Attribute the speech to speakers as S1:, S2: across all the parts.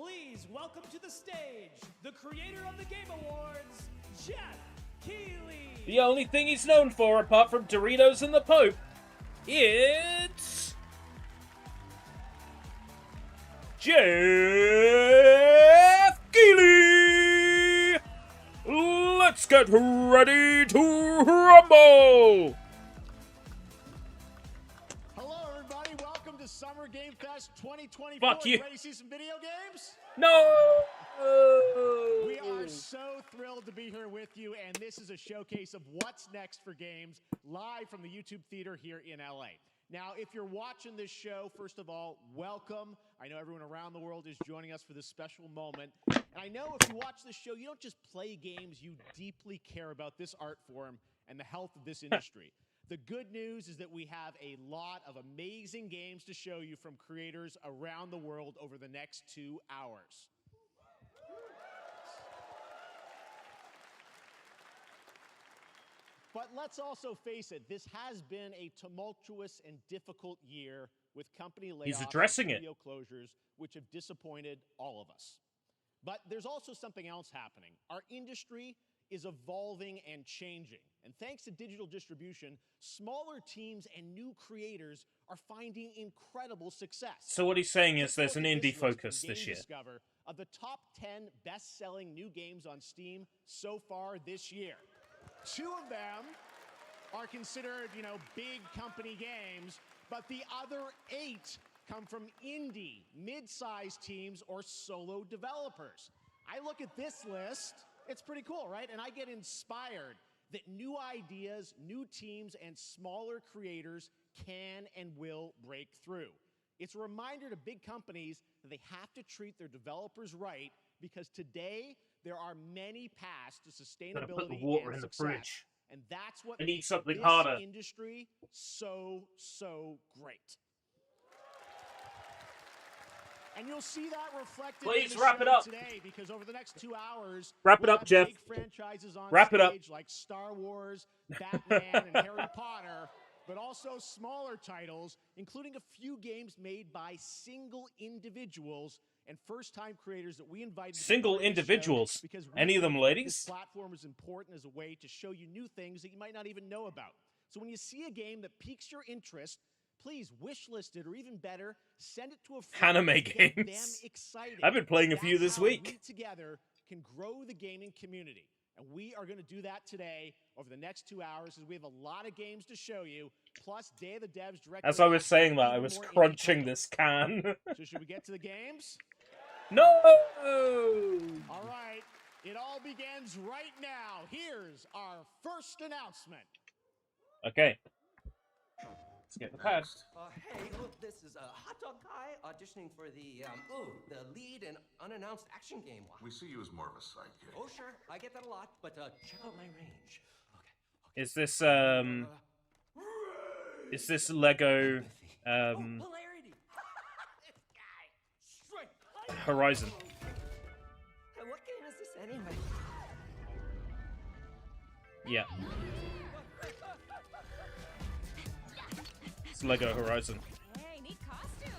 S1: Please welcome to the stage the creator of the Game Awards, Jeff Keighley.
S2: The only thing he's known for, apart from Doritos and the Pope, it's Jeff Keighley! Let's get ready to rumble!
S3: Hello, everybody. Welcome to Summer Game Fest 2024.
S2: Fuck you.
S3: Ready to see some video games?
S2: No!
S3: We are so thrilled to be here with you, and this is a showcase of what's next for games live from the YouTube Theater here in LA. Now, if you're watching this show, first of all, welcome. I know everyone around the world is joining us for this special moment. And I know if you watch this show, you don't just play games, you deeply care about this art form and the health of this industry. The good news is that we have a lot of amazing games to show you from creators around the world over the next 2 hours. But let's also face it, this has been a tumultuous and difficult year with company layoffs
S2: He's addressing
S3: and
S2: it.
S3: studio closures, which have disappointed all of us. But there's also something else happening. Our industry is evolving and changing. And thanks to digital distribution, smaller teams and new creators are finding incredible success.
S2: So what he's saying is
S3: Let's
S2: there's an
S3: look at
S2: indie
S3: this list
S2: focus
S3: from
S2: this year.
S3: GameDiscover of the top 10 best-selling new games on Steam so far this year. 2 of them are considered, big company games, but the other 8 come from indie, mid-sized teams or solo developers. I look at this list, it's pretty cool, right? And I get inspired that new ideas, new teams, and smaller creators can and will break through. It's a reminder to big companies that they have to treat their developers right, because today there are many paths to
S2: Gotta put the
S3: sustainability
S2: water
S3: and
S2: in the
S3: success.
S2: fridge.
S3: And that's what
S2: I need
S3: makes
S2: something
S3: this
S2: harder.
S3: industry so great. And you'll see that reflected
S2: Please
S3: in the
S2: wrap it
S3: show
S2: up.
S3: today, because over the next 2 hours,
S2: Wrap it
S3: we'll
S2: up,
S3: have
S2: Jeff.
S3: big franchises on
S2: Wrap it up.
S3: stage like Star Wars, Batman, and Harry Potter, but also smaller titles, including a few games made by single individuals and first-time creators that we invited.
S2: Single individuals?
S3: Because
S2: Any of them ladies?
S3: This platform is important as a way to show you new things that you might not even know about. So when you see a game that piques your interest, please wish list it, or even better, send it to a friend.
S2: Anime
S3: Get them
S2: games.
S3: excited.
S2: I've been playing a few
S3: That's
S2: this
S3: how
S2: week.
S3: we together can grow the gaming community. And we are going to do that today over the next 2 hours, as we have a lot of games to show you, plus Day of the Devs direct.
S2: As I was saying that, I was crunching this can.
S3: So should we get to the games?
S2: No!
S3: All right. It all begins right now. Here's our first announcement.
S2: Okay. Let's get the pad.
S4: Hey, look, this is a hot dog guy auditioning for the lead and unannounced action game.
S5: We see you as more of a sidekick.
S4: Oh, sure, I get that a lot, but check out my range. Okay.
S2: Is this Lego,
S4: Hilarity! This guy! Straight!
S2: Horizon?
S4: Hey, what game is this anyway?
S2: Yeah. It's Lego Horizon.
S6: Hey, neat costume.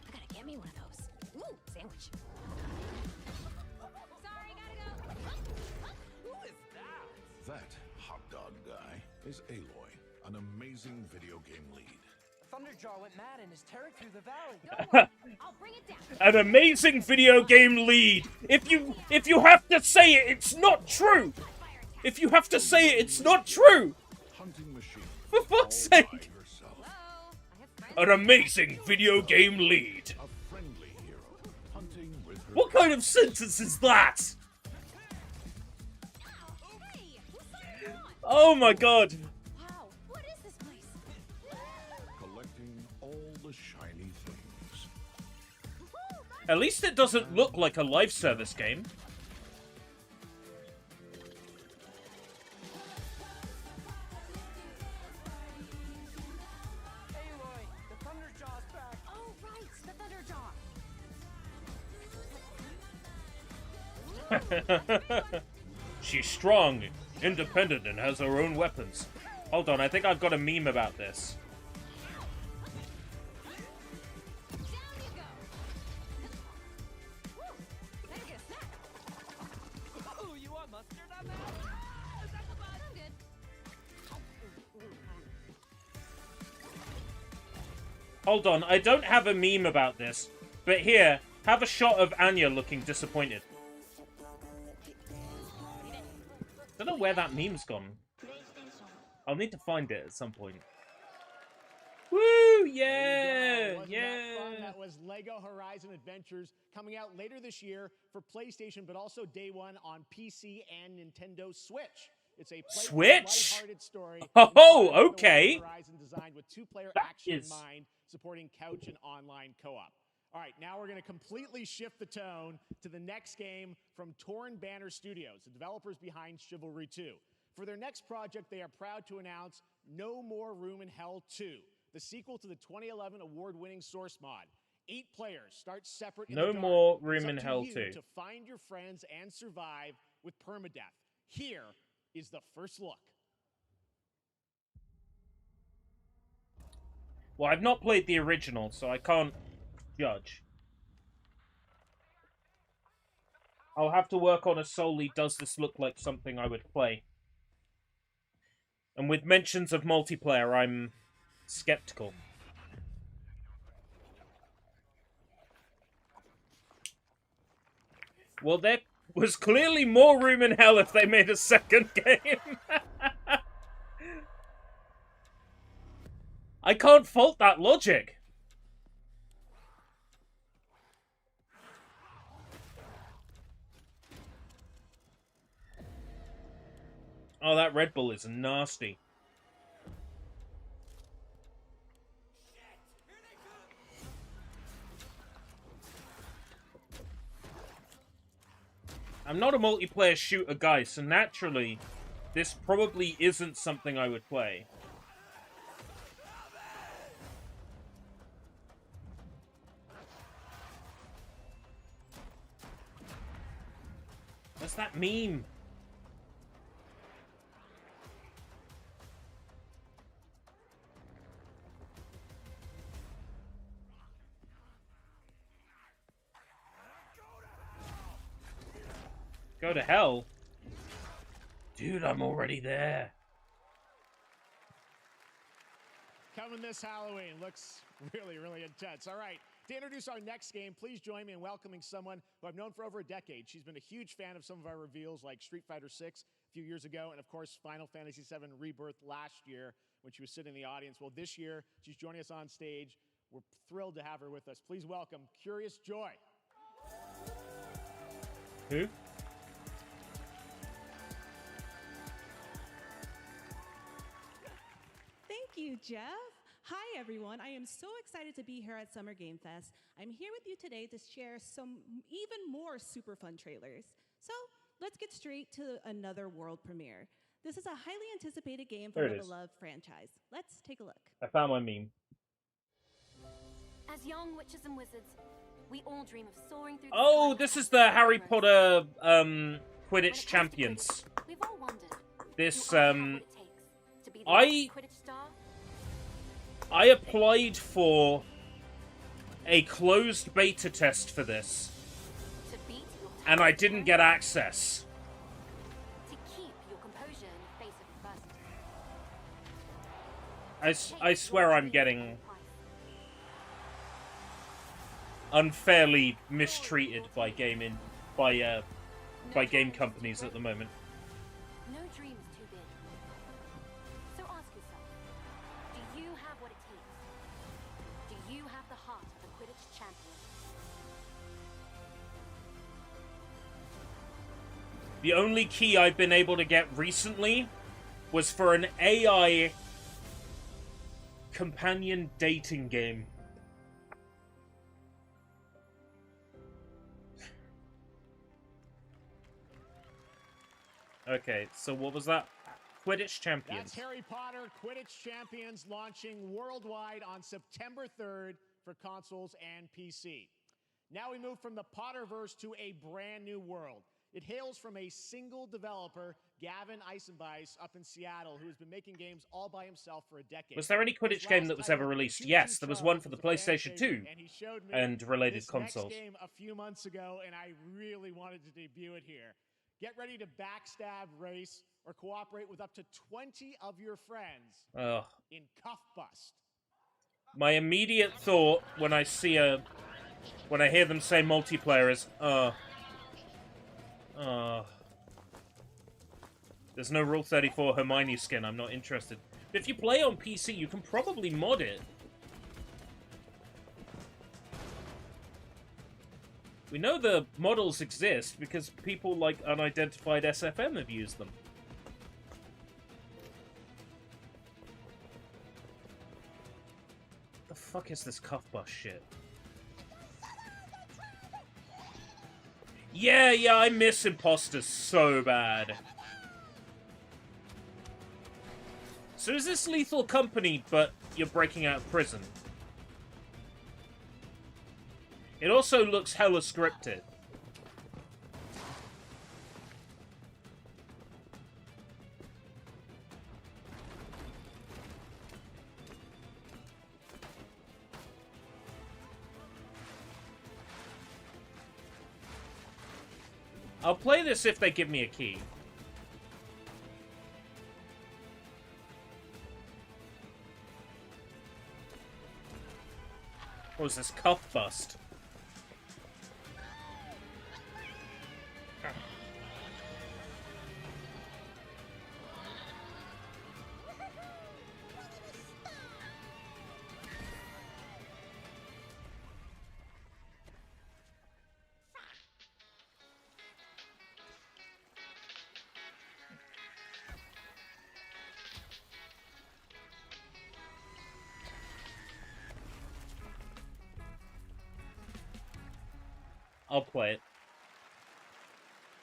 S6: I gotta get me one of those. Ooh, sandwich. Sorry, gotta go.
S4: Who is that?
S5: That hot dog guy is Aloy, an amazing video game lead.
S4: Thunderjaw went mad and is tearing through the valley.
S6: Don't worry, I'll bring it down.
S2: An amazing video game lead. If you have to say it, it's not true. If you have to say it, it's not true.
S5: Hunting machine.
S2: For fuck's
S5: all by
S2: sake.
S5: herself.
S6: Hello, I have friends.
S2: An amazing video game lead.
S5: A friendly hero. Hunting with her.
S2: What kind of sentence is that?
S6: Hey, who's signing on?
S2: Oh my god.
S6: Wow, what is this place?
S5: Collecting all the shiny things.
S2: At least it doesn't look like a live service game.
S4: Aloy, the Thunderjaw's back.
S6: Oh, right, the Thunderjaw.
S2: She's strong, independent, and has her own weapons. Hold on, I think I've got a meme about this.
S6: Down you go.
S2: Hold on, I don't have a meme about this, but here, have a shot of Anya looking disappointed. Don't know where that meme's gone. I'll need to find it at some point. Woo! Yeah!
S3: Wasn't
S2: Yeah!
S3: that fun? That was Lego Horizon Adventures, coming out later this year for PlayStation, but also day one on PC and Nintendo Switch. It's a
S2: Switch?
S3: lighthearted story.
S2: Oh, okay.
S3: Horizon designed with two-player
S2: That
S3: action
S2: is-
S3: in mind, supporting couch and online co-op. All right, now we're going to completely shift the tone to the next game from Torn Banner Studios, the developers behind Chivalry 2. For their next project, they are proud to announce No More Room in Hell 2, the sequel to the 2011 award-winning Source mod. 8 players start separate in
S2: No
S3: the dark.
S2: More
S3: It's
S2: Room
S3: up
S2: in
S3: to
S2: Hell
S3: you
S2: 2.
S3: to find your friends and survive with permadeath. Here is the first look.
S2: Well, I've not played the original, so I can't judge. I'll have to work on a solely does this look like something I would play. And with mentions of multiplayer, I'm skeptical. Well, there was clearly more room in hell if they made a second game. I can't fault that logic. Oh, that Red Bull is nasty. I'm not a multiplayer shooter guy, so naturally, this probably isn't something I would play. What's that meme? Go to hell? Dude, I'm already there.
S3: Coming this Halloween. Looks really, really intense. All right, to introduce our next game, please join me in welcoming someone who I've known for over a decade. She's been a huge fan of some of our reveals like Street Fighter 6 a few years ago, and of course, Final Fantasy 7 Rebirth last year when she was sitting in the audience. Well, this year, she's joining us on stage. We're thrilled to have her with us. Please welcome Curious Joy.
S2: Who?
S7: Thank you, Jeff. Hi, everyone. I am so excited to be here at Summer Game Fest. I'm here with you today to share some even more super fun trailers. So let's get straight to another world premiere. This is a highly anticipated game
S2: There
S7: from
S2: it
S7: a
S2: is.
S7: beloved franchise. Let's take a look.
S2: I found my meme.
S6: As young witches and wizards, we all dream of soaring through the
S2: Oh,
S6: sky
S2: this
S6: like
S2: is the Harry
S6: heroes.
S2: Potter
S6: When it
S2: Quidditch
S6: comes to
S2: Champions.
S6: Quidditch, we've all wondered,
S2: This
S6: do I have what it takes to be the
S2: I-
S6: next Quidditch star?
S2: I applied for a closed beta test for this,
S6: To beat your
S2: and I
S6: towering
S2: didn't get
S6: opponent?
S2: access.
S6: To keep your composure in the face of adversity.
S2: I swear I'm getting unfairly mistreated by game companies at the moment.
S6: No dream is too big. So ask yourself, do you have what it takes? Do you have the heart of a Quidditch champion?
S2: The only key I've been able to get recently was for an AI companion dating game. Okay, so what was that? Quidditch Champions.
S3: That's Harry Potter Quidditch Champions launching worldwide on September 3rd for consoles and PC. Now we move from the Potterverse to a brand new world. It hails from a single developer, Gavin Eisenbeis, up in Seattle, who has been making games all by himself for a decade.
S2: Was there any
S3: His
S2: Quidditch game
S3: last
S2: that was
S3: title,
S2: ever released?
S3: Choo
S2: Yes,
S3: Choo
S2: there was
S3: Charles,
S2: one for the
S3: was a fan
S2: PlayStation 2
S3: favorite, and he showed me
S2: and related
S3: this
S2: consoles.
S3: next game a few months ago, and I really wanted to debut it here. Get ready to backstab, race, or cooperate with up to 20 of your friends
S2: Ugh.
S3: in Cuff Bust.
S2: My immediate thought when I hear them say multiplayer is, there's no Rule 34 Hermione skin, I'm not interested. But if you play on PC, you can probably mod it. We know the models exist because people like Unidentified SFM have used them. The fuck is this cuff bus shit? Yeah, I miss imposters so bad. So is this Lethal Company, but you're breaking out of prison? It also looks hella scripted. I'll play this if they give me a key. What was this, cuff bust? I'll play it.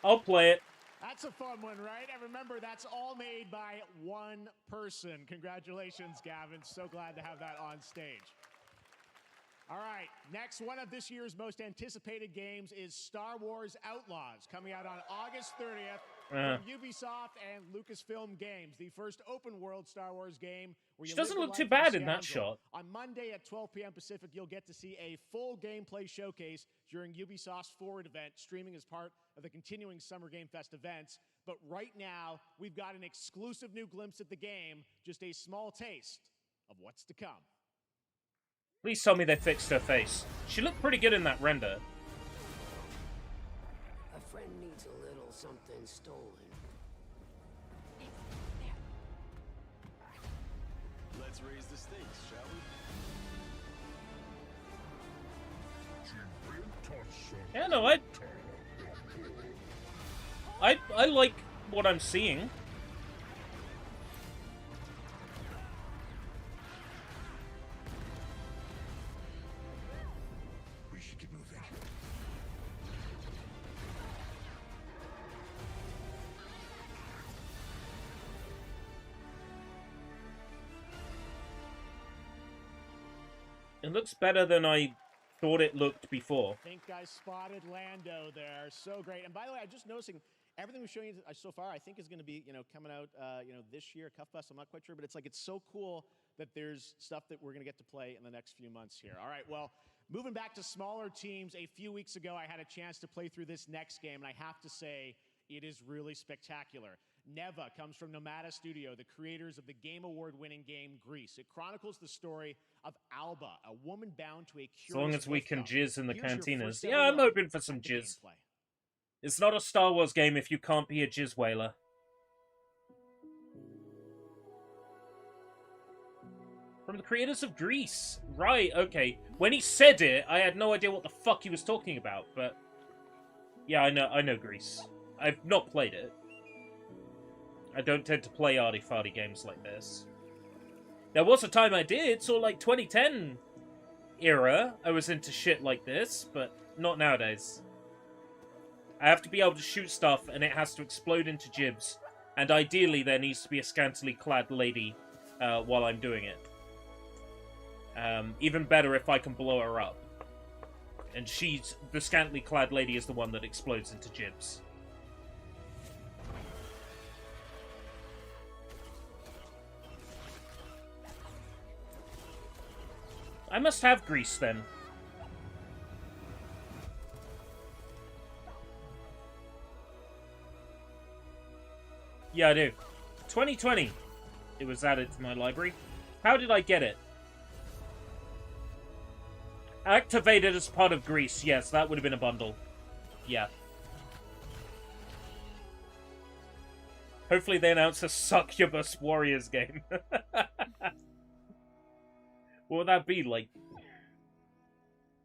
S2: I'll play it.
S3: That's a fun one, right? And remember, that's all made by one person. Congratulations, Gavin. So glad to have that on stage. All right, next one of this year's most anticipated games is Star Wars Outlaws, coming out on August 30th from Ubisoft and Lucasfilm Games, the first open-world Star Wars game where
S2: She
S3: you
S2: doesn't
S3: live the
S2: look too
S3: life of a
S2: bad in that
S3: scoundrel.
S2: shot.
S3: On Monday at 12 p.m. Pacific, you'll get to see a full gameplay showcase during Ubisoft's Forward event, streaming as part of the continuing Summer Game Fest events. But right now, we've got an exclusive new glimpse at the game, just a small taste of what's to come.
S2: Please tell me they fixed her face. She looked pretty good in that render.
S8: A friend needs a little something stolen.
S9: Let's raise the stakes, shall we?
S2: Yeah, no, I like what I'm seeing.
S5: We should get moving.
S2: It looks better than I thought it looked before.
S3: I think I spotted Lando there. So great. And by the way, I'm just noticing everything we've shown you so far, I think is going to be, coming out, this year. Cuff Bus, I'm not quite sure, but it's so cool that there's stuff that we're going to get to play in the next few months here. All right, well, moving back to smaller teams, a few weeks ago, I had a chance to play through this next game, and I have to say, it is really spectacular. Neva comes from Nomada Studio, the creators of the Game Award-winning game Grease. It chronicles the story of Alba, a woman bound to a curious
S2: As long as we can
S3: lifestyle.
S2: jizz in the
S3: Here's your
S2: cantinas.
S3: first
S2: Yeah,
S3: ever
S2: I'm
S3: look
S2: hoping for some
S3: at the
S2: jizz.
S3: gameplay.
S2: It's not a Star Wars game if you can't be a jizz whaler. From the creators of Grease. Right, okay. When he said it, I had no idea what the fuck he was talking about, but... Yeah, I know Grease. I've not played it. I don't tend to play arty-farty games like this. There was a time I did, so like 2010 era, I was into shit like this, but not nowadays. I have to be able to shoot stuff, and it has to explode into jibs. And ideally, there needs to be a scantily clad lady while I'm doing it. Even better if I can blow her up. And the scantily clad lady is the one that explodes into jibs. I must have Grease, then. Yeah, I do. 2020. It was added to my library. How did I get it? Activated as part of Greece. Yes, that would have been a bundle. Yeah. Hopefully they announce a Succubus Warriors game. What would that be, like?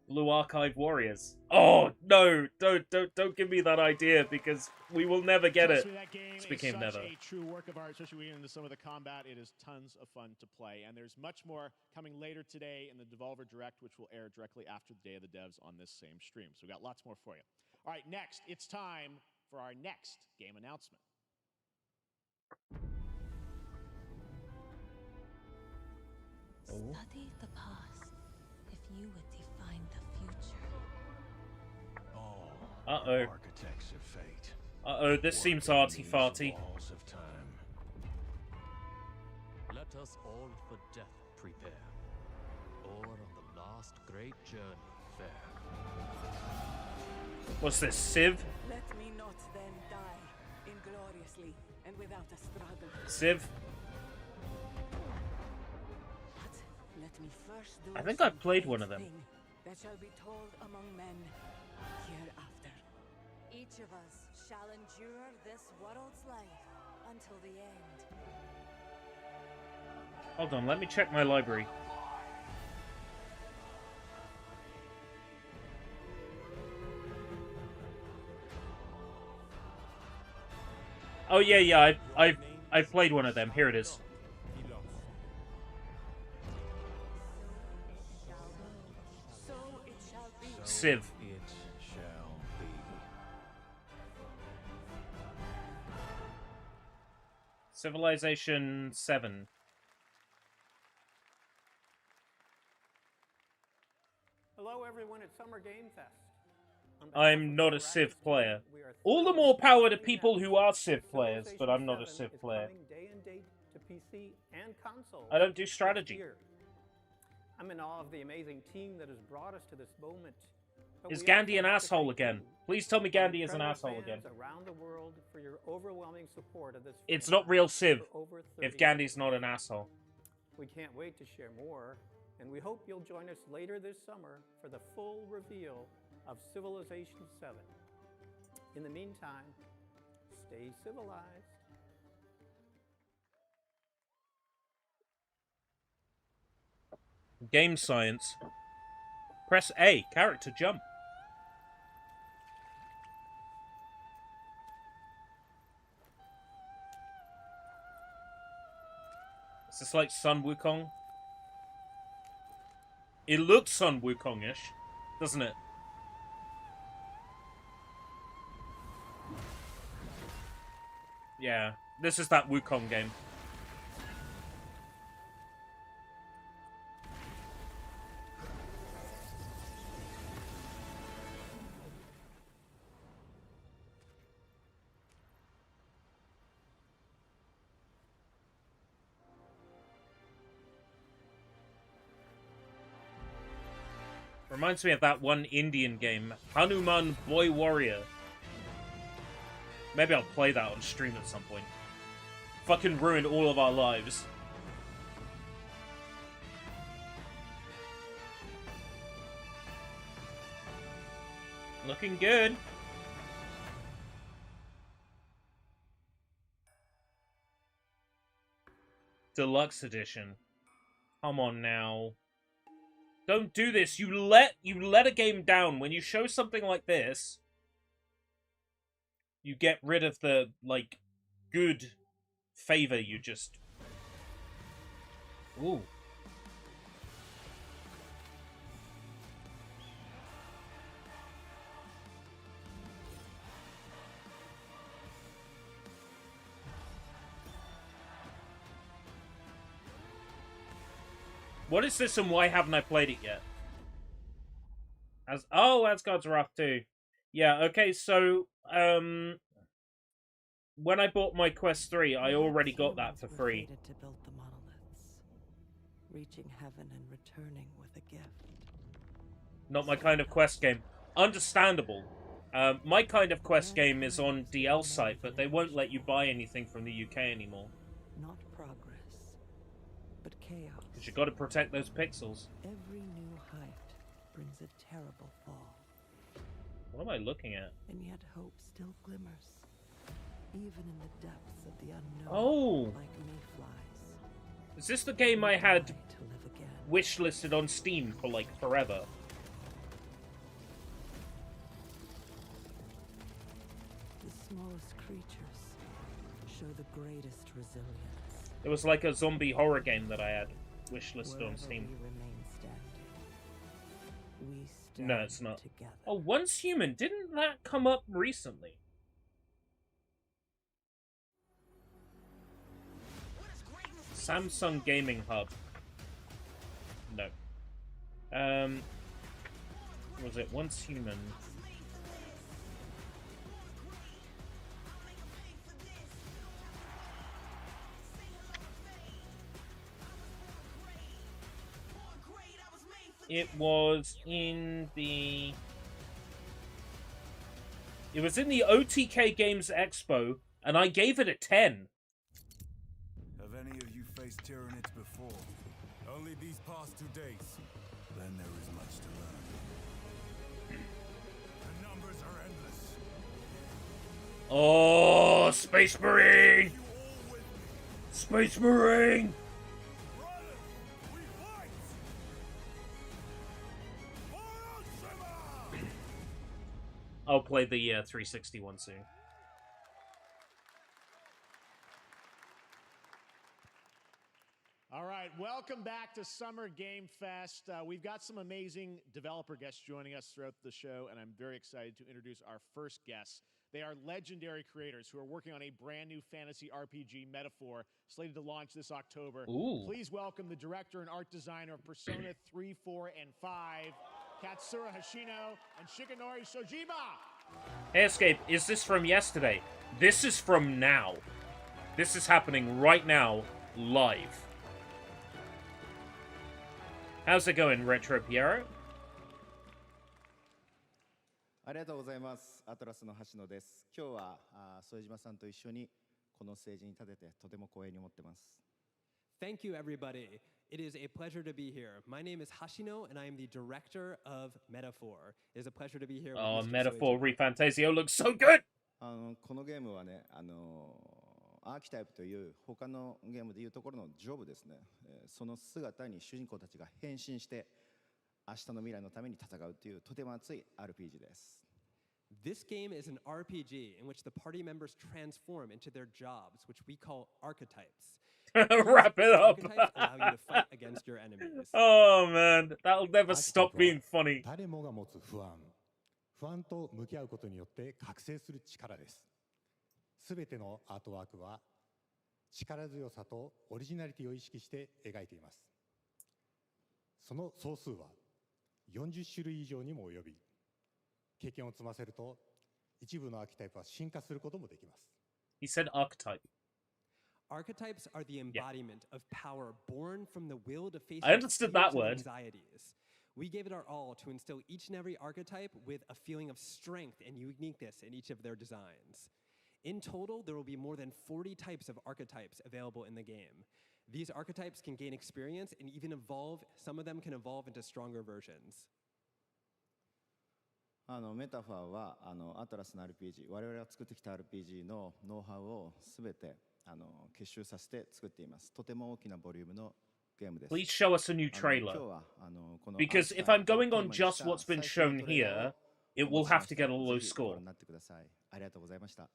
S2: Blue Archive Warriors. Oh no! Don't give me that idea because we will never get it.
S3: That game
S2: Speaking
S3: is
S2: of
S3: such
S2: never,
S3: a true work of art, especially when we get into some of the combat. It is tons of fun to play, and there's much more coming later today in the Devolver Direct, which will air directly after the Day of the Devs on this same stream. So we got lots more for you. All right, next it's time for our next game announcement.
S6: Study the past if you would define the future.
S2: Uh-oh.
S9: Architects of fate.
S2: Uh-oh, this seems arty-farty.
S9: Walls of time.
S10: Let us all for death prepare, or on the last great journey fare.
S2: What's this, Civ?
S8: Let me not then die ingloriously and without a struggle.
S2: Civ?
S8: But let me first do
S2: I think I played
S8: some
S2: one of them.
S8: thing that shall be told among men hereafter.
S6: Each of us shall endure this world's life until the end.
S2: Hold on, let me check my library. Oh yeah, I've played one of them. Here it is.
S8: So it shall be.
S2: Civ.
S9: It shall be.
S2: Civilization 7.
S11: Hello everyone at Summer Game Fest.
S2: I'm not a Civ player. All the more power to people who are Civ players, but I'm not a Civ player.
S11: Day and date to PC and console.
S2: I don't do strategy.
S11: I'm in awe of the amazing team that has brought us to this moment. But
S2: Is
S11: we
S2: Gandhi
S11: also
S2: an
S11: have to
S2: asshole
S11: thank
S2: again?
S11: you,
S2: Please tell me
S11: our
S2: Gandhi is an
S11: incredible
S2: asshole again.
S11: fans around the world for your overwhelming support of this.
S2: It's not real Civ
S11: for over 30
S2: if Gandhi's not an asshole.
S11: We can't wait to share more, and we hope you'll join us later this summer for the full reveal of Civilization 7. In the meantime, stay civilized.
S2: Game science. Press A. Character jump. Is this like Sun Wukong? It looks Sun Wukong-ish, doesn't it? Yeah, this is that Wukong game. Reminds me of that one Indian game, Hanuman Boy Warrior. Maybe I'll play that on stream at some point. Fucking ruined all of our lives. Looking good. Deluxe edition. Come on now. Don't do this. You let a game down when you show something like this. You get rid of the like good favor you just. Ooh. What is this and why haven't I played it yet? Asgard's Wrath 2. Yeah, okay, so, when I bought my Quest 3, I already got that for free.
S8: To build the monoliths, reaching heaven and returning with a gift.
S2: Not my kind of Quest game. Understandable. My kind of Quest game is on DL site, but they won't let you buy anything from the UK anymore.
S8: Not progress, but chaos.
S2: Because you got to protect those pixels.
S8: Every new height brings a terrible fall.
S2: What am I looking at?
S8: And yet hope still glimmers, even in the depths of the unknown.
S2: Oh!
S8: Like mayflies.
S2: Is this the game I had
S8: To live again.
S2: wishlisted on Steam for, like, forever?
S8: The smallest creatures show the greatest resilience.
S2: It was like a zombie horror game that I had wishlisted on Steam.
S8: We remain standing. We stand
S2: No, it's not.
S8: together.
S2: Oh, Once Human, didn't that come up recently? Samsung Gaming Hub. No. Was it Once Human? It was in the... It was in the OTK Games Expo, and I gave it a 10.
S9: Have any of you faced Tyranids before? Only these past 2 days. Then there is much to learn. The numbers are endless.
S2: Oh, Space Marine! Space Marine! I'll play the 360 one soon.
S3: All right, welcome back to Summer Game Fest. We've got some amazing developer guests joining us throughout the show, and I'm very excited to introduce our first guests. They are legendary creators who are working on a brand new fantasy RPG, Metaphor, slated to launch this October.
S2: Ooh.
S3: Please welcome the director and art designer of Persona 3, 4, and 5, Katsura Hashino and Shikanori Shojima.
S2: Hey, Escape, is this from yesterday? This is from now. This is happening right now, live. How's it going, Retro Piero?
S12: ありがとうございます。アトラスの橋野です。今日は副島さんと一緒にこのステージに立ててとても光栄に思ってます。
S13: Thank you, everybody. It is a pleasure to be here. My name is Hashino, and I am the director of Metaphor. It is a pleasure to be here.
S2: Oh,
S13: with Mr.
S2: Metaphor
S13: Soichiro.
S2: Refantasio looks so good!
S12: このゲームはね、アーキタイプという他のゲームでいうところのジョブですね。その姿に主人公たちが変身して明日の未来のために戦うというとても熱い RPG です。
S13: This game is an RPG in which the party members transform into their jobs, which we call archetypes.
S2: Wrap it up!
S13: Archetypes allow you to fight against your enemies.
S2: Oh man, that'll never stop being funny.
S14: 誰もが持つ不安。不安と向き合うことによって覚醒する力です。すべてのアートワークは力強さとオリジナリティを意識して描いています。その総数は40種類以上にも及び、経験を積ませると一部のアーキタイプは進化することもできます。
S2: He said archetype.
S13: Archetypes are the embodiment of power born from the will to face
S2: I understood that
S13: fears and
S2: word.
S13: anxieties. We gave it our all to instill each and every archetype with a feeling of strength and uniqueness in each of their designs. In total, there will be more than 40 types of archetypes available in the game. These archetypes can gain experience and even evolve. Some of them can evolve into stronger versions.
S12: メタファーはアトラスの RPG、我々が作ってきた RPG のノウハウをすべて結集させて作っています。とても大きなボリュームのゲームです。
S2: Please show us a new trailer. Because if I'm going on just what's been shown here, it will have to get a low score.
S12: ありがとうございました。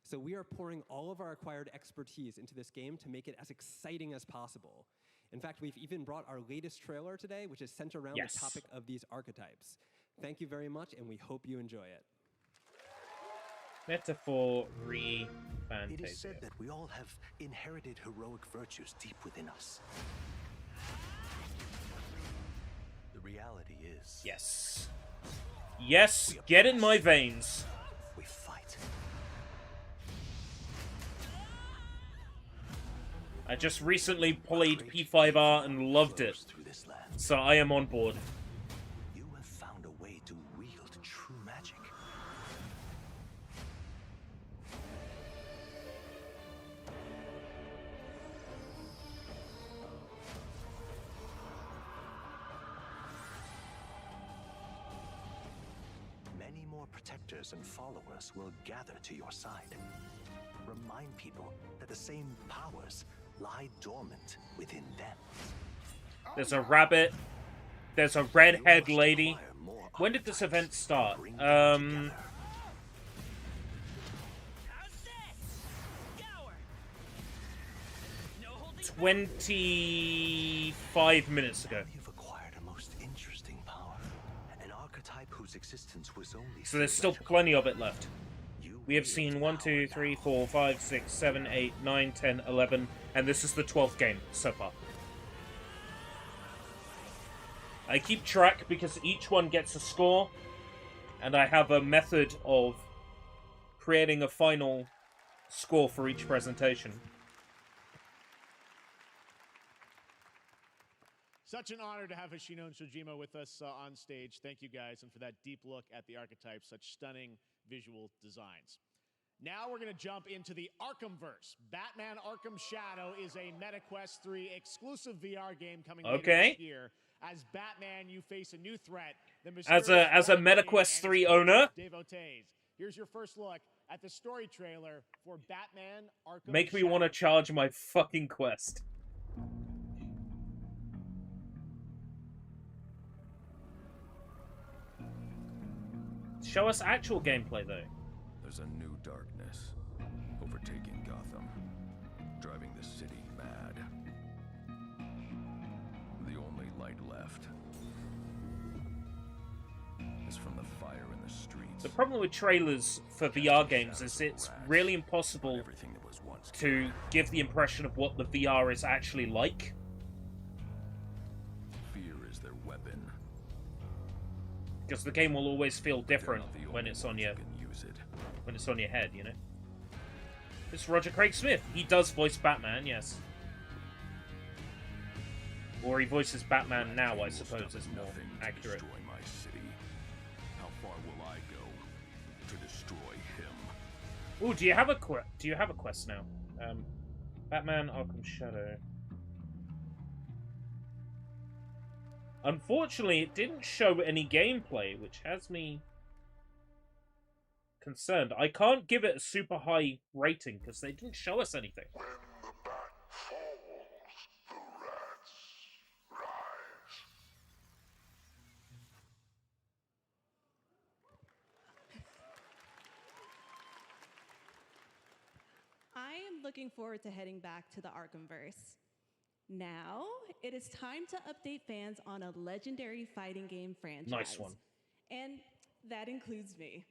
S13: So we are pouring all of our acquired expertise into this game to make it as exciting as possible. In fact, we've even brought our latest trailer today, which is centered around the topic of these archetypes. Thank you very much, and we hope you enjoy it.
S2: Metaphor Refantasio.
S15: It is said that we all have inherited heroic virtues deep within us. The reality is...
S2: Yes. Yes, get in my veins.
S15: We fight.
S2: I just recently played P5R and loved it. So I am on board.
S15: You have found a way to wield true magic. more protectors and followers will gather to your side. Remind people that the same powers lie dormant within them.
S2: There's a rabbit. There's a red-haired lady. When did this event start? 25 minutes ago.
S15: You've acquired a most interesting power, an archetype whose existence was only
S2: So there's still plenty of it left. We have seen 1, 2, 3, 4, 5, 6, 7, 8, 9, 10, 11, and this is the 12th game so far. I keep track because each one gets a score, and I have a method of creating a final score for each presentation.
S3: Such an honor to have Hoshino and Shojima with us on stage. Thank you guys, and for that deep look at the archetypes, such stunning visual designs. Now we're going to jump into the Arkhamverse. Batman Arkham Shadow is a MetaQuest 3 exclusive VR game coming later this year. As Batman, you face a new threat.
S2: As a MetaQuest 3 owner,
S3: devotees. Here's your first look at the story trailer for Batman Arkham
S2: make me
S3: Shadow.
S2: want to charge my fucking Quest. Show us actual gameplay, though.
S5: There's a new darkness overtaking Gotham, driving the city mad. The only light left is from the fire in the streets.
S2: The problem with trailers for VR games is it's really impossible to give the impression of what the VR is actually like.
S5: Fear is their weapon.
S2: Because the game will always feel different when it's on your head, you know. This is Roger Craig Smith. He does voice Batman, yes. Or he voices Batman now, I suppose, is more accurate.
S5: My city. How far will I go to destroy him?
S2: Oh, do you have a quest now? Batman Arkham Shadow. Unfortunately, it didn't show any gameplay, which has me concerned. I can't give it a super high rating because they didn't show us anything.
S16: When the bat falls, the rats rise.
S7: I am looking forward to heading back to the Arkhamverse. Now, it is time to update fans on a legendary fighting game franchise.
S2: Nice one.
S7: And that includes me.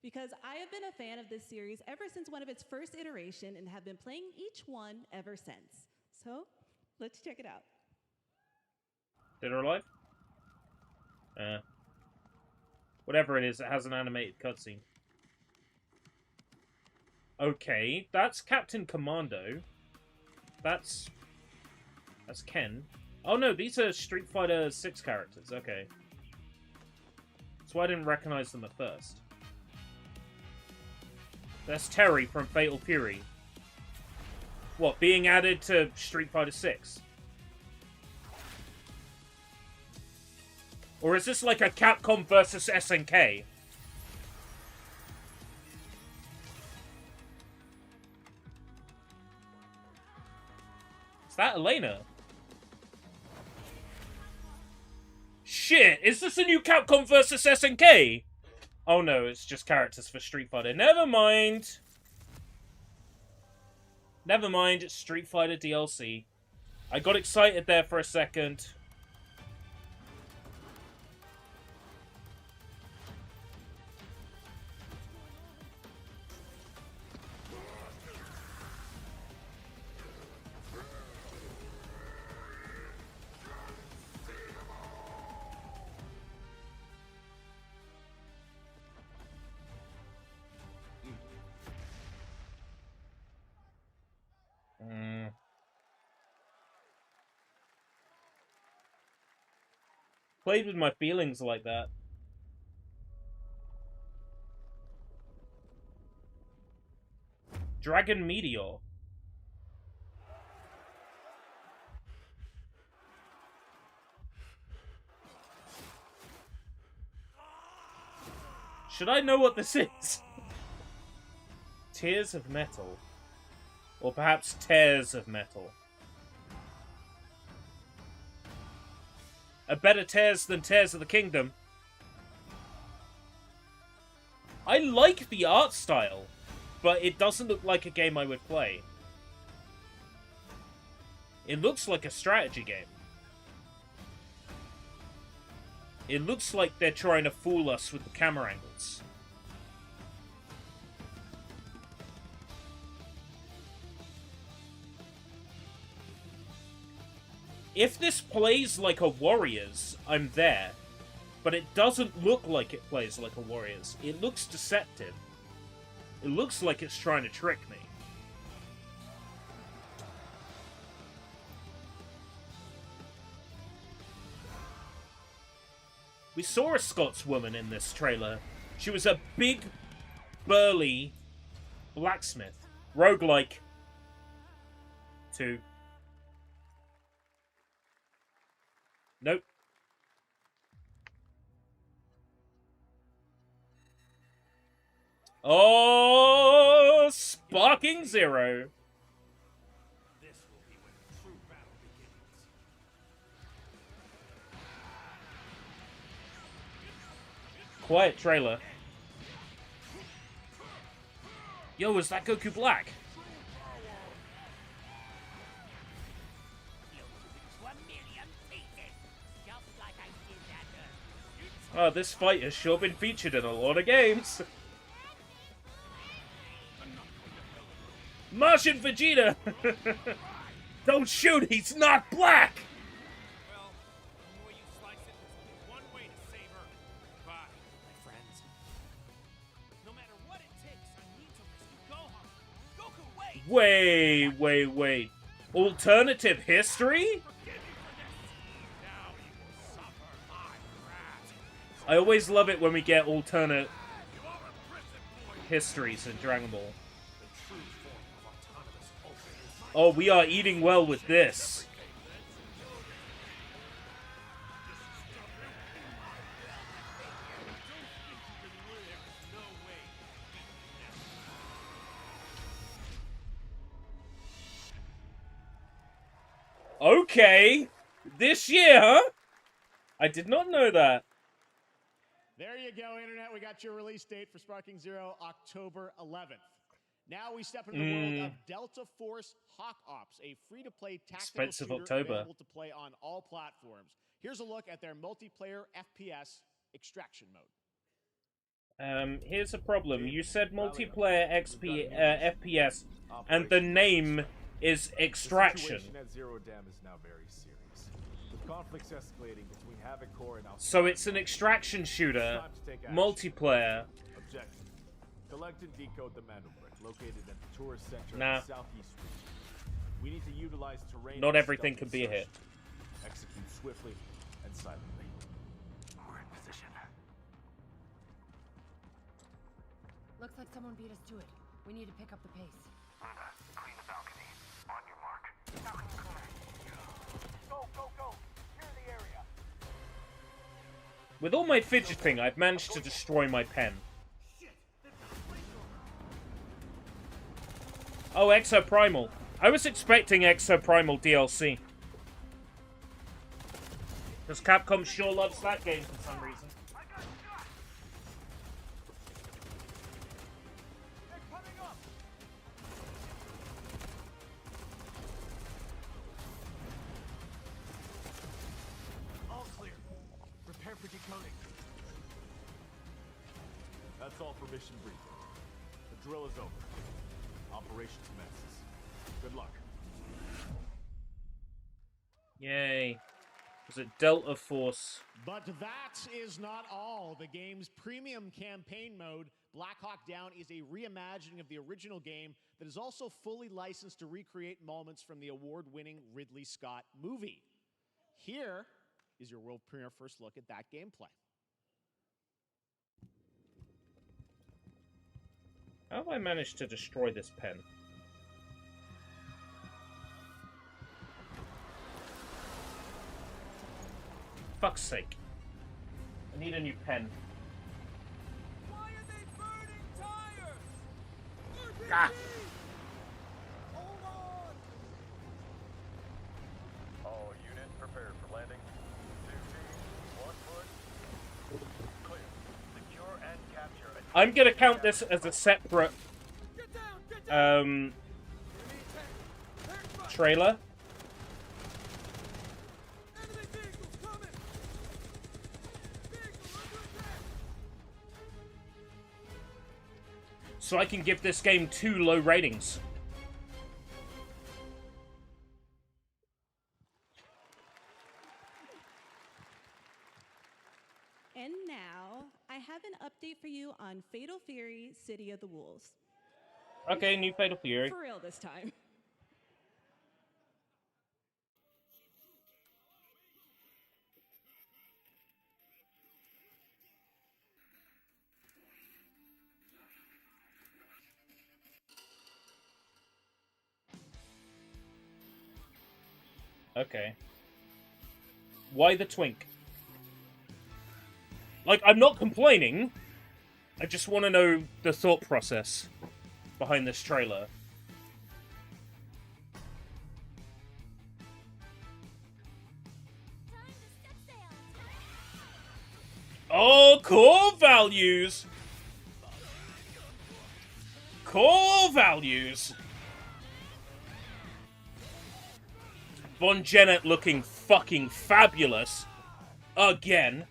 S7: Because I have been a fan of this series ever since one of its first iteration and have been playing each one ever since. So, let's check it out.
S2: Dead or Alive? Whatever it is, it has an animated cutscene. Okay, that's Captain Commando. That's Ken. Oh no, these are Street Fighter 6 characters, okay. That's why I didn't recognize them at first. That's Terry from Fatal Fury. What, being added to Street Fighter 6? Or is this like a Capcom versus SNK? Is that Elena? Shit, is this a new Capcom versus SNK? Oh no, it's just characters for Street Fighter. Never mind. Never mind, it's Street Fighter DLC. I got excited there for a second. Played with my feelings like that. Dragon Meteor. Should I know what this is? Tears of Metal. Or perhaps Tears of Metal. A better Tears than Tears of the Kingdom. I like the art style, but it doesn't look like a game I would play. It looks like a strategy game. It looks like they're trying to fool us with the camera angles. If this plays like a Warriors, I'm there. But it doesn't look like it plays like a Warriors. It looks deceptive. It looks like it's trying to trick me. We saw a Scotswoman in this trailer. She was a big, burly blacksmith. Roguelike 2. Nope. Oh, Sparking Zero.
S9: This will be when true battle begins.
S2: Quiet trailer. Yo, is that Goku Black? Oh, this fight has sure been featured in a lot of games. Martian Vegeta! Don't shoot, he's not black!
S9: Well, the way you slice it, there's only one way to save Earth. Goodbye, my friends. No matter what it takes, I need to rescue Gohan. Goku, wait!
S2: Wait. Alternative history? I always love it when we get alternate histories in Dragon Ball. Oh, we are eating well with this. Okay. This year, huh? I did not know that.
S3: There you go, Internet. We got your release date for Sparking Zero, October 11th. Now we step into the world of Delta Force Hawk Ops, a free-to-play tactical
S2: Expensive
S3: shooter
S2: October.
S3: available to play on all platforms. Here's a look at their multiplayer FPS extraction mode.
S2: Here's a problem. You said multiplayer FPS, and the name is Extraction.
S17: The situation at Zero Dam is now very serious. With conflicts escalating between Havoc Corps and
S2: So it's an extraction shooter, multiplayer.
S17: Objective: collect and decode the Mando brick located at the tourist center
S2: Nah.
S17: of the southeast region. We need to utilize terrain.
S2: Not
S17: and
S2: everything
S17: stealth
S2: can be a hit.
S17: insertion. Execute swiftly and silently.
S15: We're in position.
S18: Looks like someone beat us to it. We need to pick up the pace.
S15: Clean the balcony. On your mark. Balcony clear. Go, go, go. Clear the area.
S2: With all my fidgeting, I've managed to destroy my pen. Oh, Exoprimal. I was expecting Exoprimal DLC. Because Capcom sure loves that game for some reason.
S17: All clear. Prepare for decoding. That's all for mission briefing. The drill is over. Operation commences. Good luck.
S2: Yay. Was it Delta Force?
S3: But that is not all. The game's premium campaign mode, Black Hawk Down, is a reimagining of the original game that is also fully licensed to recreate moments from the award-winning Ridley Scott movie. Here is your world premiere first look at that gameplay.
S2: How have I managed to destroy this pen? Fuck's sake. I need a new pen.
S9: Fire
S2: Ah.
S19: All units prepared for landing. 2 teams, 1 foot. Clear. Secure and capture.
S2: I'm gonna count this as a separate trailer. So I can give this game 2 low ratings.
S7: And now, I have an update for you on Fatal Fury: City of the Wolves.
S2: Okay, new Fatal Fury.
S7: For real this time.
S2: Okay. Why the twink? Like, I'm not complaining. I just want to know the thought process behind this trailer. Oh, core values! Core values! Von Jennett looking fucking fabulous. Again.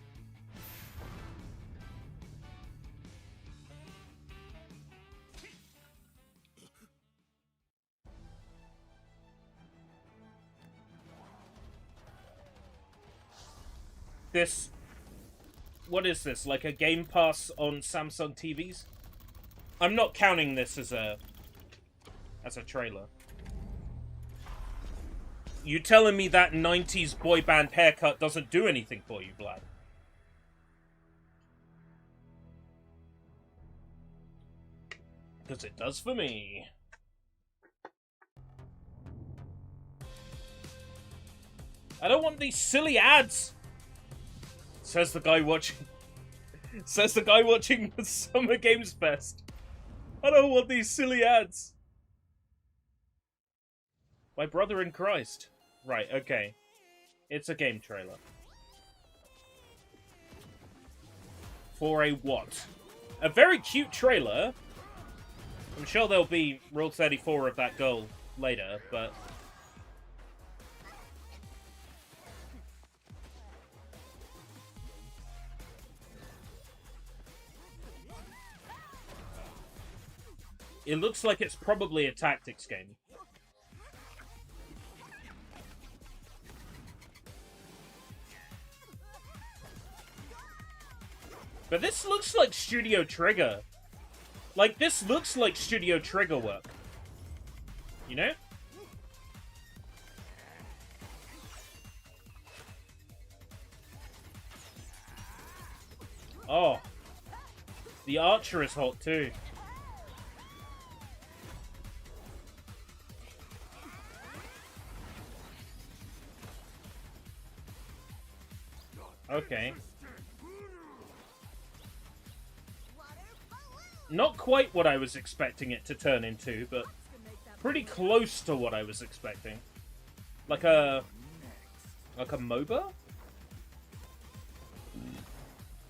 S2: This... What is this? Like a Game Pass on Samsung TVs? I'm not counting this as a trailer. You telling me that 90s boy band haircut doesn't do anything for you, Vlad? Because it does for me. I don't want these silly ads! Says the guy watching... Says the guy watching the Summer Games Fest. I don't want these silly ads. My brother in Christ. Right, okay. It's a game trailer. For a what? A very cute trailer. I'm sure there'll be Rule 34 of that girl later, but... It looks like it's probably a tactics game. But this looks like Studio Trigger. Like, this looks like Studio Trigger work. You know? Oh. The Archer is hot too. Okay. Not quite what I was expecting it to turn into, but pretty close to what I was expecting. Like a MOBA?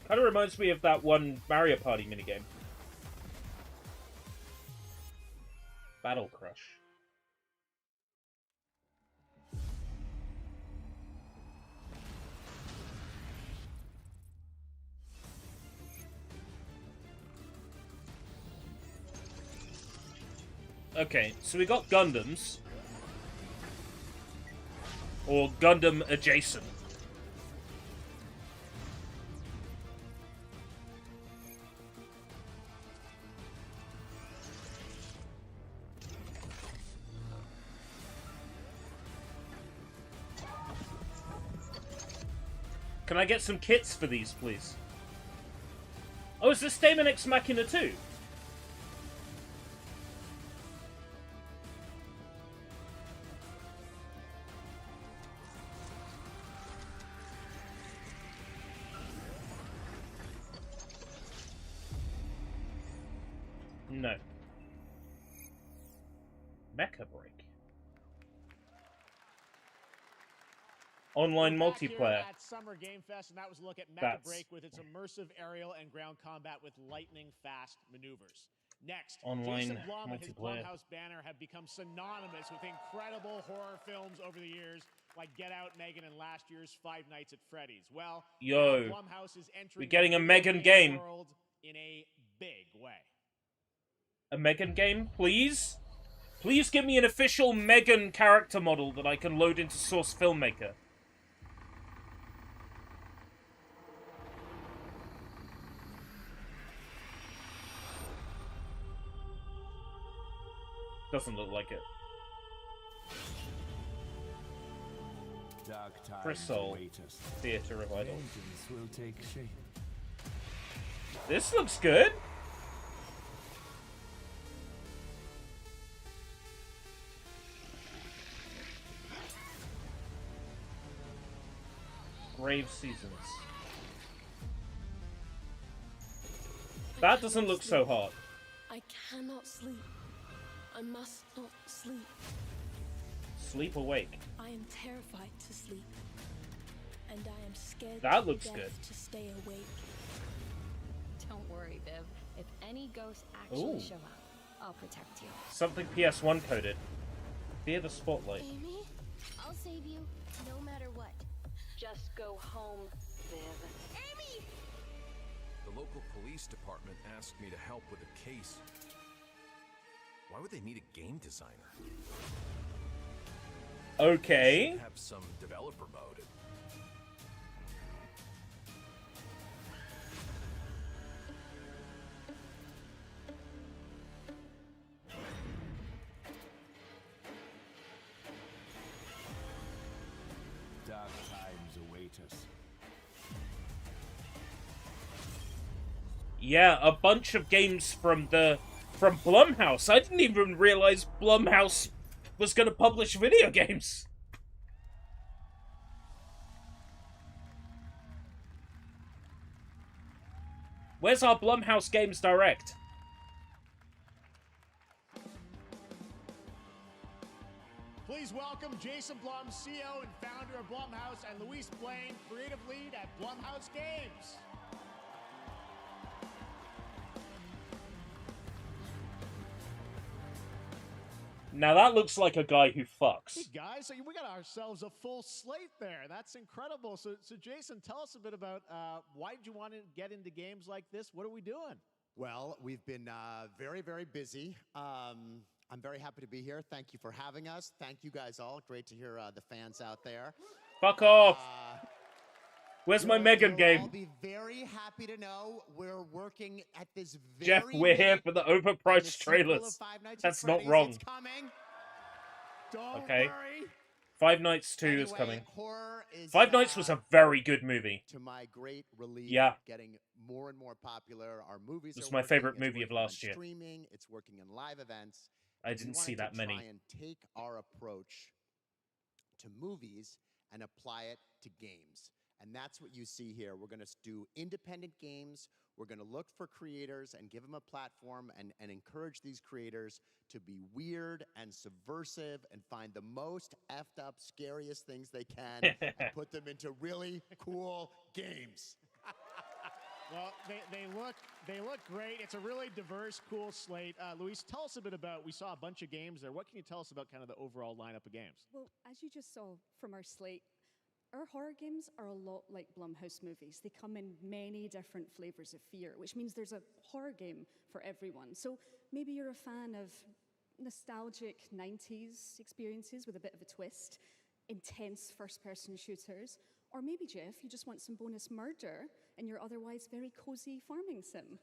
S2: Kind of reminds me of that one Mario Party minigame. Battle Crush. Okay, so we got Gundams. Or Gundam adjacent. Can I get some kits for these, please? Oh, is this Daemon X Machina 2? No. Mecha Break. Online
S3: We're back
S2: multiplayer.
S3: here at Summer Game Fest, and that was a look at Mecha
S2: That's-
S3: Break with its immersive aerial and ground combat with lightning-fast maneuvers. Next,
S2: Online
S3: Jason Blum and his
S2: multiplayer.
S3: Blumhouse banner have become synonymous with incredible horror films over the years, like Get Out, Megan, and last year's Five Nights at Freddy's. Well,
S2: Yo,
S3: now Blumhouse is entering
S2: we're getting
S3: the
S2: a
S3: video
S2: Megan game.
S3: world in a big way.
S2: A Megan game, please? Please give me an official Megan character model that I can load into Source Filmmaker. Doesn't look like it.
S20: Dark times
S2: Crystal
S20: await us.
S2: Theater of Idols.
S20: Vengeance will take shape.
S2: This looks good. Grave Seasons. That doesn't look so hot.
S21: I cannot sleep. I must not sleep.
S2: Sleep awake.
S21: I am terrified to sleep. And I am scared
S2: That
S21: to
S2: looks
S21: death
S2: good.
S21: to stay awake.
S22: Don't worry, Viv. If any ghosts actually
S2: Ooh.
S22: show up, I'll protect you.
S2: Something PS1 coded. Fear the spotlight.
S21: Amy?
S6: I'll save you, no matter what. Just go home, Viv.
S21: Amy!
S23: The local police department asked me to help with a case. Why would they need a game designer?
S2: Okay.
S23: Should have some developer mode.
S20: Dark times await us.
S2: Yeah, a bunch of games from Blumhouse. I didn't even realize Blumhouse was going to publish video games. Where's our Blumhouse Games Direct?
S3: Please welcome Jason Blum, CEO and founder of Blumhouse, and Luis Blaine, creative lead at Blumhouse Games.
S2: Now that looks like a guy who fucks.
S3: Hey guys, so we got ourselves a full slate there. That's incredible. So Jason, tell us a bit about why did you want to get into games like this? What are we doing?
S24: Well, we've been very, very busy. I'm very happy to be here. Thank you for having us. Thank you guys all. Great to hear the fans out there.
S2: Fuck off. Where's my Megan
S24: I'll
S2: game?
S24: be very happy to know we're working at this very
S2: Jeff, we're here for the overpriced trailers. That's not wrong.
S24: It's coming. Don't
S2: Okay.
S24: worry.
S2: Five Nights 2 is
S24: Anyway,
S2: coming.
S24: horror is,
S2: Five Nights was a very good movie.
S24: To my great relief,
S2: Yeah.
S24: getting more and more popular. Our movies
S2: It was
S24: are
S2: my
S24: working,
S2: favorite
S24: it's
S2: movie of
S24: working on
S2: last year.
S24: Streaming, it's working in live events.
S2: I
S24: We
S2: didn't
S24: wanted
S2: see that
S24: to
S2: many.
S24: Try and take our approach to movies and apply it to games. And that's what you see here. We're going to do independent games. We're going to look for creators and give them a platform and encourage these creators to be weird and subversive and find the most effed up, scariest things they can and put them into really cool games.
S3: Well, they look great. It's a really diverse, cool slate. Luis, tell us a bit about. We saw a bunch of games there. What can you tell us about kind of the overall lineup of games?
S25: Well, as you just saw from our slate, our horror games are a lot like Blumhouse movies. They come in many different flavors of fear, which means there's a horror game for everyone. So maybe you're a fan of nostalgic 90s experiences with a bit of a twist, intense first-person shooters, or maybe, Jeff, you just want some bonus murder in your otherwise very cozy farming sim.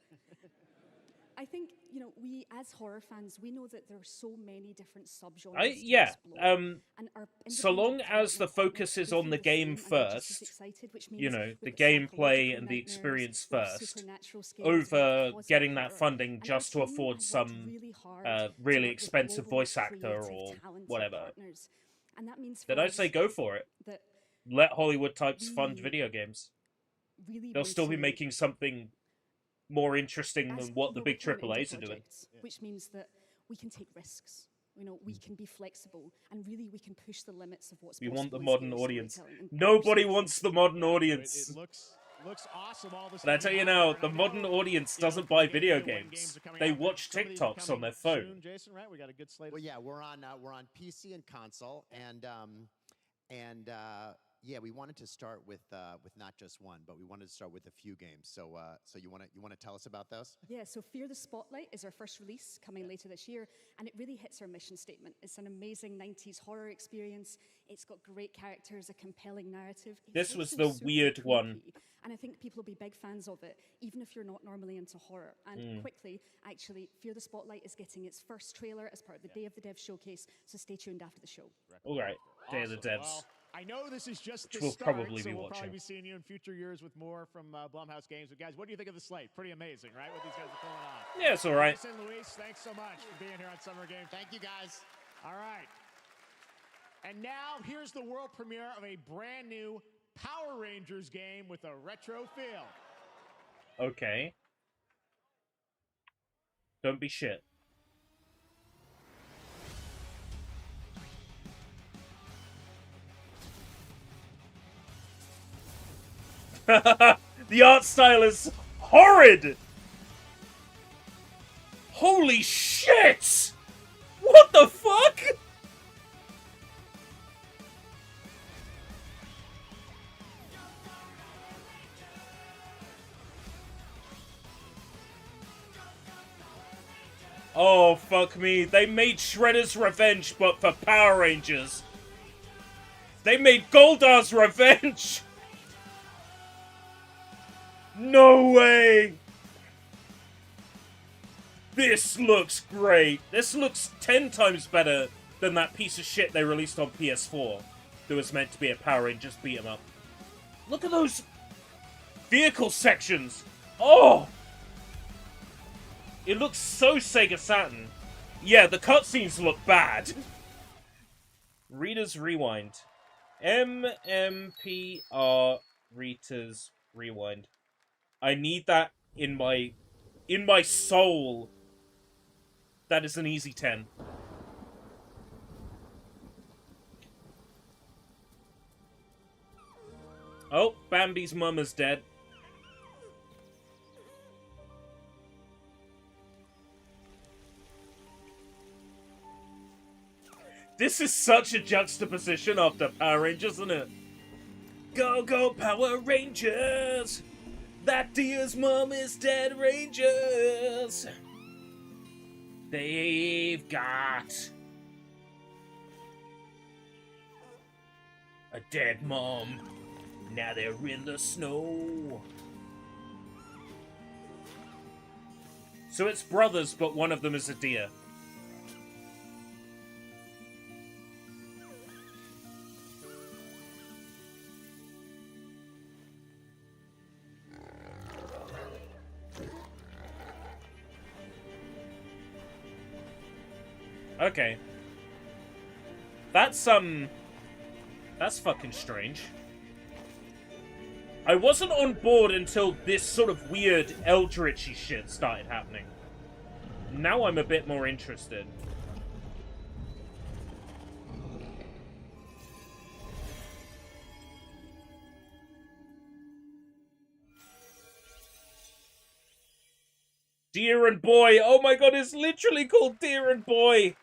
S25: I think, you know, we as horror fans, we know that there are so many different subgenres to explore. And our
S2: So long as the focus is on the game first, you know, the gameplay and the experience first, over getting that funding just to afford some really expensive voice actor or whatever, then I say go for it. Let Hollywood types fund video games. They'll still be making something more interesting than what the big AAAs are doing.
S25: Which means that we can take risks. you know, we can be flexible and really we can push the limits of what's
S2: We
S25: possible
S2: want the
S25: in
S2: modern
S25: scary
S2: audience.
S25: storytelling. And
S2: Nobody
S25: absolutely
S2: wants the modern audience.
S3: It looks awesome. All this.
S2: But I tell you now, the modern audience doesn't buy video games. They watch TikToks on their phone.
S3: Soon, Jason, right? We got a good slate.
S24: Well, yeah, we're on PC and console, and yeah, we wanted to start with not just one, but we wanted to start with a few games. So so you want to tell us about those?
S25: Yeah, so Fear the Spotlight is our first release coming later this year, and it really hits our mission statement. It's an amazing 90s horror experience. It's got great characters, a compelling narrative.
S2: This was
S25: also
S2: the
S25: super
S2: weird one.
S25: creepy, and I think people will be big fans of it, even if you're not normally into horror. And quickly, actually, Fear the Spotlight is getting its first trailer as part of the Day of the Dev showcase, so stay tuned after the show.
S2: All right, Day of the Devs.
S3: Well, I know this is just the
S2: Which we'll
S3: start,
S2: probably
S3: so
S2: be
S3: we'll
S2: watching.
S3: probably be seeing you in future years with more from Blumhouse Games. But guys, what do you think of the slate? Pretty amazing, right? What these guys are pulling on.
S2: Yeah, it's all right.
S3: Jason, Luis, thanks so much for being here on Summer Game.
S24: Thank you, guys.
S3: All right. And now here's the world premiere of a brand new Power Rangers game with a retro feel.
S2: Okay. Don't be shit. The art style is horrid! Holy shit! What the fuck? Oh, fuck me. They made Shredder's Revenge, but for Power Rangers. They made Goldar's Revenge! No way! This looks great. This looks 10 times better than that piece of shit they released on PS4 that was meant to be a Power Rangers beat 'em up. Look at those vehicle sections! Oh! It looks so Sega Saturn. Yeah, the cutscenes look bad. Reader's Rewind. MMPR Reader's Rewind. I need that in my soul. That is an easy 10. Oh, Bambi's mum is dead. This is such a juxtaposition after Power Rangers, isn't it? Go, go, Power Rangers! That deer's mom is dead, Rangers! They've got a dead mom. Now they're in the snow. So it's brothers, but one of them is a deer. Okay. That's fucking strange. I wasn't on board until this sort of weird Eldritch-y shit started happening. Now I'm a bit more interested. Deer and Boy! Oh my god, it's literally called Deer and Boy!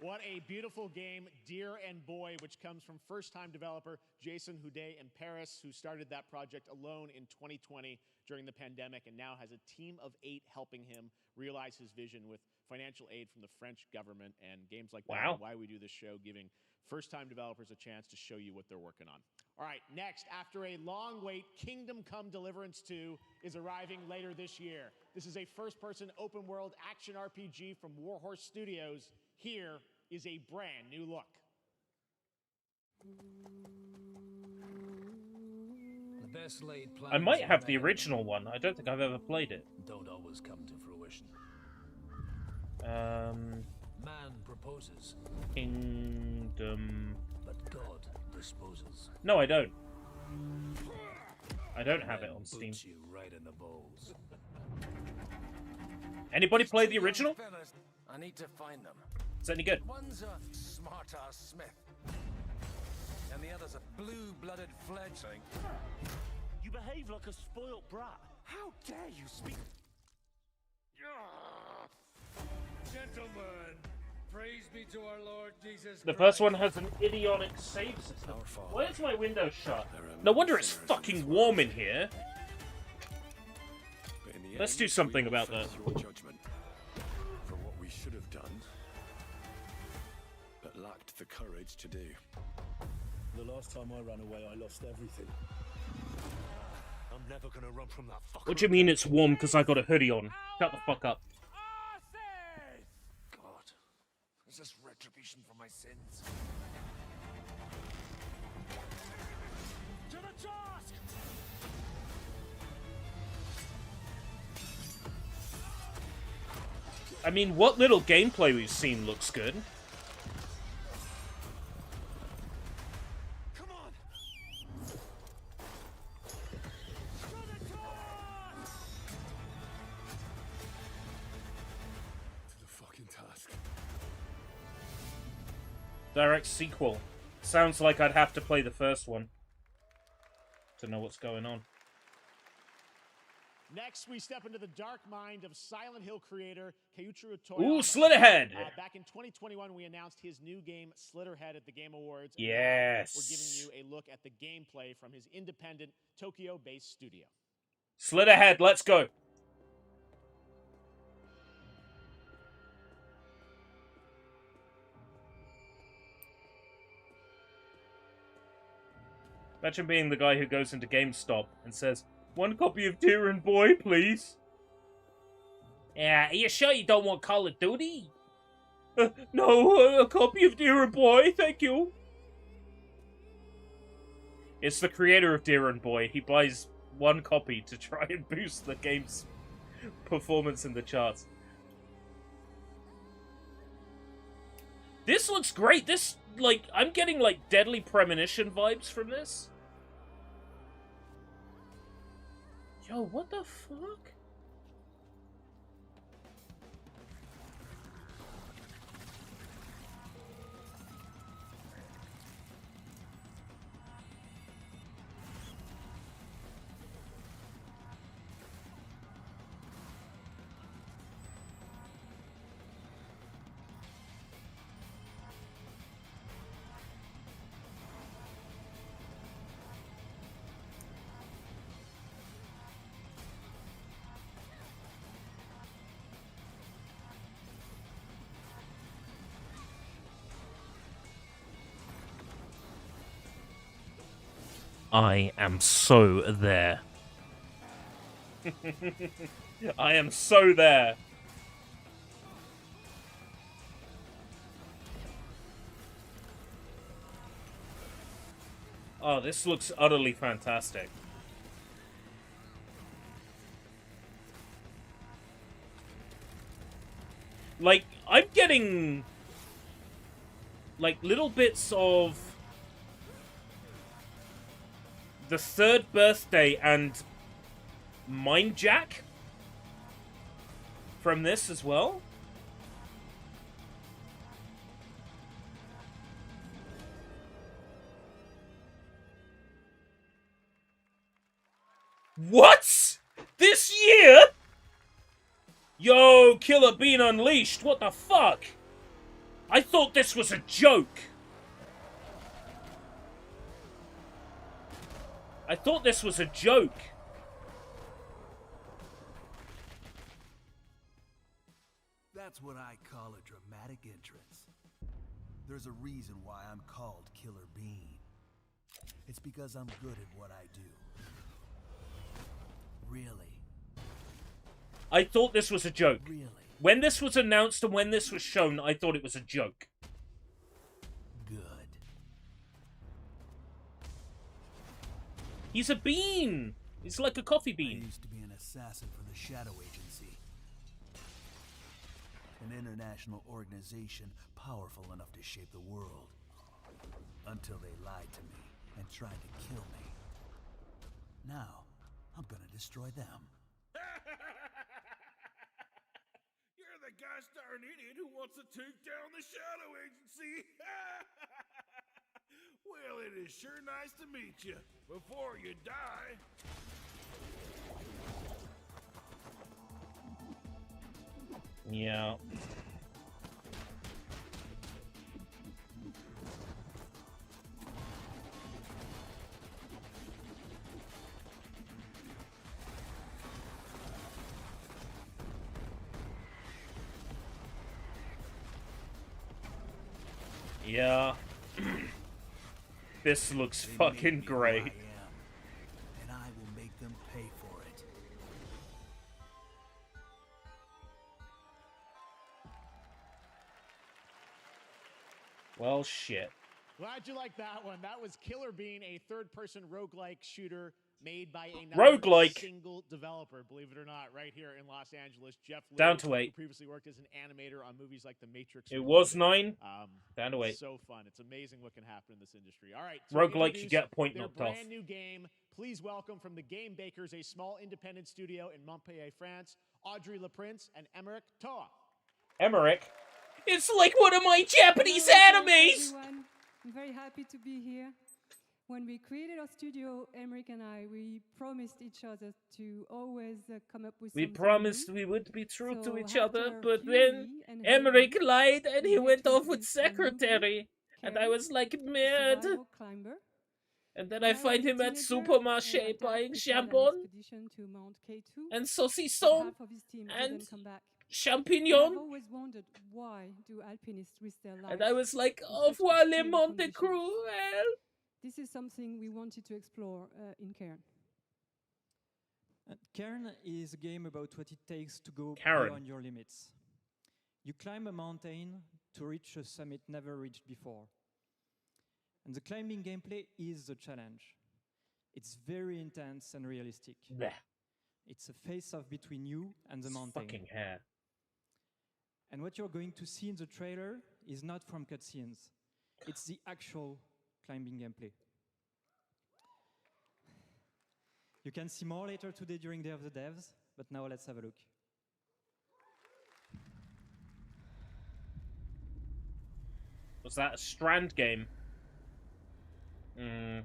S3: What a beautiful game, Deer and Boy, which comes from first-time developer Jason Houdet in Paris, who started that project alone in 2020 during the pandemic and now has a team of 8 helping him realize his vision with financial aid from the French government and games like that.
S2: Wow.
S3: Why we do this show, giving first-time developers a chance to show you what they're working on. All right, next, after a long wait, Kingdom Come Deliverance 2 is arriving later this year. This is a first-person open-world action RPG from Warhorse Studios. Here is a brand new look.
S1: The best laid plans
S2: I might have
S1: of
S2: the
S1: man
S2: original one. I don't think I've ever played it.
S1: don't always come to fruition. Man proposes,
S2: Kingdom...
S1: but God disposes.
S2: No, I don't. I don't have it on
S1: Then
S2: Steam.
S1: puts you right in the bowls.
S2: Anybody play the original?
S23: Fellas, I need to find them.
S2: Is that any good?
S23: One's a smart-ass Smith, and the other's a blue-blooded fledgling.
S4: You behave like a spoilt brat. How dare you speak?
S1: Gentlemen, praise be to our Lord Jesus
S2: The first one has an idiotic save system. Why is my window shut? No wonder it's fucking warm in here. Let's do something about that.
S5: Your judgment for what we should have done, but lacked the courage to do.
S9: The last time I ran away, I lost everything. I'm never gonna run from that fucker.
S2: What do you mean it's warm because I got a hoodie on? Shut the fuck up.
S23: God, is this retribution for my sins?
S4: To the task!
S2: I mean, what little gameplay we've seen looks good.
S4: Come on!
S5: To the fucking task.
S2: Direct sequel. Sounds like I'd have to play the first one to know what's going on.
S3: Next, we step into the dark mind of Silent Hill creator Keiichiro Toyama.
S2: Ooh, Slitterhead!
S3: Back in 2021, we announced his new game, Slitterhead, at the Game Awards. And
S2: Yes.
S3: we're giving you a look at the gameplay from his independent, Tokyo-based studio.
S2: Slitterhead, let's go. Imagine being the guy who goes into GameStop and says, "One copy of Deer and Boy, please." Yeah, are you sure you don't want Call of Duty? No, a copy of Deer and Boy, thank you. It's the creator of Deer and Boy. He buys one copy to try and boost the game's performance in the charts. This looks great. This, like, I'm getting, like, Deadly Premonition vibes from this. Yo, what the fuck? I am so there. I am so there. Oh, this looks utterly fantastic. Like, I'm getting, like, little bits of the Third Birthday and Mind Jack from this as well. What? This year? Yo, Killer Bean Unleashed, what the fuck? I thought this was a joke. I thought this was a joke.
S20: That's what I call a dramatic entrance. There's a reason why I'm called Killer Bean. It's because I'm good at what I do. Really?
S2: I thought this was a joke.
S20: Really?
S2: When this was announced and when this was shown, I thought it was a joke.
S20: Good.
S2: He's a bean. He's like a coffee bean.
S20: I used to be an assassin for the Shadow Agency. An international organization powerful enough to shape the world. Until they lied to me and tried to kill me. Now, I'm gonna destroy them.
S9: gosh darn idiot who wants to take down the Shadow Agency. Well, it is sure nice to meet you. Before you die.
S2: Yeah. Yeah. This looks fucking great.
S20: And I will make them pay for it.
S2: Well, shit.
S3: Glad you like that one. That was Killer Bean, a third-person roguelike shooter made by
S2: Roguelike.
S3: single developer, believe it or not, right here in Los Angeles. Jeff Lee,
S2: Down to 8.
S3: who previously worked as an animator on movies like The Matrix.
S2: It was 9. Down to 8.
S3: So fun. It's amazing what can happen in this industry. All right.
S2: Roguelike, you get a point
S3: their
S2: knocked off.
S3: brand new game. Please welcome from the Game Bakers, a small independent studio in Montpellier, France, Audrey Laprince and Emmerich Toa.
S2: Emmerich? It's like one of my Japanese
S8: Hello,
S2: animes!
S8: everyone. I'm very happy to be here. When we created our studio, Emmerich and I, we promised each other to always come up with
S2: We
S8: something
S2: promised
S8: new.
S2: we would be true
S8: So
S2: to each other,
S8: after
S2: but
S8: Fury
S2: then
S8: and
S2: Emmerich
S8: Heavy,
S2: lied and
S8: we
S2: he
S8: had
S2: went
S8: to
S2: off with
S8: introduce a new
S2: secretary. And I
S8: Karen,
S2: was like,
S8: a
S2: mad.
S8: survival climber.
S2: And then
S8: When
S2: I
S8: was
S2: find
S8: a
S2: him at
S8: teenager,
S2: Supermarché
S8: Dad
S2: buying
S8: prepared an
S2: jambon
S8: expedition to Mount K2,
S2: and
S8: but
S2: saucisson
S8: half of his team
S2: and
S8: didn't come back.
S2: champignon.
S8: I've always wondered, why do alpinists risk their lives?
S2: And I was like,
S8: in
S2: au
S8: such
S2: revoir les
S8: extreme
S2: Monte
S8: conditions?
S2: Cruel.
S8: This is something we wanted to explore in Cairn.
S10: Cairn is a game about what it takes to go
S2: Karen.
S10: beyond your limits. You climb a mountain to reach a summit never reached before. And the climbing gameplay is the challenge. It's very intense and realistic.
S2: Blech.
S10: It's a face-off between you and the mountain.
S2: Fucking hair.
S10: And what you're going to see in the trailer is not from cutscenes. It's the actual climbing gameplay. You can see more later today during Day of the Devs, but now let's have a look.
S2: Was that a Strand game? Hmm.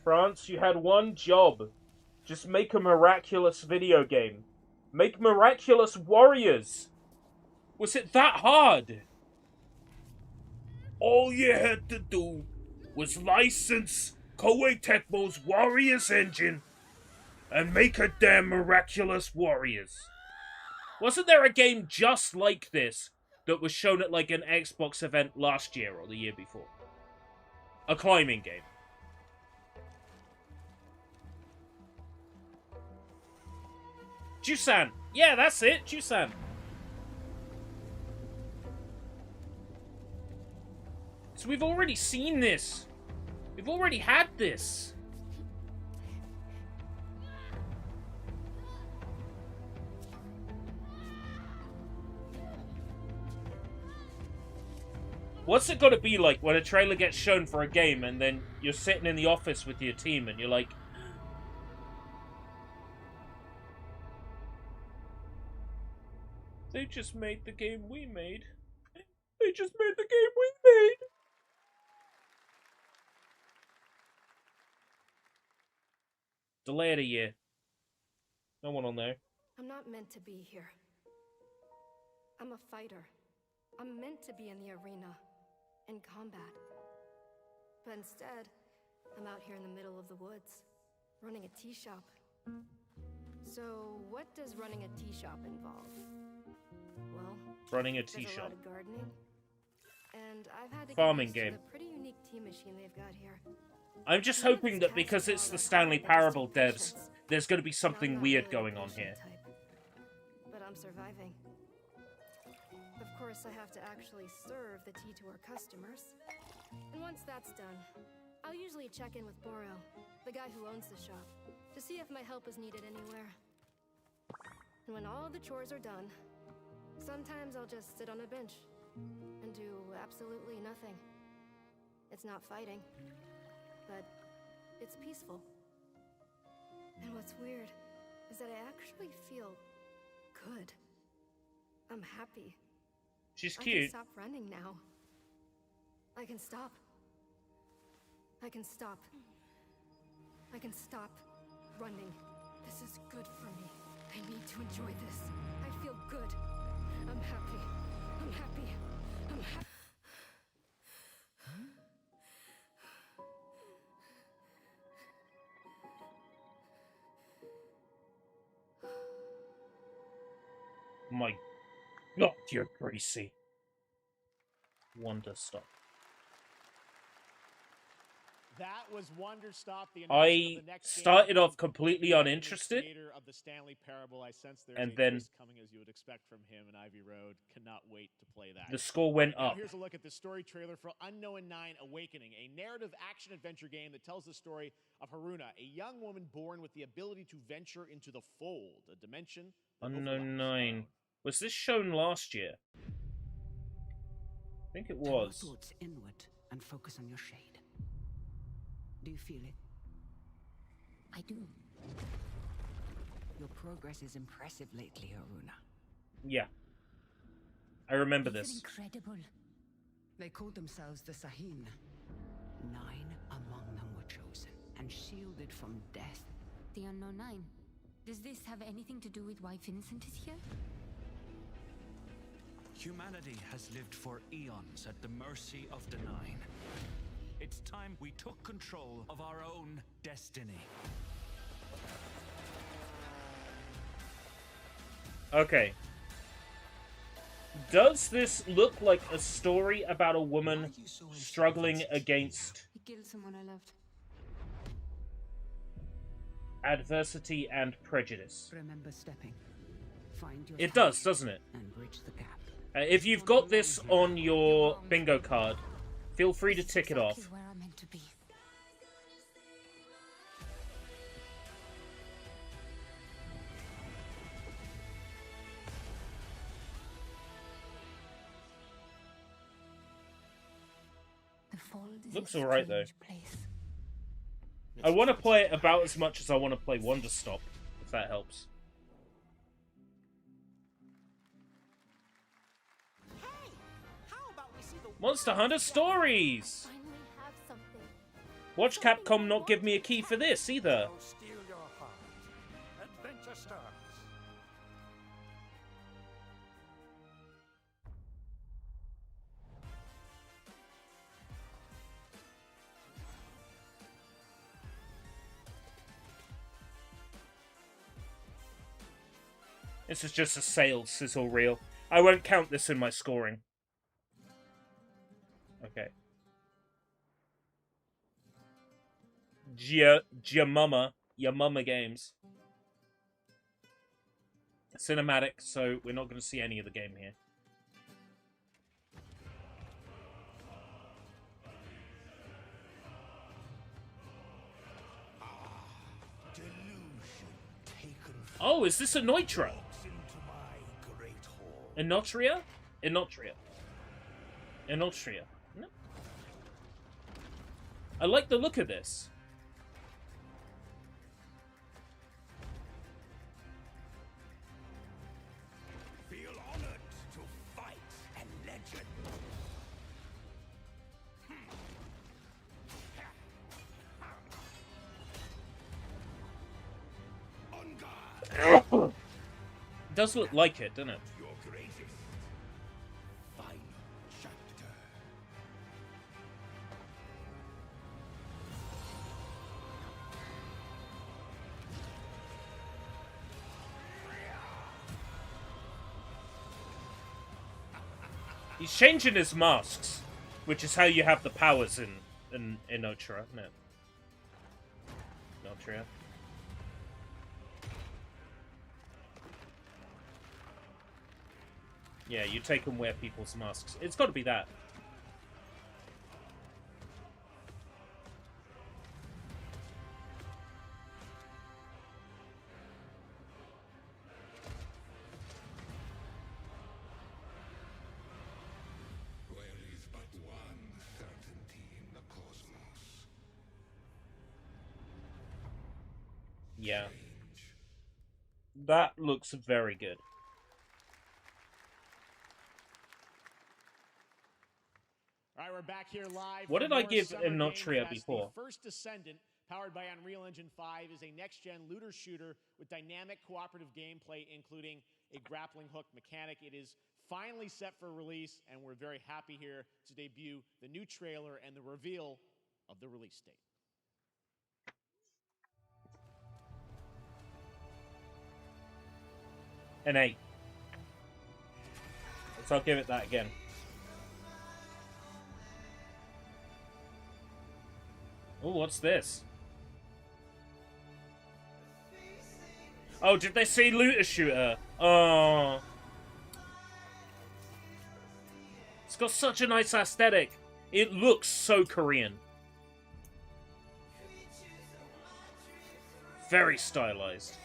S2: France, you had one job. Just make a miraculous video game. Make Miraculous Warriors. Was it that hard? All you had to do was license Koei Tecmo's Warriors engine and make a damn Miraculous Warriors. Wasn't there a game just like this that was shown at like an Xbox event last year or the year before? A climbing game. Jusan! Yeah, that's it, Jusan. So we've already seen this. We've already had this. What's it gotta be like when a trailer gets shown for a game and then you're sitting in the office with your team and you're like, they just made the game we made. They just made the game we made. Delay it a year. No one will know.
S11: I'm not meant to be here. I'm a fighter. I'm meant to be in the arena, in combat. But instead, I'm out here in the middle of the woods, running a tea shop. So, what does running a tea shop involve? Well,
S2: Running a
S11: there's
S2: tea
S11: a
S2: shop.
S11: lot of gardening, and I've had to
S2: Farming
S11: get used
S2: game.
S11: to the pretty unique tea machine they've got here.
S2: I'm just hoping that because it's the Stanley Parable devs, there's going to be something weird going on here.
S11: But I'm surviving. Of course, I have to actually serve the tea to our customers. And once that's done, I'll usually check in with Boro, the guy who owns the shop, to see if my help is needed anywhere. And when all the chores are done, Sometimes I'll just sit on a bench and do absolutely nothing. It's not fighting, but it's peaceful. And what's weird is that I actually feel good. I'm happy.
S2: She's
S11: I
S2: cute.
S11: can stop running now. I can stop. I can stop. I can stop running. This is good for me. I need to enjoy this. I feel good. I'm happy. I'm happy. I'm happy.
S2: My God, you're greasy. Wonder Stop.
S3: That was Wonder Stop, the
S2: I
S3: announcement of the next
S2: started
S3: game.
S2: off completely
S3: The
S2: uninterested,
S3: creator of the Stanley Parable. I sense there's
S2: and
S3: a
S2: then
S3: twist coming, as you would expect from him in Ivy Road. Cannot wait to play that.
S2: the score went
S3: Now
S2: up.
S3: here's a look at the story trailer for Unknown 9 Awakening, a narrative action-adventure game that tells the story of Haruna, a young woman born with the ability to venture into the fold, a dimension that
S2: Unknown 9. Was this shown last year? I think it
S12: Turn your
S2: was.
S12: thoughts inward and focus on your shade. Do you feel it?
S21: I do.
S12: Your progress is impressive lately, Haruna.
S2: Yeah. I remember
S12: These are
S2: this.
S12: incredible. They called themselves the Sahin. 9 among them were chosen and shielded from death.
S21: The Unknown 9. Does this have anything to do with why Vincent is here?
S13: Humanity has lived for eons at the mercy of the Nine. It's time we took control of our own destiny.
S2: Okay. Does this look like a story about a woman struggling against
S21: He killed someone I loved.
S2: adversity and prejudice?
S12: Remember stepping. Find your
S2: It does, doesn't it?
S12: and bridge the gap.
S2: If you've got this on your bingo card, feel free to tick it off.
S21: Where I'm meant to be. The fold is
S2: Looks
S21: a
S2: alright though.
S21: strange place.
S2: I want to play it about as much as I want to play Wonder Stop, if that helps. Monster Hunter Stories!
S6: Finally have something.
S2: Watch Capcom not give me a key for this either.
S4: Steal your heart. Adventure starts.
S2: This is just a sales sizzle reel. I won't count this in my scoring. Okay. Yamama Games. Cinematic, so we're not going to see any of the game here. Oh, is this a Noitra? Enotria? Enotria. Enotria. No. I like the look of this.
S9: Feel honored to fight and legend.
S2: Does look like it, doesn't it?
S9: Your greatest final chapter.
S2: He's changing his masks, which is how you have the powers in Otra, isn't it? Notria. Yeah, you take and wear people's masks. It's got to be that. Yeah. That looks very good.
S3: All right, we're back here live.
S2: What
S3: for
S2: did I
S3: more
S2: give
S3: Summer Game
S2: Enotria
S3: Fest.
S2: before?
S3: The First Descendant, powered by Unreal Engine 5, is a next-gen looter shooter with dynamic cooperative gameplay, including a grappling hook mechanic. It is finally set for release, and we're very happy here to debut the new trailer and the reveal of the release date.
S2: An 8. So I'll give it that again. Oh, what's this? Oh, did they say looter shooter? Oh. It's got such a nice aesthetic. It looks so Korean. Very stylized.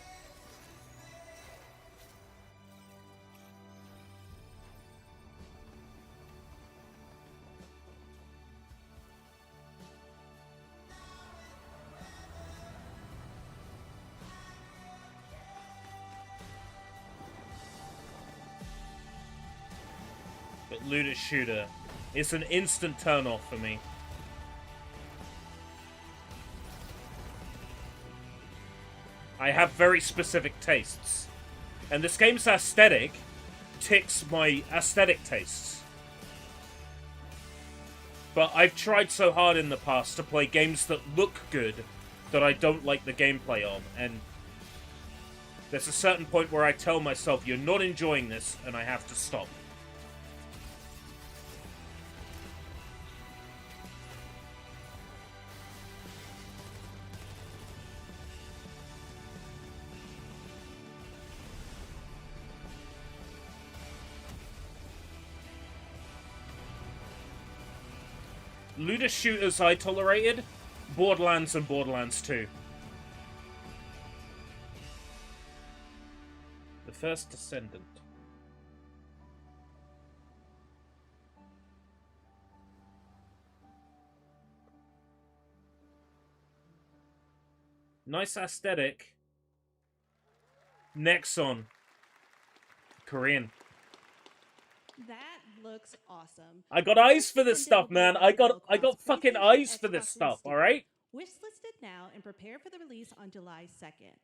S2: But looter shooter, it's an instant turn off for me. I have very specific tastes. And this game's aesthetic ticks my aesthetic tastes. But I've tried so hard in the past to play games that look good that I don't like the gameplay of, and there's a certain point where I tell myself, you're not enjoying this, and I have to stop. Looter shooters I tolerated, Borderlands and Borderlands 2. The First Descendant. Nice aesthetic. Nexon. Korean.
S7: That looks awesome.
S2: I got eyes for this stuff, man. I got fucking eyes for this stuff, alright?
S7: Wishlisted now and prepare for the release on July 2nd.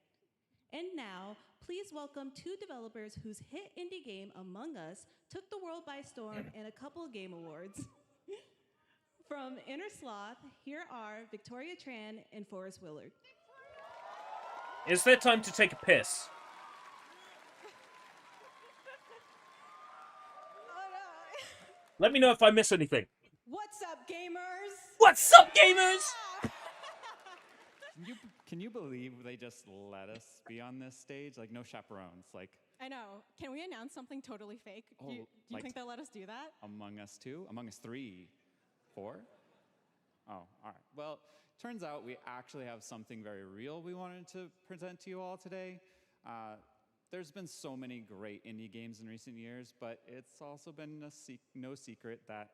S7: And now, please welcome 2 developers whose hit indie game, Among Us, took the world by storm in a couple of game awards. From Inner Sloth, here are Victoria Tran and Forrest Willard.
S2: Is there time to take a piss? Let me know if I miss anything.
S25: What's up, gamers?
S2: What's up, gamers?
S14: Can you believe they just let us be on this stage? Like, no chaperones. Like,
S25: I know. Can we announce something totally fake? Do you
S14: like
S25: think they'll let us do that?
S14: Among Us 2? Among Us 3? 4? Oh, all right. Well, turns out we actually have something very real we wanted to present to you all today. There's been so many great indie games in recent years, but it's also been no secret that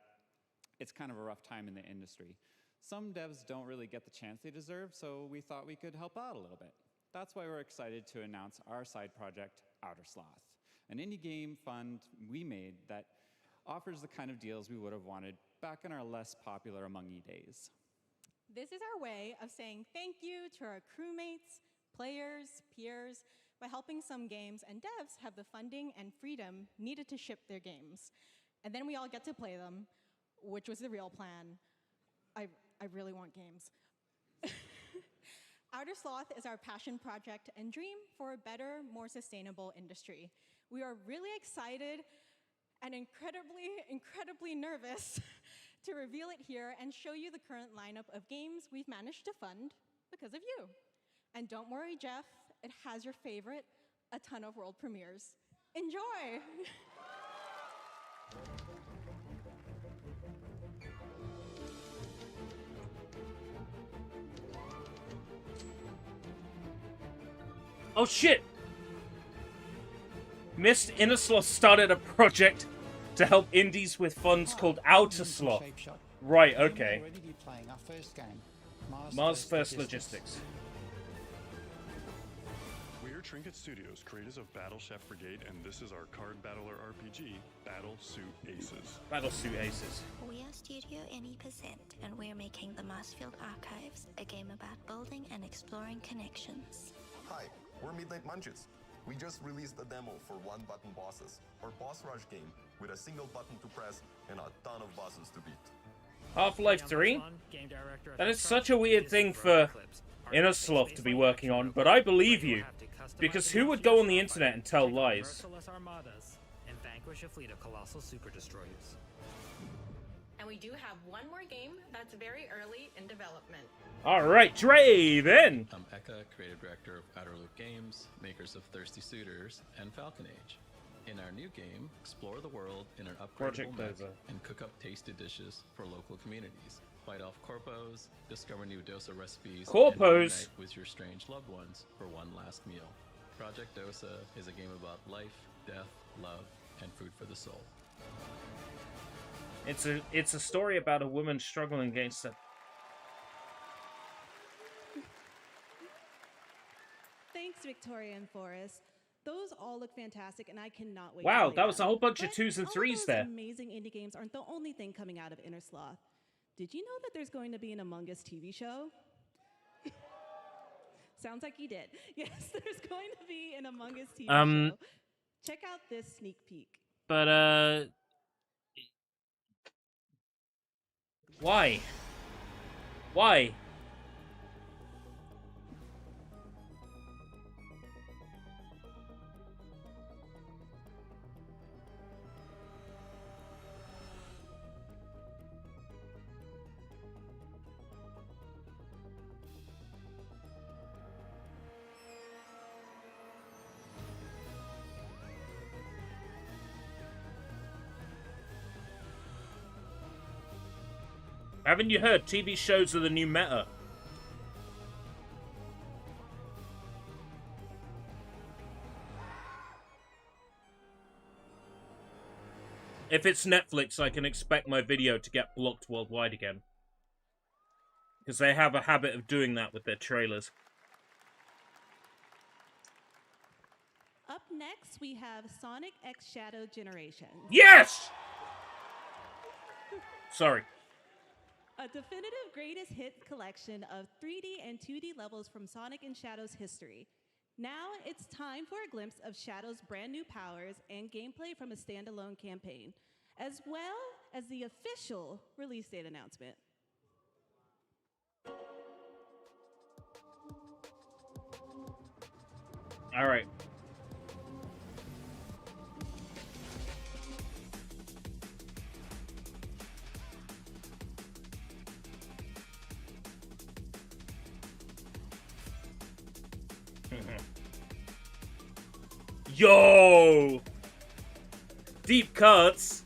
S14: it's kind of a rough time in the industry. Some devs don't really get the chance they deserve, so we thought we could help out a little bit. That's why we're excited to announce our side project, Outer Sloth, an indie game fund we made that offers the kind of deals we would have wanted back in our less popular Among Us days.
S25: This is our way of saying thank you to our crewmates, players, peers, by helping some games and devs have the funding and freedom needed to ship their games. And then we all get to play them, which was the real plan. I really want games. Outer Sloth is our passion project and dream for a better, more sustainable industry. We are really excited and incredibly nervous to reveal it here and show you the current lineup of games we've managed to fund because of you. And don't worry, Jeff, it has your favorite, a ton of world premieres. Enjoy!
S2: Oh shit! Missed Inner Sloth started a project to help indies with funds called Outer Sloth. Right, okay.
S15: Mars
S2: First Logistics.
S15: Trinket Studios, creators of Battle Chef Brigade, and this is our card battler RPG, Battle Suit Aces.
S2: Battle Suit Aces.
S16: We are Studio NE%, and we're making the Marsfield Archives, a game about building and exploring connections.
S17: Hi, we're Midnight Munches. We just released a demo for one-button bosses, our boss rush game with a single button to press and a ton of bosses to beat.
S2: Half-Life 3? That is such a weird thing for Innersloth to be working on, but I believe you. Because who would go on the internet and tell lies?
S18: Armadas and vanquish a fleet of colossal super destroyers.
S19: And we do have one more game that's very early in development.
S2: Alright, Draven!
S26: I'm Eka, creative director of Outer Loop Games, makers of Thirsty Suitors and Falcon Age. In our new game, explore the world in an upgradable mech and cook up tasty dishes for local communities. Fight off corpos, discover new Dosa recipes, and unite with your strange loved ones for one last meal. Project Dosa is a game about life, death, love, and food for the soul.
S2: It's a story about a woman struggling against a...
S7: Thanks, Victoria and Forrest. Those all look fantastic, and I cannot wait.
S2: Wow,
S7: to play
S2: that was
S7: them.
S2: a whole bunch of
S7: But
S2: 2s and
S7: all
S2: 3s
S7: those
S2: there.
S7: Amazing indie games aren't the only thing coming out of Innersloth. Did you know that there's going to be an Among Us TV show? Sounds like you did. Yes, there's going to be an Among Us TV show. Check out this sneak peek.
S2: But, why? Why? Haven't you heard? TV shows are the new meta. If it's Netflix, I can expect my video to get blocked worldwide again. Because they have a habit of doing that with their trailers.
S7: Up next, we have Sonic X Shadow Generation.
S2: Yes! Sorry.
S7: A definitive greatest hits collection of 3D and 2D levels from Sonic and Shadow's history. Now it's time for a glimpse of Shadow's brand new powers and gameplay from a standalone campaign, as well as the official release date announcement.
S2: All right. Yo! Deep cuts.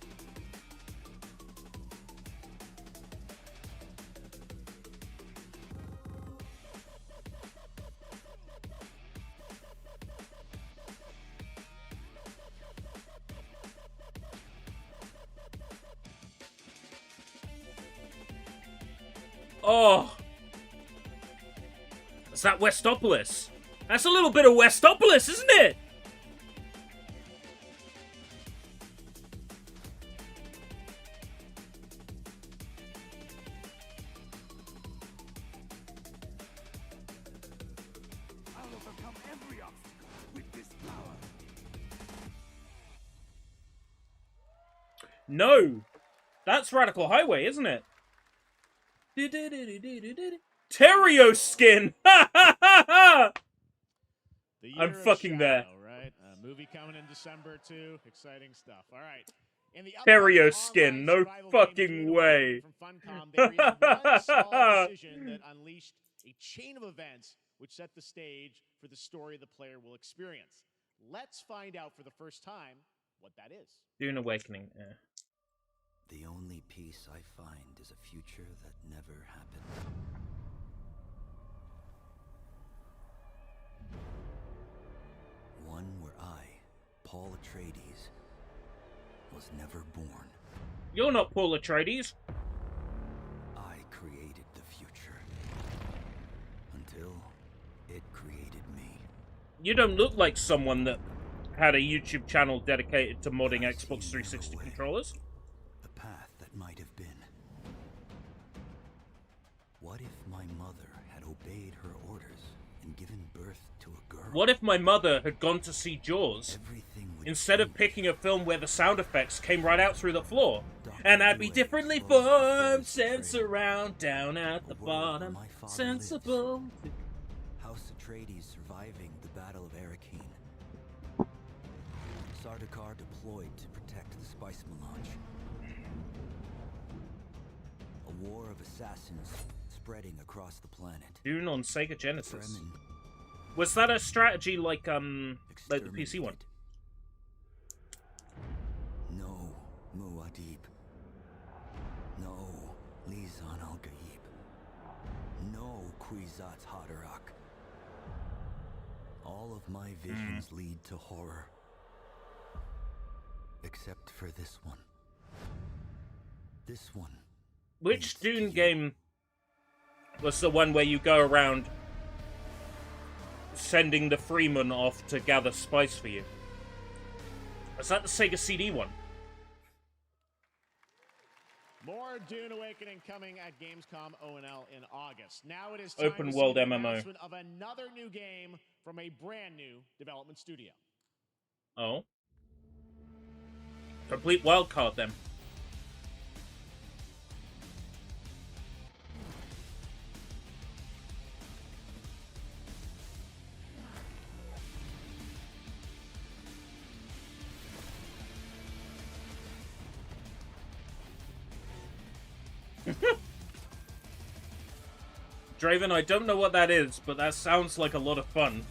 S2: Oh! Is that Westopolis? That's a little bit of Westopolis, isn't it?
S9: I'll overcome every obstacle with this power.
S2: No! That's Radical Highway, isn't it? Terrio skin! Ha ha ha ha! I'm fucking there.
S3: Right? A movie coming in December too. Exciting stuff. All right. In the
S2: Terrio skin, no fucking way.
S3: From Funcom, there is one small decision that unleashed a chain of events which set the stage for the story the player will experience. Let's find out for the first time what that is.
S2: Dune Awakening, yeah.
S27: The only peace I find is a future that never happened. One where I, Paul Atreides, was never born.
S2: You're not Paul Atreides.
S27: I created the future. Until it created me.
S2: You don't look like someone that had a YouTube channel dedicated to modding Xbox 360 controllers.
S27: The path that might have been. What if my mother had obeyed her orders and given birth to a girl?
S2: What if my mother had gone to see Jaws instead of picking a film where the sound effects came right out through the floor? And I'd be differently formed, sense around, down at the bottom, sensible.
S27: House Atreides surviving the Battle of Arrakeen. Sardaukar deployed to protect the spice melange. A war of assassins spreading across the planet.
S2: Dune on Sega Genesis. Was that a strategy like the PC one?
S27: No, Muad'Dib. No, Lisan al-Gaib. No, Kwisatz Haderach. All of my visions lead to horror. Except for this one. This one.
S2: Which Dune game was the one where you go around sending the Freeman off to gather spice for you? Was that the Sega CD one?
S3: More Dune Awakening coming at Gamescom ONL in August. Now it is time
S2: Open
S3: to
S2: world
S3: see the
S2: MMO.
S3: announcement of another new game from a brand new development studio.
S2: Oh. Complete wildcard then. Draven, I don't know what that is, but that sounds like a lot of fun.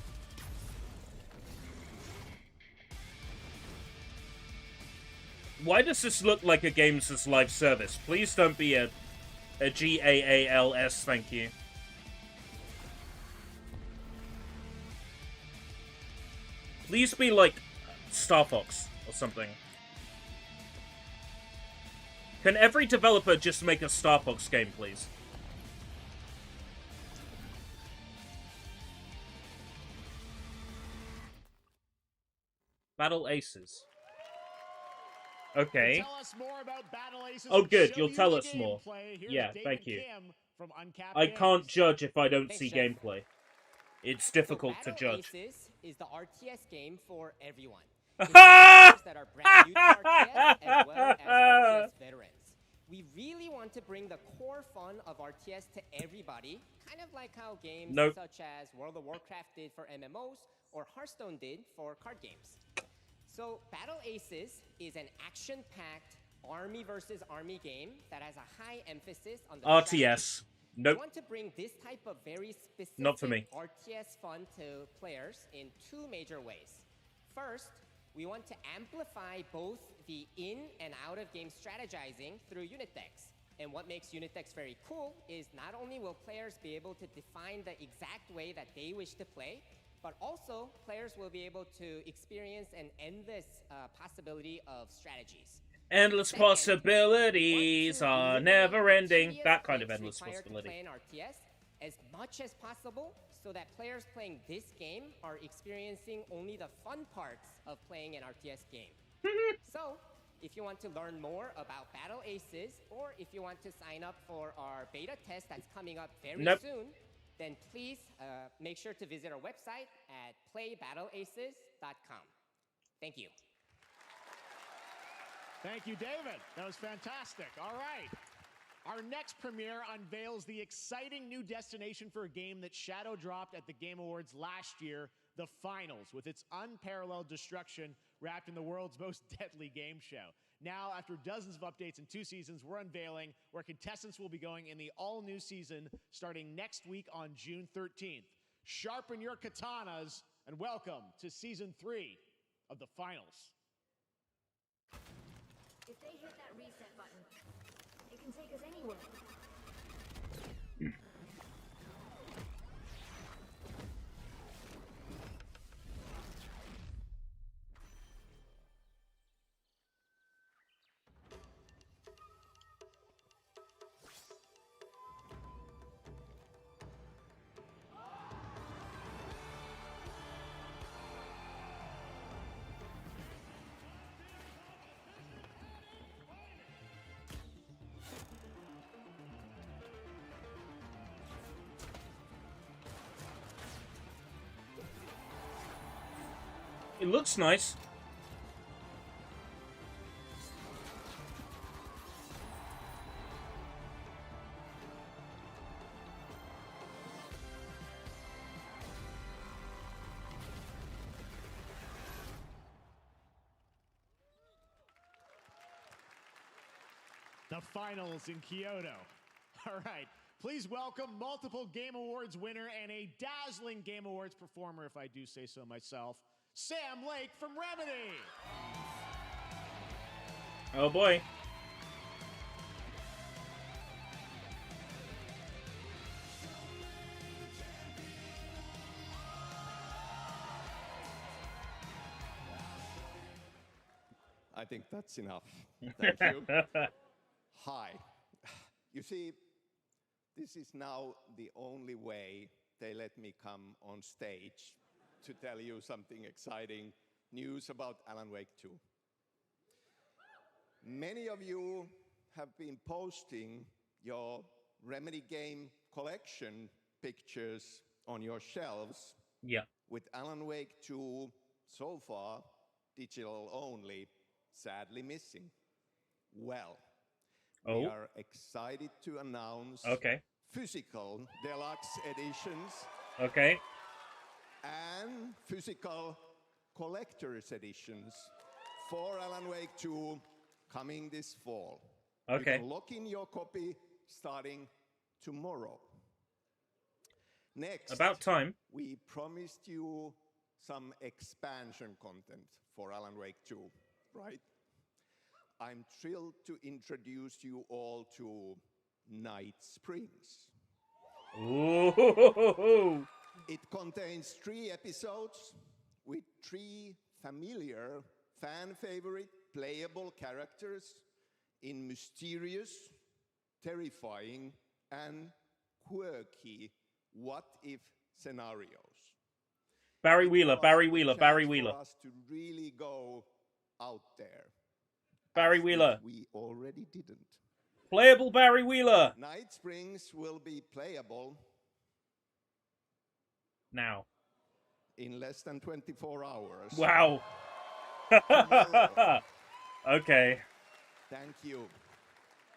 S2: Why does this look like a Games' live service? Please don't be a GAALS, thank you. Please be like Star Fox or something. Can every developer just make a Star Fox game, please? Battle Aces. Okay.
S3: Tell us more about Battle Aces.
S2: Oh,
S3: and
S2: good.
S3: show
S2: You'll
S3: you
S2: tell
S3: the
S2: us more.
S3: gameplay. Here's
S2: Yeah,
S3: David
S2: thank you.
S3: Kim from Uncapped
S2: I
S3: Games.
S2: can't judge if I don't
S1: Thanks,
S2: see
S1: Chef.
S2: gameplay. It's difficult to
S1: Battle
S2: judge.
S1: Aces is the RTS game for everyone. It's for players that are brand new to RTS as well as RTS veterans. We really want to bring the core fun of RTS to everybody, kind of like how games
S2: Nope.
S1: such as World of Warcraft did for MMOs or Hearthstone did for card games. So Battle Aces is an action-packed army versus army game that has a high emphasis on the
S2: RTS.
S1: strategy.
S2: Nope.
S1: We want to bring this type of very specific
S2: Not for me.
S1: RTS fun to players in two major ways. First, we want to amplify both the in and out of game strategizing through unit decks. And what makes unit decks very cool is not only will players be able to define the exact way that they wish to play, but also players will be able to experience an endless possibility of strategies.
S2: Endless
S1: Second,
S2: possibilities are never ending. That kind of endless
S1: required to play
S2: possibility.
S1: in RTS as much as possible so that players playing this game are experiencing only the fun parts of playing an RTS game. So, if you want to learn more about Battle Aces, or if you want to sign up for our beta test that's coming up very soon, then please make sure to visit our website at playbattleaces.com. Thank you.
S3: Thank you, David. That was fantastic. All right. Our next premiere unveils the exciting new destination for a game that shadow dropped at the Game Awards last year, the Finals, with its unparalleled destruction wrapped in the world's most deadly game show. Now, after dozens of updates in 2 seasons, we're unveiling where contestants will be going in the all-new season starting next week on June 13th. Sharpen your katanas and welcome to Season 3 of the Finals.
S6: If they hit that reset button, it can take us anywhere.
S2: It looks nice.
S3: The finals in Kyoto. All right, please welcome multiple Game Awards winner and a dazzling Game Awards performer, if I do say so myself, Sam Lake from Remedy.
S2: Oh boy.
S5: I think that's enough. Thank you. Hi. You see, this is now the only way they let me come on stage to tell you something exciting news about Alan Wake 2. Many of you have been posting your Remedy game collection pictures on your shelves.
S2: Yeah.
S5: With Alan Wake 2 so far digital only, sadly missing. Well, we are excited to announce physical deluxe editions.
S2: Okay.
S5: And physical collector's editions for Alan Wake 2 coming this fall.
S2: Okay.
S5: You can lock in your copy starting tomorrow. Next,
S2: about time.
S5: We promised you some expansion content for Alan Wake 2, right? I'm thrilled to introduce you all to Night Springs.
S2: Ooh.
S5: It contains 3 episodes with 3 familiar, fan-favorite, playable characters in mysterious, terrifying, and quirky what-if scenarios.
S2: Barry Wheeler, Barry Wheeler, Barry Wheeler.
S5: For us to really go out there.
S2: Barry Wheeler.
S5: We already didn't.
S2: Playable Barry Wheeler.
S5: Night Springs will be playable
S2: now.
S5: In less than 24 hours.
S2: Wow. Okay.
S5: Thank you.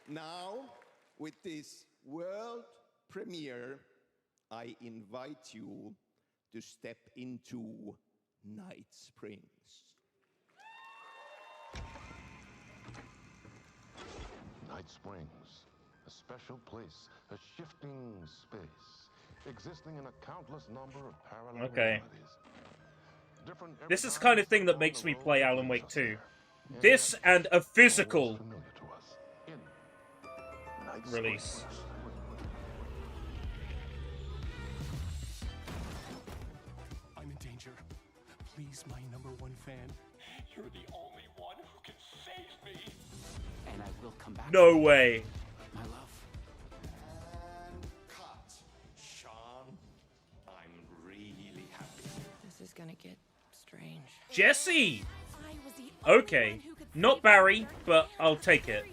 S5: Now, with this world premiere, I invite you to step into Night Springs.
S8: Night Springs, a special place, a shifting space, existing in a countless number of parallel realities.
S2: This is the kind of thing that makes me play Alan Wake 2. This and a physical release.
S10: I'm in danger. Please, my #1 fan. You're the only one who can save me. And I will come back.
S2: No way.
S10: My love.
S5: And cut. Sean, I'm really happy.
S20: This is gonna get strange.
S2: Jesse! Okay. Not Barry, but I'll take it.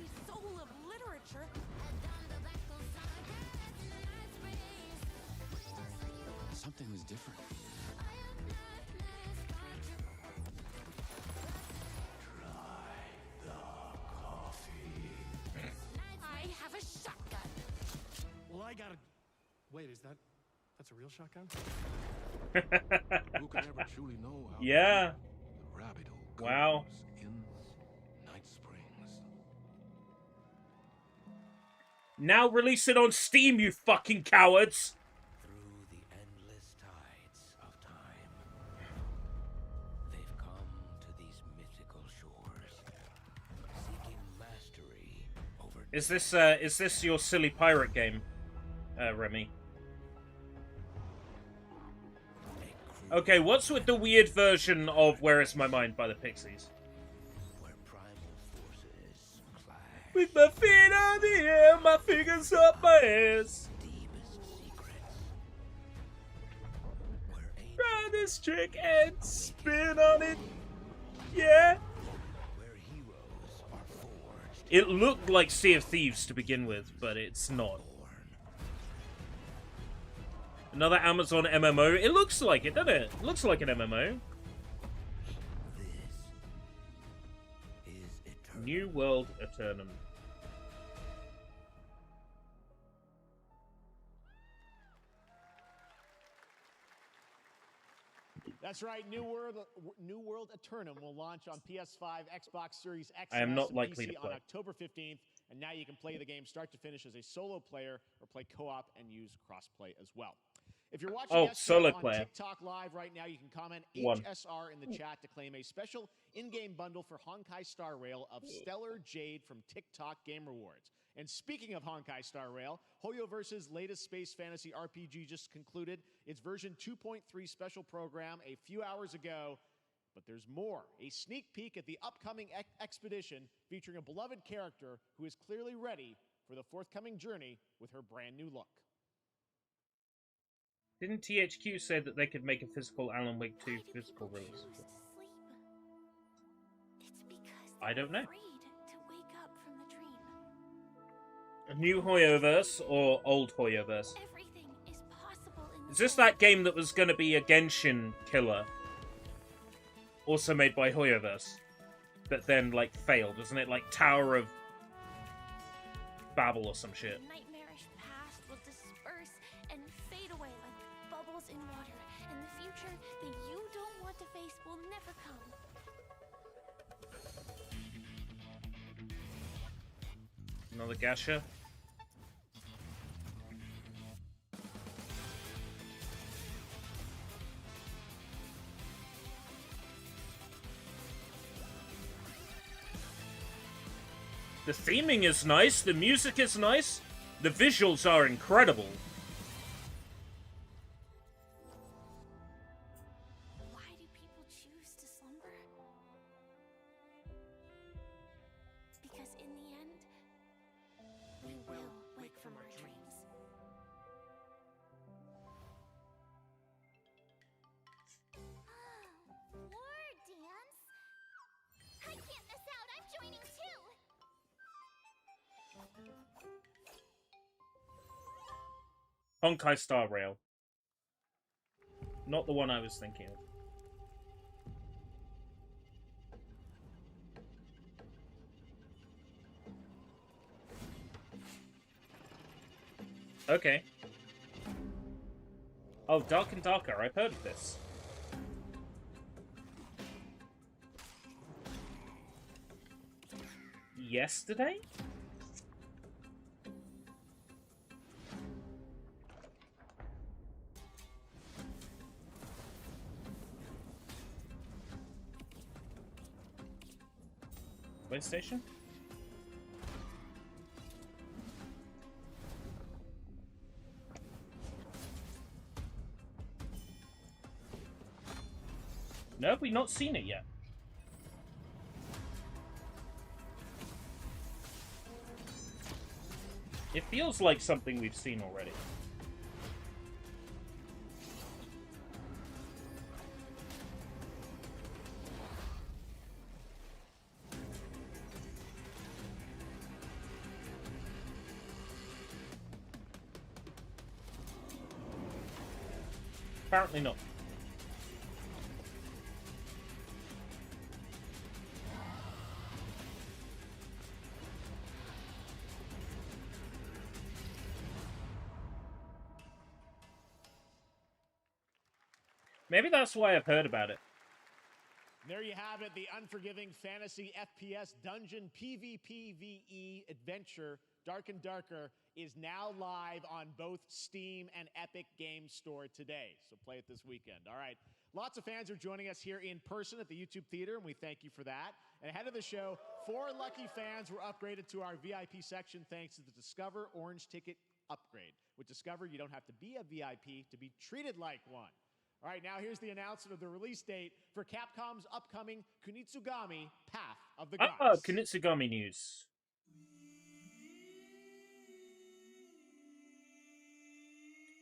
S10: Something was different.
S20: I have a shotgun.
S10: Well, I gotta. Wait, that's a real shotgun?
S8: Who can ever truly know how
S2: yeah.
S8: the rabbit hole
S2: wow.
S8: goes in Night Springs.
S2: Now release it on Steam, you fucking cowards!
S22: Through the endless tides of time, they've come to these mythical shores, seeking mastery over.
S2: Is this your silly pirate game, Remy? Okay, what's with the weird version of Where Is My Mind by the Pixies?
S22: Where primal forces clash.
S2: With my feet on the air, my fingers up my ass.
S22: Deepest secrets.
S2: Try this trick and spin on it. Yeah.
S22: Where heroes are forged.
S2: It looked like Sea of Thieves to begin with, but it's not. Another Amazon MMO. It looks like it, doesn't it? It looks like an MMO. New World Eternum.
S3: That's right. New World Eternum will launch on PS5, Xbox Series X,
S2: I am not likely
S3: PC
S2: to play
S3: on October 15th, and now you can play the game start to finish as a solo player or play co-op and use crossplay as well. If you're watching
S2: solo
S3: on
S2: player.
S3: TikTok Live right now, you can comment
S2: One.
S3: HSR in the chat to claim a special in-game bundle for Honkai Star Rail of Stellar Jade from TikTok Game Rewards. And speaking of Honkai Star Rail, Hoyoverse's latest space fantasy RPG just concluded its version 2.3 special program a few hours ago. But there's more. A sneak peek at the upcoming expedition featuring a beloved character who is clearly ready for the forthcoming journey with her brand new look.
S2: Didn't THQ say that they could make a physical Alan Wake 2 physical release? I don't know. A new Hoyoverse or old Hoyoverse? Is this that game that was going to be a Genshin killer? Also made by Hoyoverse. But then, like, failed, isn't it? Like Tower of Babel or some shit.
S6: The nightmarish past will disperse and fade away like bubbles in water, and the future that you don't want to face will never come.
S2: Another gacha. The theming is nice, the music is nice, the visuals are incredible.
S6: Why do people choose to slumber? Because in the end, we will wake from our dreams. War dance? I can't miss out, I'm joining too!
S2: Honkai Star Rail. Not the one I was thinking of. Okay. Oh, Dark and Darker. I've heard of this. Yesterday? PlayStation? No, have we not seen it yet? It feels like something we've seen already. Apparently not. Maybe that's why I've heard about it.
S3: There you have it, the unforgiving fantasy FPS dungeon PvPvE adventure, Dark and Darker, is now live on both Steam and Epic Games Store today. So play it this weekend. All right. Lots of fans are joining us here in person at the YouTube Theater, and we thank you for that. And ahead of the show, 4 lucky fans were upgraded to our VIP section thanks to the Discover Orange Ticket upgrade. With Discover, you don't have to be a VIP to be treated like one. All right, now here's the announcement of the release date for Capcom's upcoming Kunitsugami Path of the Gods.
S2: Oh, Kunitsugami news.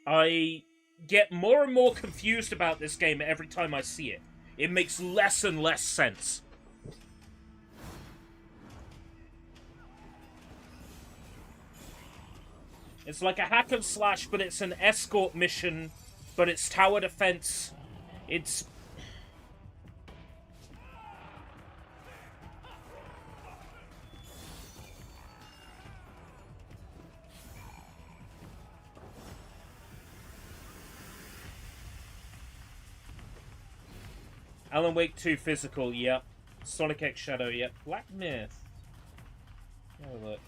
S2: I get more and more confused about this game every time I see it. It makes less and less sense. It's like a hack and slash, but it's an escort mission, but it's tower defense. It's... Alan Wake 2 physical, yep. Sonic X Shadow, yep. Black Myth. Have a look.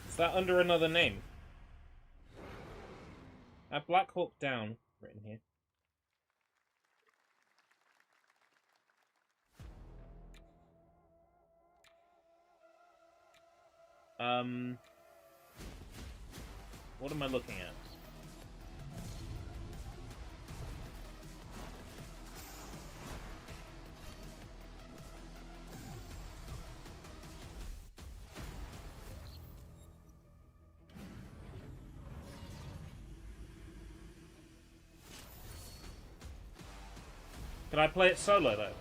S2: Is that under another name? Black Hawk Down written here. What am I looking at? Can I play it solo though?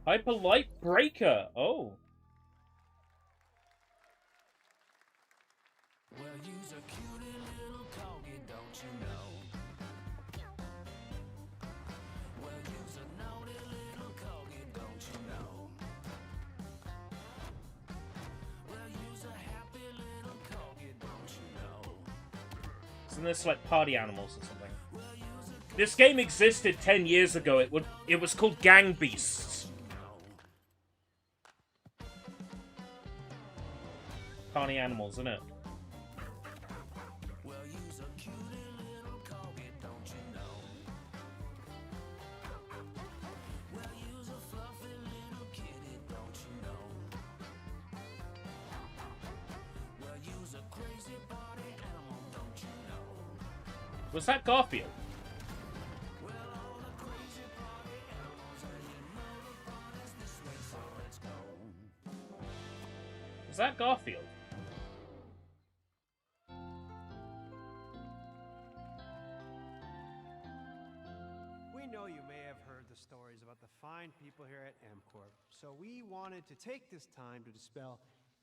S2: Hyper Light Breaker. Oh.
S22: Well, you's a cutie little corgi, don't you know? Well, you's a naughty little corgi, don't you know? Well, you's a happy little corgi, don't you know?
S2: Isn't this like party animals or something? This game existed 10 years ago. It was called Gang Beasts. Party animals, isn't it?
S22: Well, you's a cutie little corgi, don't you know? Well, you's a fluffy little kitty, don't you know? Well, you's a crazy party animal, don't you know?
S2: Was that Garfield?
S22: Well, all the crazy party animals, and you know the party's this way, so let's go.
S2: Was that Garfield?
S4: We know you may have heard the stories about the fine people here at MCorp, so we wanted to take this time to dispel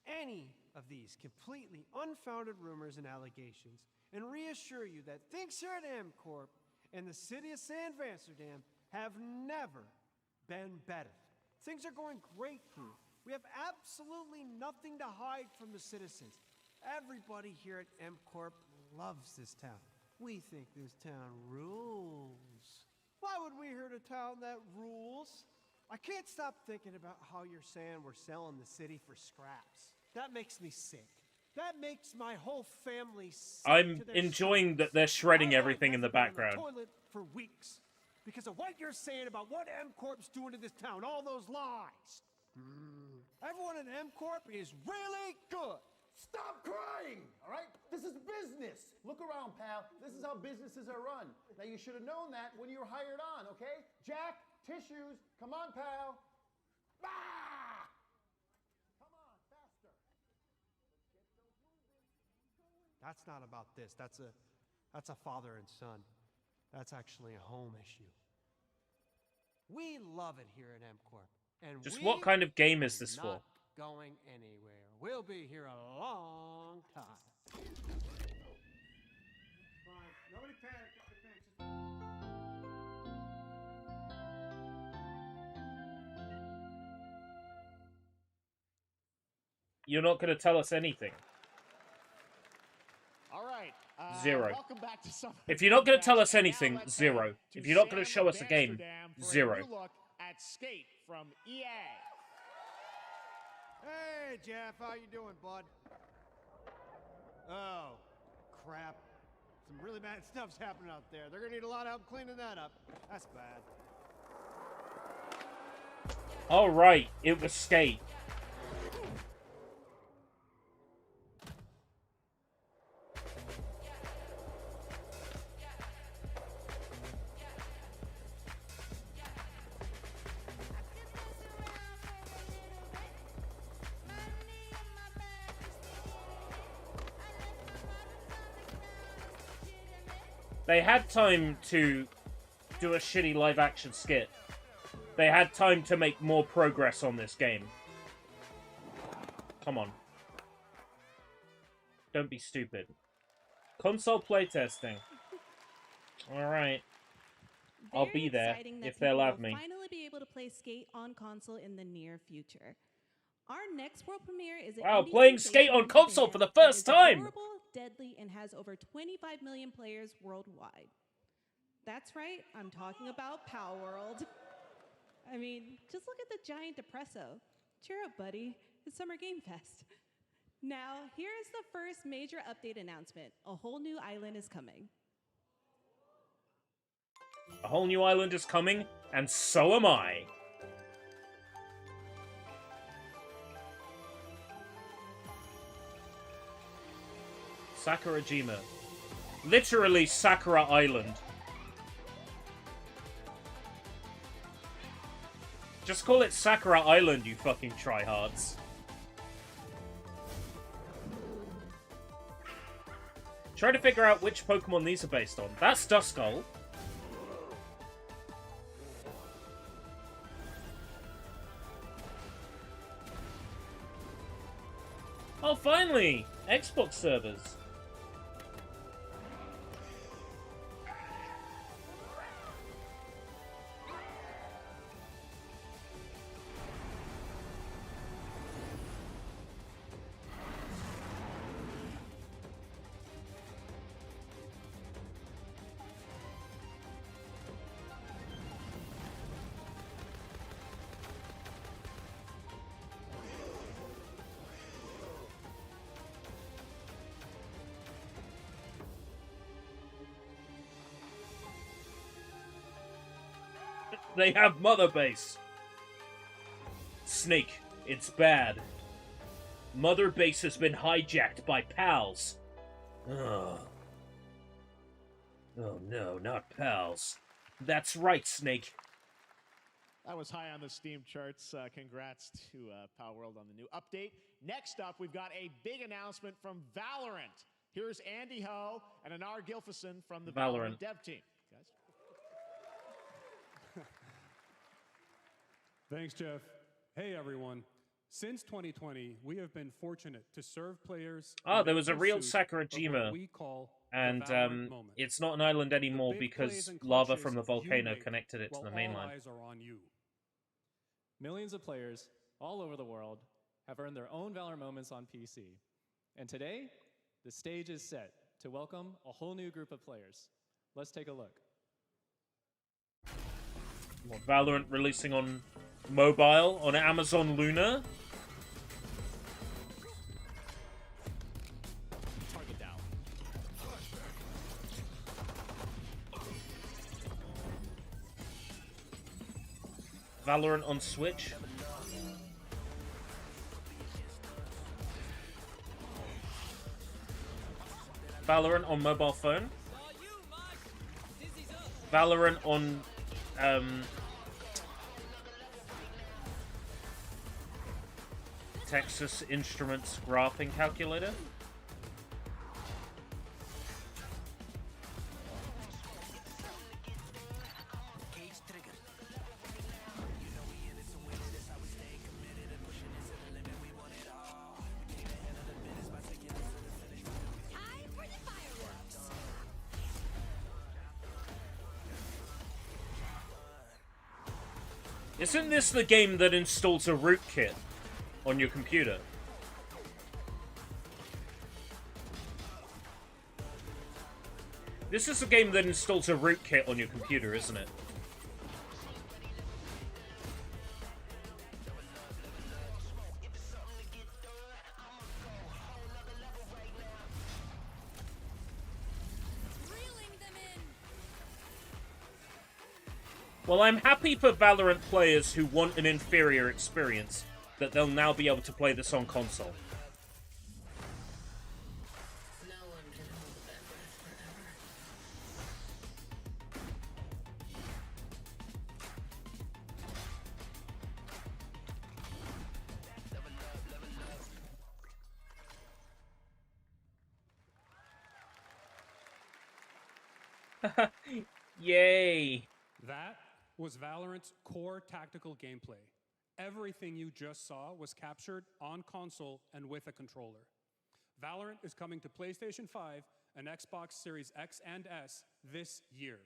S4: any of these completely unfounded rumors and allegations and reassure you that things here at MCorp and the city of San Amsterdam have never been better. Things are going great here. We have absolutely nothing to hide from the citizens. Everybody here at MCorp loves this town. We think this town rules. Why would we hurt a town that rules? I can't stop thinking about how you're saying we're selling the city for scraps. That makes me sick. That makes my whole family sick.
S2: I'm enjoying that they're shredding everything in the
S4: I've been on
S2: background.
S4: the toilet for weeks because of what you're saying about what MCorp's doing to this town. All those lies. Everyone in MCorp is really good.
S11: Stop crying, all right? This is business. Look around, pal. This is how businesses are run. Now, you should have known that when you were hired on, okay? Jack, tissues. Come on, pal. Ah! Come on, faster.
S4: That's not about this. That's a father and son. That's actually a home issue. We love it here at MCorp. And
S2: Just what kind of game is this
S4: not
S2: for?
S4: going anywhere. We'll be here a long time. Fine. Nobody panic.
S2: You're not going to tell us anything.
S3: All right.
S2: Zero.
S3: Welcome back to Summer
S2: If you're not going to tell us
S3: Fest, and now
S2: anything,
S3: let's
S2: zero.
S3: head to
S2: If you're not going to
S3: Sam
S2: show us a game,
S3: Amsterdam for
S2: zero.
S3: A new look at Skate from EA.
S4: Hey, Jeff, how you doing, bud? Oh, crap. Some really bad stuff's happening out there. They're gonna need a lot of help cleaning that up. That's bad.
S2: All right, it was Skate. They had time to do a shitty live-action skit. they had time to make more progress on this game. Come on. Don't be stupid. Console playtesting. Alright. I'll be there if they'll have me.
S7: Finally be able to play Skate on console in the near future. Our next world premiere is an
S2: wow,
S7: indie
S2: playing Skate
S7: sensation
S2: on console for the
S7: that
S2: first
S7: is
S2: time!
S7: adorable, deadly, and has over 25 million players worldwide. That's right, I'm talking about Pow World. I mean, just look at the giant depresso. Cheer up, buddy. It's Summer Game Fest. Now, here is the first major update announcement. A whole new island is coming.
S2: A whole new island is coming, and so am I. Sakurajima. Literally Sakura Island. Just call it Sakura Island, you fucking tryhards. Try to figure out which Pokemon these are based on. That's Duskull. Oh, finally! Xbox servers. They have Mother Base. Snake, it's bad. Mother Base has been hijacked by pals. Oh. Oh no, not pals. That's right, Snake.
S3: That was high on the Steam charts. Congrats to Pow World on the new update. Next up, we've got a big announcement from Valorant. Here's Andy Ho and Anar Gilfison from the Valorant dev team. Guys.
S12: Thanks, Jeff. Hey, everyone. Since 2020, we have been fortunate to serve players.
S2: Oh, there was a real Sakurajima, and it's not an island anymore because lava from the volcano connected it to the mainland.
S12: Eyes are on you.
S13: Millions of players all over the world have earned their own Valor moments on PC. And today, the stage is set to welcome a whole new group of players. Let's take a look.
S2: What, Valorant releasing on mobile on Amazon Luna?
S3: Target down.
S2: Valorant on Switch? Valorant on mobile phone? Valorant on Texas Instruments graphing calculator? Isn't this the game that installs a rootkit on your computer? This is a game that installs a rootkit on your computer, isn't it? Well, I'm happy for Valorant players who want an inferior experience, that they'll now be able to play this on console. Yay!
S12: That was Valorant's core tactical gameplay. Everything you just saw was captured on console and with a controller. Valorant is coming to PlayStation 5 and Xbox Series X and S this year.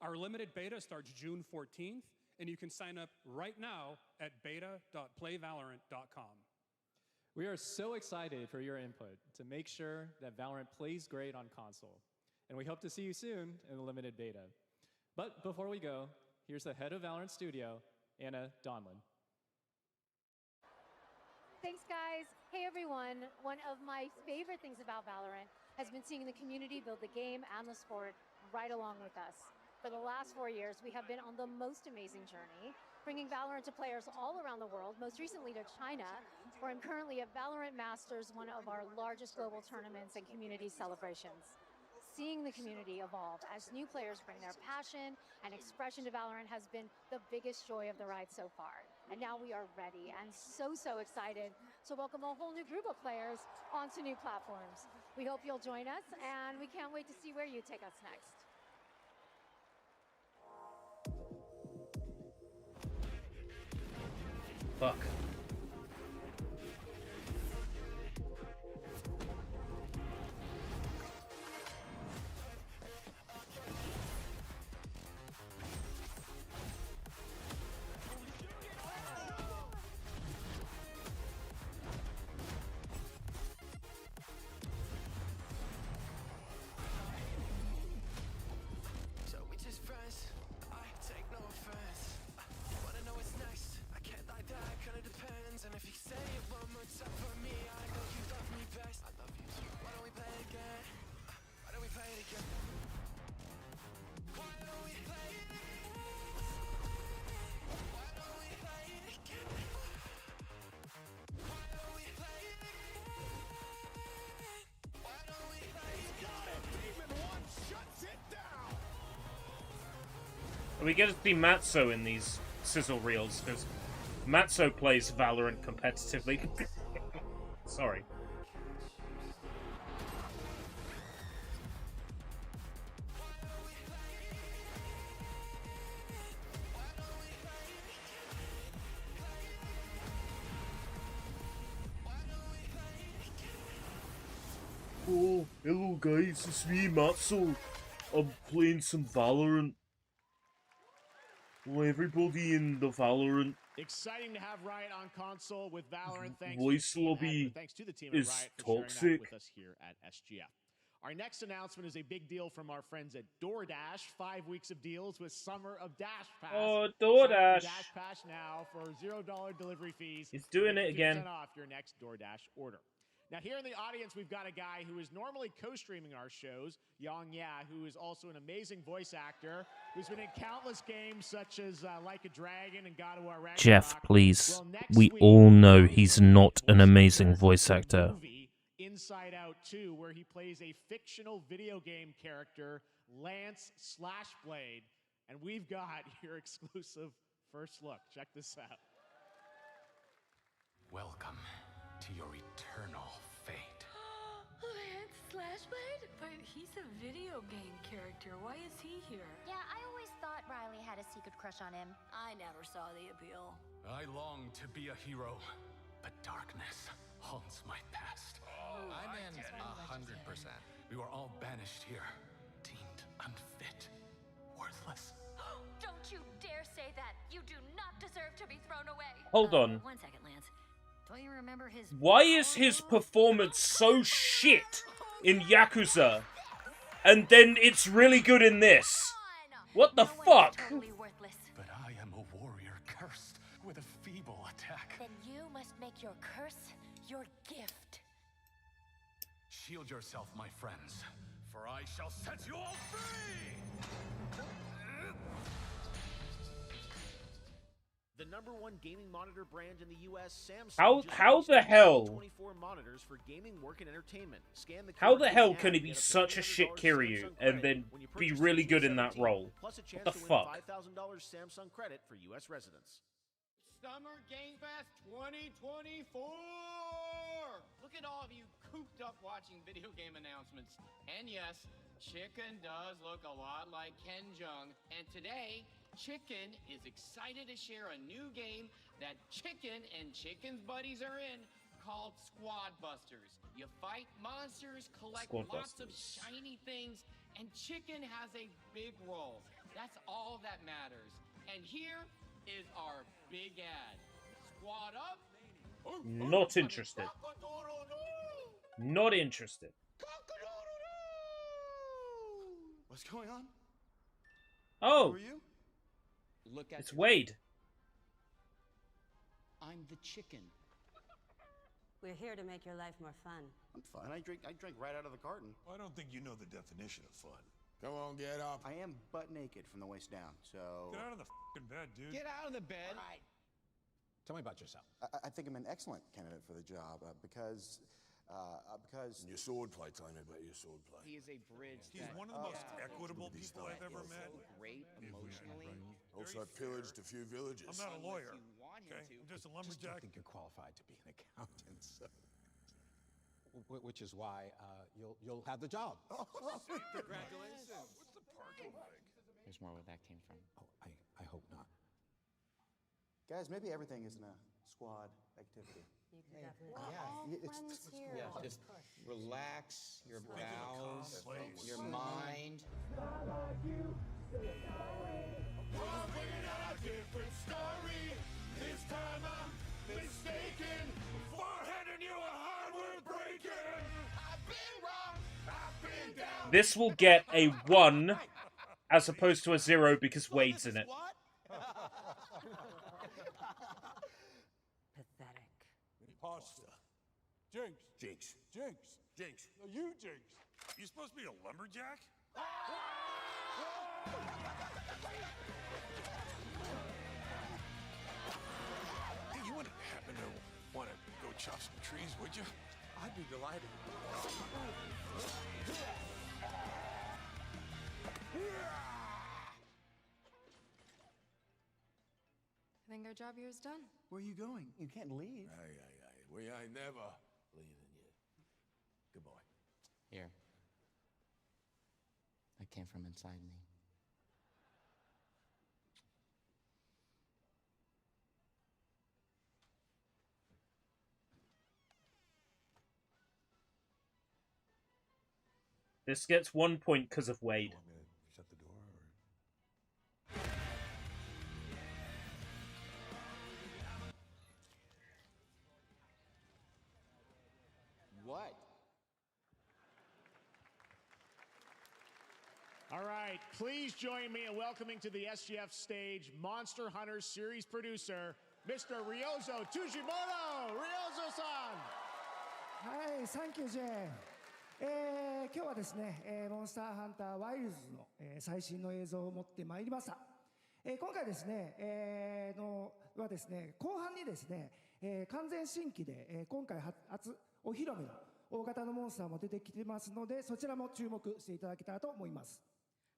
S12: Our limited beta starts June 14th, and you can sign up right now at beta.playvalorant.com.
S13: We are so excited for your input to make sure that Valorant plays great on console. And we hope to see you soon in the limited beta. But before we go, here's the head of Valorant Studio, Anna Donlin.
S14: Thanks, guys. Hey, everyone. One of my favorite things about Valorant has been seeing the community build the game and the sport right along with us. For the last 4 years, we have been on the most amazing journey, bringing Valorant to players all around the world, most recently to China, where I'm currently at Valorant Masters, one of our largest global tournaments and community celebrations. Seeing the community evolve as new players bring their passion and expression to Valorant has been the biggest joy of the ride so far. And now we are ready and so excited to welcome a whole new group of players onto new platforms. We hope you'll join us, and we can't wait to see where you take us next.
S2: Fuck.
S22: So we just friends, I take no offense. Wanna know what's next? I can't lie, that kinda depends. And if you say it one more time for me, I know you love me best. I love you too. Why don't we play it again? Why don't we play it again? Why don't we play it again? Why don't we play it again? Why don't we play it again? Why don't we play it again? Demon One shuts it down!
S2: We get to see Matzo in these sizzle reels, because Matzo plays Valorant competitively. Sorry. Oh, hello guys, it's me, Matzo. I'm playing some Valorant. Well, everybody in the Valorant
S3: Exciting to have Riot on console with Valorant. Thanks
S2: voice
S3: to the team
S2: lobby
S3: thanks to the team at
S2: is
S3: Riot for sharing that
S2: toxic.
S3: with us here at SGF. Our next announcement is a big deal from our friends at DoorDash. 5 weeks of deals with Summer of Dash Pass.
S2: Oh,
S3: Sign up for
S2: DoorDash.
S3: Dash Pass now for $0 delivery fees.
S2: He's doing
S3: Get
S2: it again.
S3: 50% off your next DoorDash order. Now, here in the audience, we've got a guy who is normally co-streaming our shows, Yang Ya, who is also an amazing voice actor, who's been in countless games such as Like a Dragon and God of War Ragnarok.
S2: Jeff, please.
S3: Well, next
S2: We
S3: week,
S2: all know he's not an amazing voice actor.
S3: movie Inside Out 2, where he plays a fictional video game character, Lance Slashblade. And we've got your exclusive first look. Check this out.
S10: Welcome to your eternal fate.
S6: Lance Slashblade? But he's a video game character. Why is he here?
S15: Yeah, I always thought Riley had a secret crush on him. I never saw the appeal.
S10: I long to be a hero, but darkness haunts my past.
S16: I'm in 100%.
S10: We were all banished here, deemed unfit, worthless.
S15: Don't you dare say that! You do not deserve to be thrown away!
S2: Hold on.
S15: 1 second, Lance. Don't you remember his...
S2: Why is his performance so shit in Yakuza, and then it's really good in this? What the fuck?
S10: But I am a warrior cursed with a feeble attack.
S15: Then you must make your curse your gift.
S10: Shield yourself, my friends, for I shall set you all free!
S3: The #1 gaming monitor brand in the U.S., Samsung.
S2: How the hell?
S3: 24 monitors for gaming, work, and entertainment. Scan the
S2: How
S3: QR
S2: the
S3: code
S2: hell
S3: now
S2: can he
S3: to
S2: be
S3: get up to
S2: such a
S3: $300
S2: shit Kiryu
S3: Samsung
S2: and
S3: credit
S2: then
S3: when you
S2: be
S3: purchase
S2: really
S3: the
S2: good in that
S3: 17,
S2: role?
S3: Plus a chance
S2: What the
S3: to
S2: fuck?
S3: win $5,000 Samsung credit for U.S. residents.
S21: Summer Game Fest 2024! Look at all of you cooped up watching video game announcements. And yes, Chicken does look a lot like Ken Jeong. And today, Chicken is excited to share a new game that Chicken and Chicken's buddies are in called Squad Busters. You fight monsters, collect
S2: Squad
S21: lots of
S2: Busters.
S21: shiny things, and Chicken has a big role. That's all that matters. And here is our big ad. Squad up.
S2: Not interested. Not interested.
S17: What's going on?
S2: Oh,
S17: Who are you?
S21: Look at
S2: it's Wade.
S21: I'm the chicken.
S18: We're here to make your life more fun.
S17: I'm fine. I drink right out of the carton.
S9: I don't think you know the definition of fun.
S17: Come on, get up. I am butt naked from the waist down, so...
S9: Get out of the f***ing bed, dude.
S21: Get out of the bed.
S17: All right.
S19: Tell me about yourself.
S17: I think I'm an excellent candidate for the job because...
S9: Your swordplay, tell me about your swordplay.
S21: He is a bridge.
S9: He's one of the most equitable people I've ever met.
S21: So great emotionally.
S9: Also pillaged a few villages. I'm not a lawyer. Okay, I'm just a
S19: I
S9: lumberjack.
S19: think you're qualified to be an accountant, so. Which is why you'll have the job.
S21: Congratulations.
S9: What's the parking like?
S21: There's more where that came from.
S19: Oh, I hope not.
S17: Guys, maybe everything isn't a squad activity.
S18: You can definitely.
S21: Just relax your bowels, your mind.
S9: This time I'm mistaken. Foreheading you a hardwood breaking. I've been wrong. I've been down.
S2: This will get a 1 as opposed to a 0 because Wade's in it.
S18: Pathetic.
S9: Imposter. Jinx. No, you Jinx. You supposed to be a lumberjack? Hey, you wouldn't happen to want to go chop some trees, would you?
S19: I'd be delighted.
S20: I think our job here is done.
S17: Where are you going? You can't leave.
S9: Aye. We ain't never leaving you. Good boy.
S21: Here. That came from inside me.
S2: This gets 1 point because of Wade.
S9: Want me to shut the door?
S17: What?
S3: All right, please join me in welcoming to the SGF stage Monster Hunter series producer, Mr. Ryozo Tujimoto. Ryozo-san!
S23: はい、サンキュージェーン。今日はですね、モンスターハンターワイルズの、最新の映像を持ってまいりました。今回ですね、はですね、後半にですね、完全新規で、今回初お披露目の大型のモンスターも出てきてますので、そちらも注目していただけたらと思います。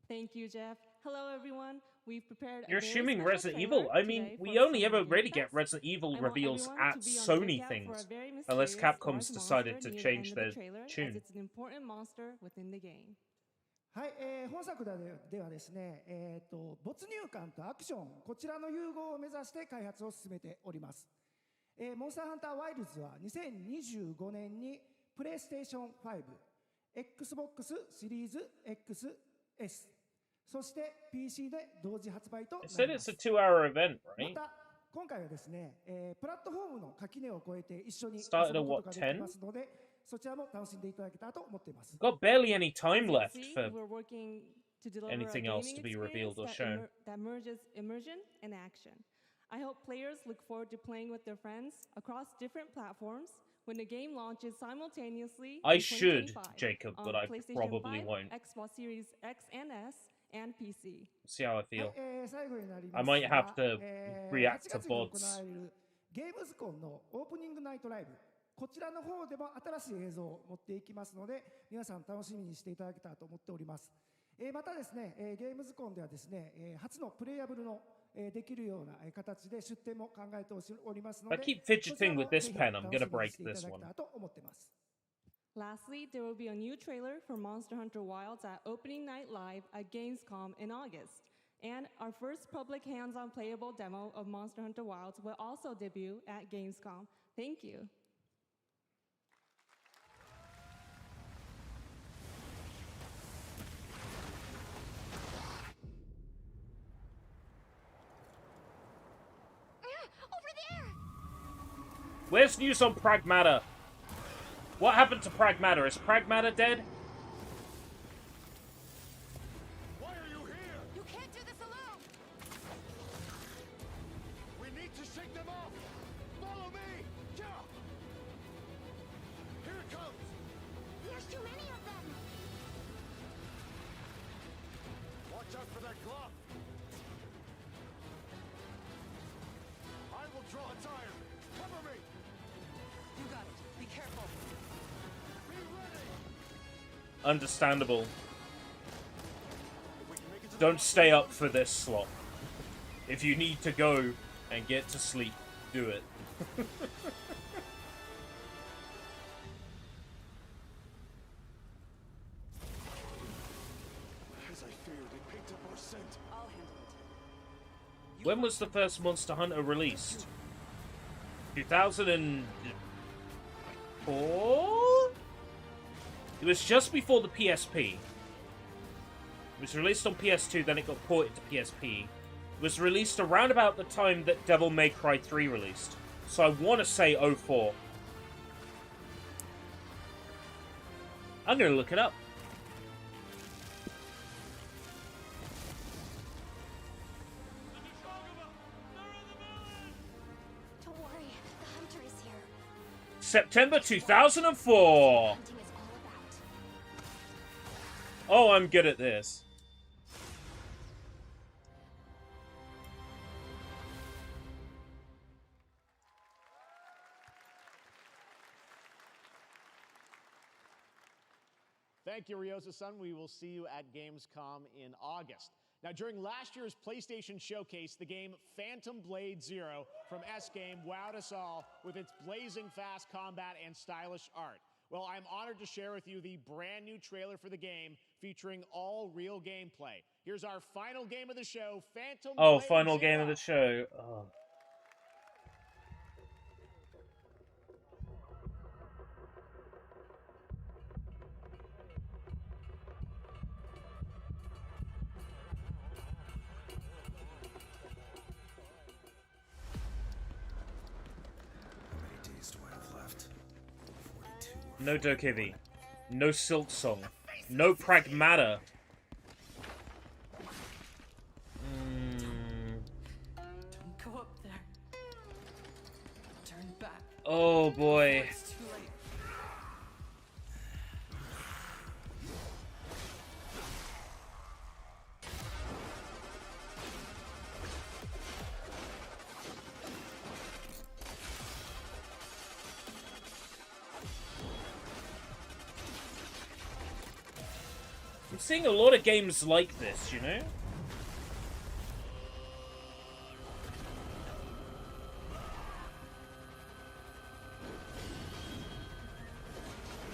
S7: Thank you, Jeff. Hello, everyone. We've prepared.
S2: You're
S7: a very
S2: assuming
S7: special
S2: Resident
S7: trailer
S2: Evil. I mean,
S7: today
S2: we
S7: for
S2: only
S7: Summer
S2: ever
S7: Game
S2: really
S7: Fest.
S2: get Resident Evil
S7: I want
S2: reveals
S7: everyone
S2: at
S7: to be on
S2: Sony
S7: lookout for a
S2: things.
S7: very
S2: Unless
S7: mysterious
S2: Capcom's
S7: large
S2: decided
S7: monster
S2: to
S7: near
S2: change
S7: the
S2: their
S7: end of the trailer,
S2: tune.
S7: as it's an important monster within the game.
S23: はい、本作ではですね、没入感とアクション、こちらの融合を目指して開発を進めております。モンスターハンターワイルズは2025年にプレイステーション5、Xbox シリーズ XS、そして PC で同時発売となります。
S2: It said it's a 2-hour event,
S23: ま
S2: right?
S23: た今回はですね、プラットフォームの垣根を越えて一緒に遊
S2: Started
S23: ぶ
S2: at
S23: こと
S2: what,
S23: ができますので、そちらも楽しんでいただけたらと思っています。
S2: Got barely any time left
S7: See,
S2: for
S7: we're working to deliver
S2: anything
S7: a
S2: else
S7: gaming
S2: to be
S7: experience
S2: revealed or
S7: that
S2: shown.
S7: that merges immersion and action. I hope players look forward to playing with their friends across different platforms when the game launches simultaneously.
S2: I
S7: in
S2: should,
S7: 2025
S2: Jacob,
S7: on
S2: but I
S7: PlayStation
S2: probably
S7: 5,
S2: won't.
S7: Xbox Series X and S, and PC.
S2: See how I feel.
S23: 最後になります
S2: I might have to
S23: が
S2: react
S23: 8
S2: to
S23: 月に行
S2: bots.
S23: われるゲームズコンのオープニングナイトライブ、こちらの方でも新しい映像を持っていきますので、皆さん楽しみにしていただけたらと思っております。またですね、ゲームズコンではですね、初のプレイヤブルのできるような形で出展も考えておりますの
S2: If
S23: で、
S2: I keep fidgeting with this pen, I'm
S23: ぜひ
S2: gonna
S23: 楽し
S2: break
S23: みにしてい
S2: this
S23: ただけ
S2: one.
S23: たらと思ってます。
S7: Lastly, there will be a new trailer for Monster Hunter Wilds at Opening Night Live at Gamescom in August.
S1: And our first public hands-on playable demo of Monster Hunter Wilds will also debut at Gamescom. Thank you.
S2: Where's news on Pragmata? What happened to Pragmata? Is Pragmata dead?
S22: Why are you here? You can't do this alone. We need to shake them off. Follow me. Yeah. Here it comes.
S15: There's too many of them.
S22: Watch out for that glove. I will draw its iron. Cover me.
S15: You got it. Be careful.
S22: Be ready.
S2: Understandable. Don't stay up for this slot. If you need to go and get to sleep, do it.
S22: As I feared, it picked up our scent.
S15: I'll handle it.
S2: When was the first Monster Hunter released? 2004? It was just before the PSP. It was released on PS2, then it got ported to PSP. It was released around about the time that Devil May Cry 3 released. So I want to say 04. I'm going to look it up.
S15: Don't worry, the hunter is here.
S2: September 2004!
S15: Hunting is all about.
S2: Oh, I'm good at this.
S3: Thank you, Ryosa-san. We will see you at Gamescom in August. Now, during last year's PlayStation Showcase, the game Phantom Blade Zero from S-Game wowed us all with its blazing fast combat and stylish art. Well, I'm honored to share with you the brand new trailer for the game featuring all real gameplay. Here's our final game of the show, Phantom
S2: Oh,
S3: Blade
S2: final
S3: Zero.
S2: game of the show. Oh.
S9: How many days do I have left? 42.
S2: No Dokevi. No Silk Song. No Pragmata.
S15: Don't go up there. Turn back.
S2: Oh boy.
S15: It's too late.
S2: I'm seeing a lot of games like this, you know?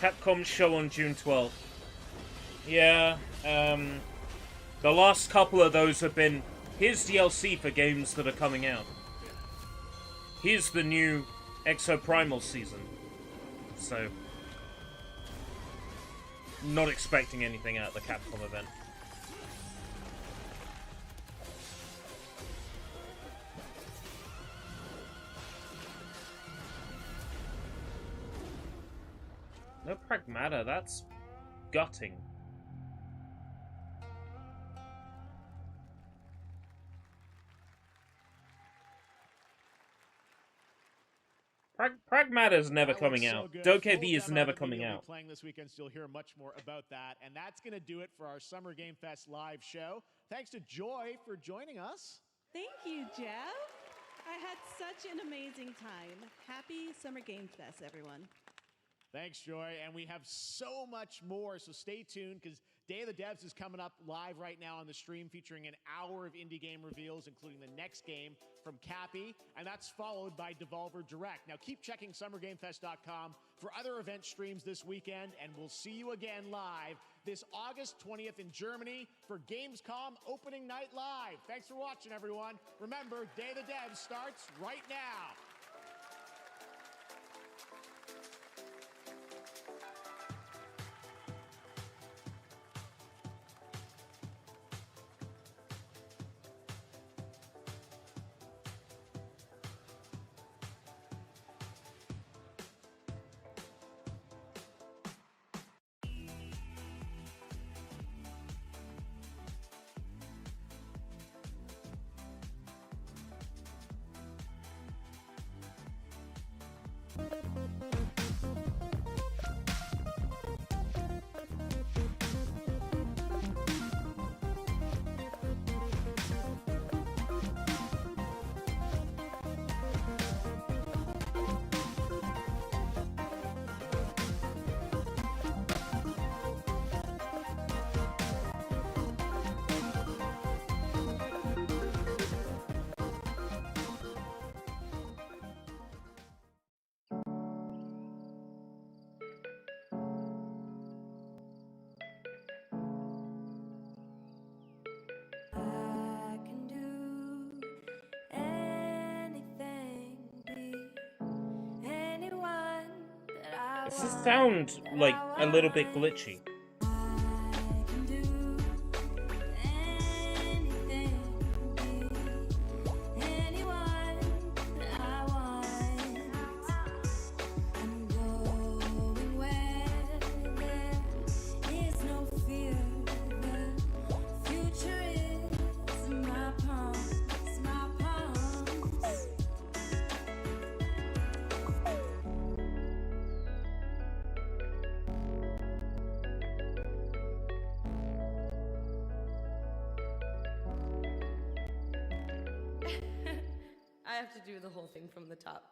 S2: Capcom show on June 12th. Yeah, the last couple of those have been, here's DLC for games that are coming out. Here's the new Exoprimal season. So, not expecting anything out of the Capcom event. No Pragmata, that's gutting. Pragmata's never
S3: That
S2: coming
S3: looks
S2: out.
S3: so good.
S2: Dokev
S3: Full
S2: is
S3: demo
S2: never
S3: of the
S2: coming
S3: video we'll
S2: out.
S3: be playing this weekend, so you'll hear much more about that. And that's going to do it for our Summer Game Fest live show. Thanks to Joy for joining us.
S7: Thank you, Jeff. I had such an amazing time. Happy Summer Game Fest, everyone.
S3: Thanks, Joy. And we have so much more, so stay tuned because Day of the Devs is coming up live right now on the stream, featuring an hour of indie game reveals, including the next game from Cappy, and that's followed by Devolver Direct. Now keep checking summergamefest.com for other event streams this weekend, and we'll see you again live this August 20th in Germany for Gamescom Opening Night Live. Thanks for watching, everyone. Remember, Day of the Devs starts right now.
S2: Does this sound like a little bit glitchy?
S5: I have to do the whole thing from the top.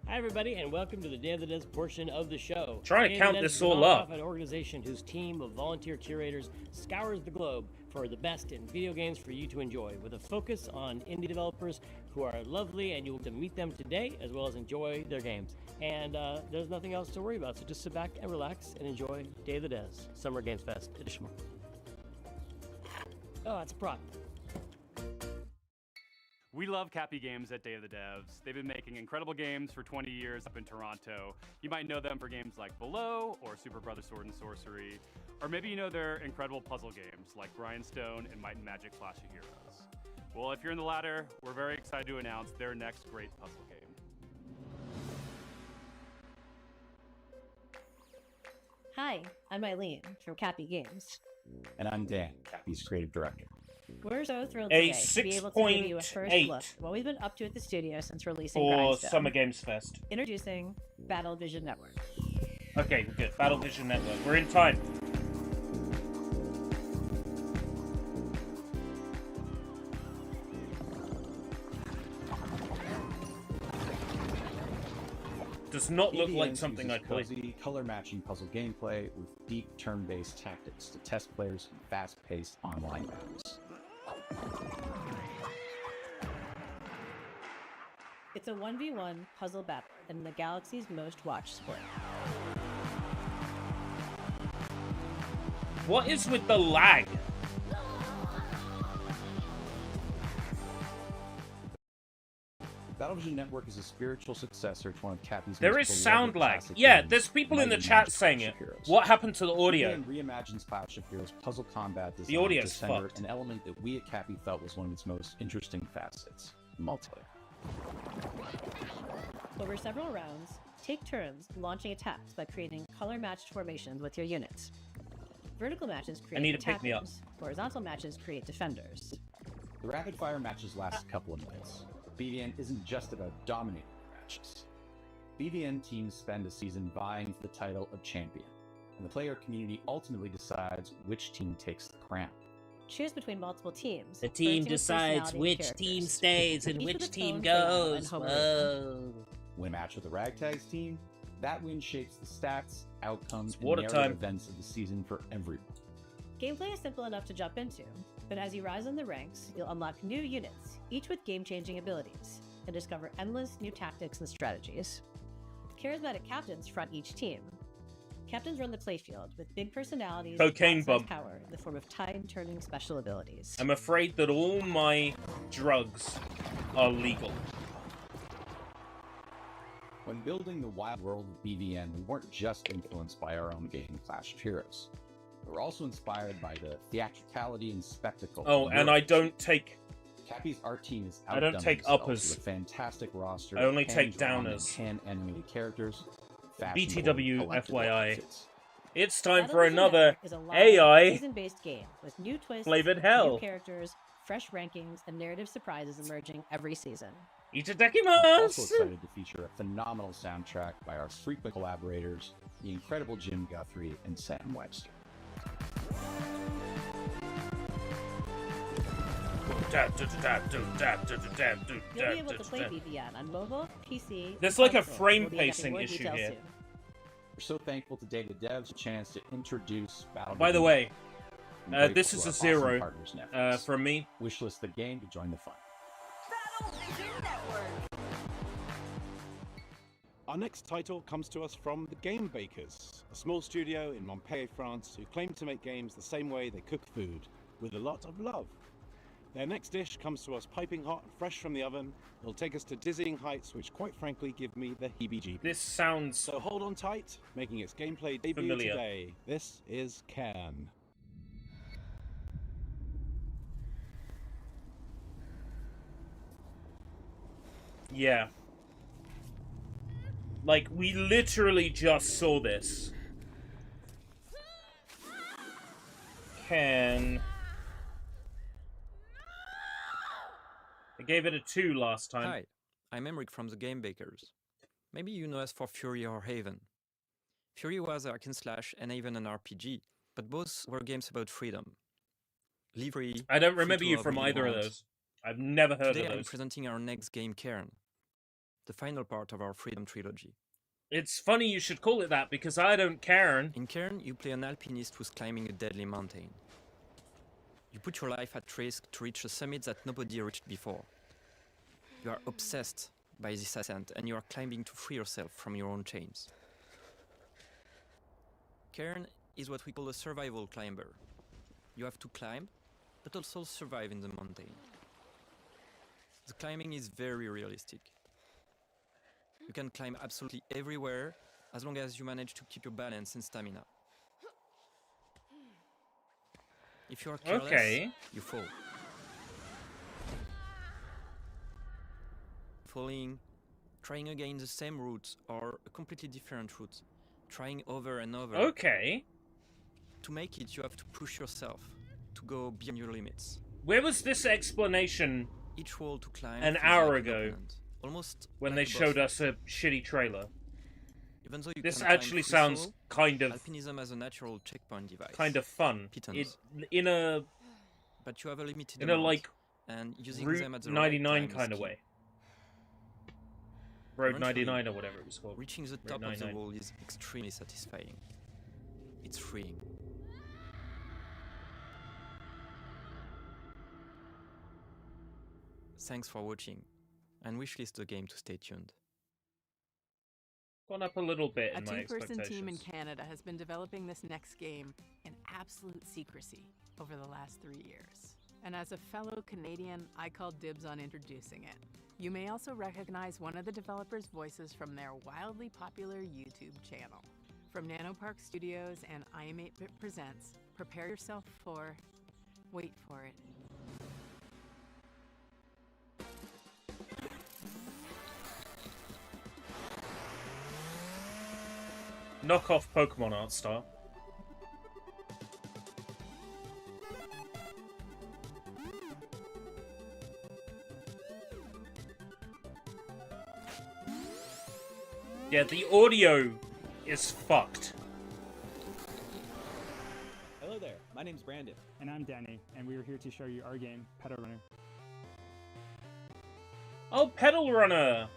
S8: Hi, everybody, and welcome to the Day of the Devs portion of the show.
S2: Trying to
S8: Day of the
S2: count
S8: Devs
S2: this
S8: is a
S2: all up.
S8: nonprofit organization whose team of volunteer curators scours the globe for the best in video games for you to enjoy, with a focus on indie developers who are lovely, and you'll get to meet them today as well as enjoy their games. And there's nothing else to worry about, so just sit back and relax and enjoy Day of the Devs, Summer Games Fest edition. Oh, that's a prop.
S11: We love Cappy Games at Day of the Devs. They've been making incredible games for 20 years up in Toronto. You might know them for games like Below or Super Brother Sword and Sorcery, or maybe you know their incredible puzzle games like Grindstone and Might and Magic Clash of Heroes. Well, if you're in the latter, we're very excited to announce their next great puzzle game.
S24: Hi, I'm Eileen from Cappy Games.
S25: And I'm Dan, Cappy's creative director.
S24: We're so thrilled
S2: A
S24: today to be able to give you a first
S2: 6.8
S24: look at what we've been up to at the studio since releasing
S2: for
S24: Grindstone.
S2: Summer Games Fest.
S24: Introducing Battle Vision Network.
S2: Okay, we're good. Battle Vision Network. We're in time. Does not look like something I'd play.
S25: Cozy, color-matching puzzle gameplay with deep turn-based tactics to test players in fast-paced online battles.
S24: It's a 1v1 puzzle battle in the galaxy's most watched sport.
S2: What is with the lag?
S25: Battlevision Network is a spiritual successor to one of Cappy's
S2: There
S25: most
S2: is
S25: beloved
S2: sound lag.
S25: classic
S2: Yeah,
S25: games,
S2: there's people in
S25: Might
S2: the
S25: and
S2: chat
S25: Magic
S2: saying
S25: Clash
S2: it.
S25: of Heroes.
S2: What happened to the audio?
S25: IGN reimagines Clash of Heroes puzzle combat design
S2: The audio's
S25: to center
S2: fucked.
S25: an element that we at Cappy felt was one of its most interesting facets: multiplayer.
S24: Over several rounds, take turns launching attacks by creating color-matched formations with your units. Vertical matches create
S2: need to pick me up.
S24: attackers. Horizontal matches create defenders.
S25: The rapid-fire matches last a couple of minutes. BVN isn't just about dominating the matches. BVN teams spend a season vying for the title of champion, and the player community ultimately decides which team takes the crown.
S24: Choose between multiple teams.
S8: The team
S24: bursting with
S8: decides
S24: personality
S8: which
S24: characters,
S8: team stays and
S24: each with
S8: which
S24: its
S8: team
S24: own flair and
S8: goes.
S24: homerism.
S8: Whoa.
S25: Win a match with the Ragtags team, that win shapes the stats, outcomes, and
S2: water
S25: narrative
S2: time.
S25: events of the season for everyone.
S24: Gameplay is simple enough to jump into, but as you rise in the ranks, you'll unlock new units, each with game-changing abilities, and discover endless new tactics and strategies. Charismatic captains front each team. Captains run the playfield with big personalities
S2: Cocaine
S24: and
S2: bump.
S24: power in the form of time-turning special abilities.
S2: I'm afraid that all my drugs are legal.
S25: When building the wild world of BVN, we weren't just influenced by our own game, Clash of Heroes. We were also inspired by the theatricality and spectacle.
S2: Oh, and I don't take...
S25: Cappy's art team is
S2: I don't
S25: outdone
S2: take
S25: themselves
S2: uppers.
S25: with a fantastic roster.
S2: I only
S25: of
S2: take
S25: hand-drawn and
S2: downers.
S25: hand-animated characters. fashionable
S2: BTW
S25: collectible
S2: FYI.
S25: outfits.
S2: It's time
S24: Battle
S2: for
S24: of the
S2: another
S24: Network is a live,
S2: AI
S24: season-based game with new twists,
S2: flavored hell.
S24: new characters, fresh rankings, and narrative surprises emerging every season.
S2: Itadakimasu!
S25: Also excited to feature a phenomenal soundtrack by our frequent collaborators, the incredible Jim Guthrie and Sam Webster.
S24: You'll be able to play BVN on mobile, PC.
S2: There's
S24: and
S2: like a
S24: console.
S2: frame
S24: We'll be getting
S2: pacing
S24: more
S2: issue
S24: details
S2: here.
S24: soon.
S25: We're so thankful today to devs a chance to introduce Battle.
S2: By the way, this is
S25: to
S2: a
S25: our
S2: 0
S25: awesome partners Netflix.
S2: from me.
S25: Wishlist the game to join the fun.
S4: Our next title comes to us from the Game Bakers, a small studio in Montpellier, France, who claim to make games the same way they cook food, with a lot of love. Their next dish comes to us piping hot, fresh from the oven. It'll take us to dizzying heights, which quite frankly give me the heebie-jeebies.
S2: This sounds
S4: so hold on tight, making its gameplay debut
S2: familiar.
S4: today. This is Cairn.
S2: Yeah. Like, we literally just saw this. I gave it a 2 last time.
S6: Hi, I'm Emric from the Game Bakers. Maybe you know us for Fury or Haven. Fury was a hack and slash and Haven an RPG, but both were games about freedom. Live free.
S2: I don't
S6: free
S2: remember
S6: to
S2: you
S6: love
S2: from
S6: who
S2: either of
S6: want.
S2: those. I've never heard
S6: Today
S2: of
S6: I'm
S2: those.
S6: presenting our next game, Cairn, the final part of our Freedom trilogy.
S2: It's funny you should call it that, because I don't care.
S6: In Cairn, you play an alpinist who's climbing a deadly mountain. You put your life at risk to reach a summit that nobody reached before. You are obsessed by this ascent, and you are climbing to free yourself from your own chains. Cairn is what we call a survival climber. You have to climb, but also survive in the mountain. The climbing is very realistic. You can climb absolutely everywhere, as long as you manage to keep your balance and stamina. If you are careless, you fall. Falling, trying again the same route or a completely different route, trying over and over.
S2: Okay.
S6: To make it, you have to push yourself, to go beyond your limits.
S2: Where was this explanation
S6: Each wall to climb
S2: an
S6: feels
S2: hour
S6: like an
S2: ago?
S6: opponent, almost
S2: When
S6: like
S2: they
S6: a boss
S2: showed
S6: fight.
S2: us a shitty trailer.
S6: Even though you
S2: This
S6: can climb
S2: actually
S6: free
S2: sounds
S6: solo,
S2: kind of
S6: alpinism as a natural checkpoint device.
S2: kind of fun.
S6: Pittance.
S2: In a
S6: But you have a limited
S2: in a
S6: amount,
S2: like
S6: and using
S2: Route
S6: them at the
S2: 99
S6: right time
S2: kind
S6: is
S2: of
S6: key.
S2: way. Road
S6: Eventually,
S2: 99 or whatever it was called.
S6: Reaching the
S2: Road
S6: top of the
S2: 99.
S6: wall is extremely satisfying. It's freeing. Thanks for watching, and wishlist the game to stay tuned.
S2: Gone up a little bit
S12: A
S2: in my
S12: two-person team in
S2: expectations.
S12: Canada has been developing this next game in absolute secrecy over the last 3 years. And as a fellow Canadian, I call dibs on introducing it. You may also recognize one of the developers' voices from their wildly popular YouTube channel. From Nanopark Studios and I Am 8-Bit Presents, prepare yourself for... wait for it.
S2: Knockoff Pokemon art style. Yeah, the audio is fucked.
S13: Hello there, my name's Brandon.
S14: And I'm Danny, and we are here to show you our game, Pedal Runner.
S2: Oh, Pedal Runner!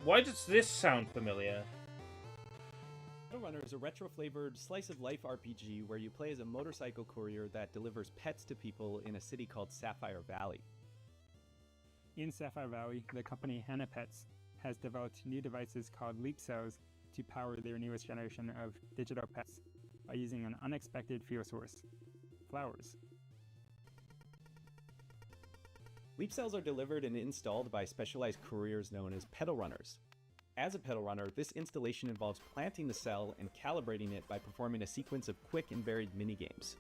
S2: Why does this sound familiar?
S13: Runner is a retro-flavored slice-of-life RPG where you play as a motorcycle courier that delivers pets to people in a city called Sapphire Valley.
S14: In Sapphire Valley, the company Hannah Pets has developed new devices called Leap Cells to power their newest generation of digital pets by using an unexpected fuel source: flowers.
S13: Leap cells are delivered and installed by specialized couriers known as pedal runners. As a pedal runner, this installation involves planting the cell and calibrating it by performing a sequence of quick and varied minigames.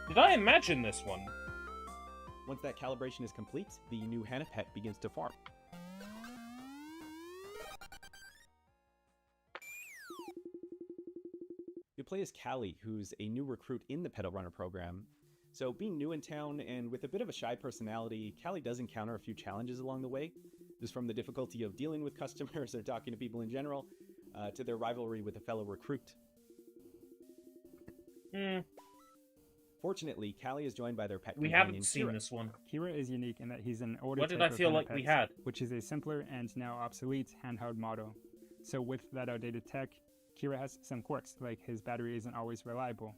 S2: Did I imagine this one?
S13: Once that calibration is complete, the new Hannah Pet begins to form. You play as Callie, who's a new recruit in the Pedal Runner program. So being new in town and with a bit of a shy personality, Callie does encounter a few challenges along the way. Just from the difficulty of dealing with customers or talking to people in general, to their rivalry with a fellow recruit. Fortunately, Callie is joined by their pet
S2: We
S13: companion,
S2: haven't seen
S13: Kira.
S2: this one.
S14: Kira is unique in that he's an older
S2: What did
S14: type
S2: I
S14: of
S2: feel
S14: Hannah
S2: like we
S14: Pets,
S2: had?
S14: which is a simpler and now obsolete handheld model. So with that outdated tech, Kira has some quirks, like his battery isn't always reliable.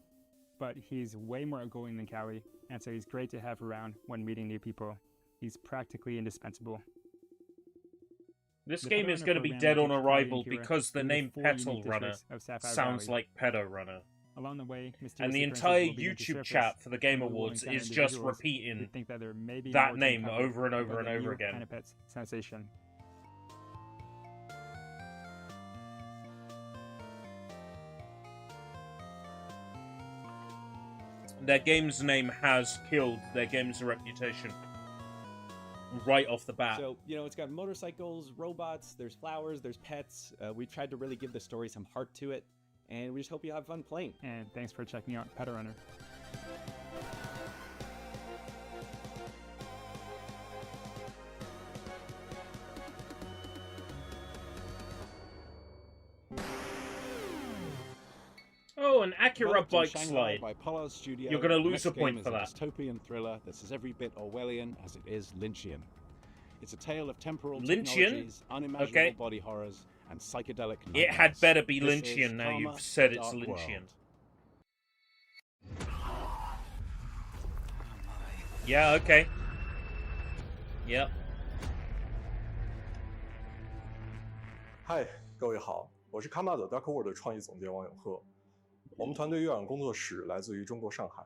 S14: But he's way more outgoing than Callie, and so he's great to have around when meeting new people. He's practically indispensable.
S2: This
S14: The
S2: game
S14: Pedal
S2: is
S14: Runner
S2: going to be
S14: program
S2: dead
S14: will
S2: on
S14: teach Callie
S2: arrival
S14: and Kira
S2: because the
S14: through
S2: name
S14: 4
S2: Petal
S14: unique
S2: Runner
S14: districts of Sapphire
S2: sounds
S14: Valley.
S2: like Pedo Runner.
S14: Along the way, mysterious
S2: And the
S14: occurrences
S2: entire
S14: will begin to
S2: YouTube
S14: surface,
S2: chat for the Game
S14: and we will
S2: Awards
S14: encounter
S2: is just
S14: individuals
S2: repeating
S14: who think that there may be
S2: that
S14: more to
S2: name
S14: uncover
S2: over and over
S14: about
S2: and
S14: the
S2: over
S14: new
S2: again.
S14: Hannah Pets sensation.
S2: Their game's name has killed their game's reputation right off the bat.
S13: So, you know, it's got motorcycles, robots, there's flowers, there's pets. We tried to really give the story some heart to it, and we just hope you have fun playing.
S14: And thanks for checking out Pedal Runner.
S2: Oh, an Acura
S4: Developed in
S2: bike
S4: Shanghai
S2: slide.
S4: by Pollard Studio,
S2: You're gonna
S4: the
S2: lose
S4: next
S2: a point
S4: game
S2: for
S4: is
S2: that.
S4: a dystopian thriller that's as every bit Orwellian as it is Lynchian. It's a tale of temporal
S2: Lynchian?
S4: technologies, unimaginable
S2: Okay.
S4: body horrors, and psychedelic
S2: It had
S4: nightmares.
S2: better be
S4: This is
S2: Lynchian now
S4: Karma,
S2: you've said
S4: the
S2: it's
S4: Dark World.
S2: Lynchian. Yeah, okay. Yep.
S10: 嗨，各位好，我是卡玛的 Dark World 的创意总监王永鹤。我们团队月朗工作室来自于中国上海，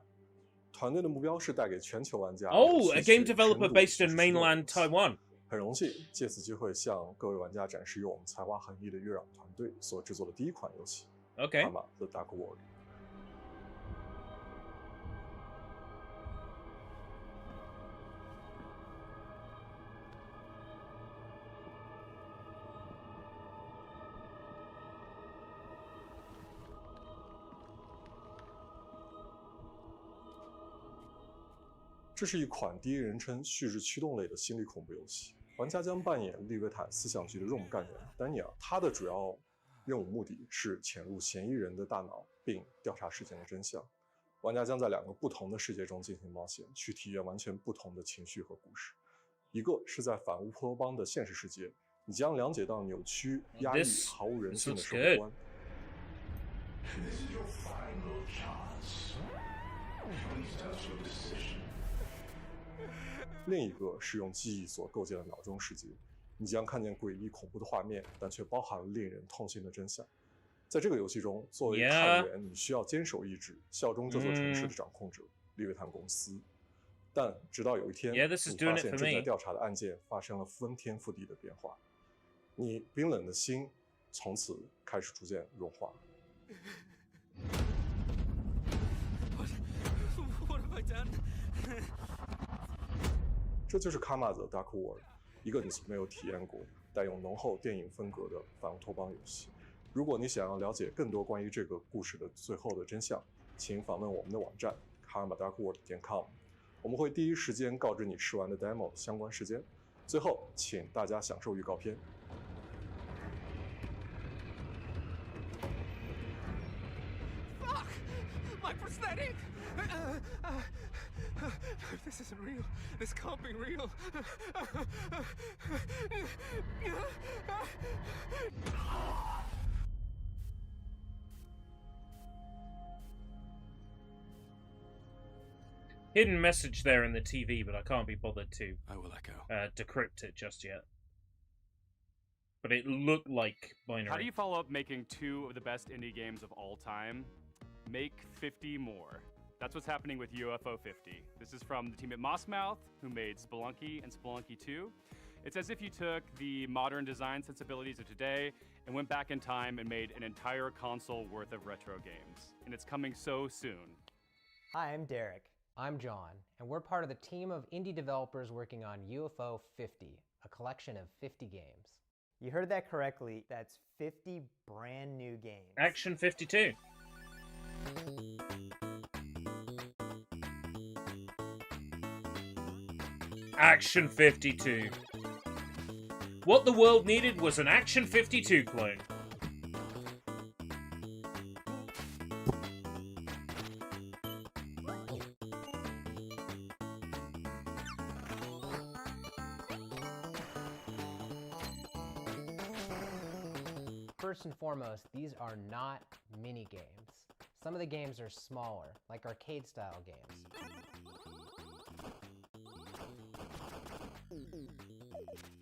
S10: 团队的目标是带给全球玩家
S2: Oh, a game
S10: 有趣
S2: developer
S10: 深度
S2: based in
S10: 知识
S2: mainland
S10: 游戏
S2: Taiwan.
S10: 很荣幸借此机会向各位玩家展示由我们才华横溢的月朗团队所制作的第一款游戏
S2: Okay.
S10: 卡玛 The Dark World。这是一款第一人称叙事驱动类的心理恐怖游戏。玩家将扮演利维坦思想局的任务干员丹尼尔，他的主要任务目的是潜入嫌疑人的大脑，并调查事件的真相。玩家将在2个不同的世界中进行冒险，去体验完全不同的情绪和故事。一个是在反乌托邦的现实世界，你将了解到扭曲、压抑、毫无人性的社会观。
S9: This is your final chance. Please touch your decision.
S10: 另一个是用记忆所构建的脑中世界，你将看见诡异恐怖的画面，但却包含了令人痛心的真相。在这个游戏中，作为探员，你需要坚守意志，效忠这座城市的掌控者利维坦公司。但直到有一天，你发现正在调查的案件发生了翻天覆地的变化，你冰冷的心从此开始逐渐融化。
S22: What have I done?
S10: 这就是卡玛的 Dark World， 一个你从没有体验过、带有浓厚电影风格的反乌托邦游戏。如果你想要了解更多关于这个故事的最后的真相，请访问我们的网站 karmadarkworld.com， 我们会第一时间告知你试玩的 demo 相关时间。最后，请大家享受预告片。
S22: Fuck! My prosthetic!
S16: This isn't real. This can't be real.
S2: Hidden message there in the TV, but I can't be bothered to
S16: I will echo.
S2: Decrypt it just yet. But it looked like binary.
S11: How do you follow up making 2 of the best indie games of all time? Make 50 more. That's what's happening with UFO 50. This is from the team at Mossmouth, who made Spelunky and Spelunky 2. It's as if you took the modern design sensibilities of today and went back in time and made an entire console worth of retro games. And it's coming so soon.
S18: Hi, I'm Derek. I'm John, and we're part of the team of indie developers working on UFO 50, a collection of 50 games.
S19: You heard that correctly. That's 50 brand new games.
S2: Action 52. Action 52. What the world needed was an Action 52 clone.
S18: First and foremost, these are not mini games. Some of the games are smaller, like arcade-style games.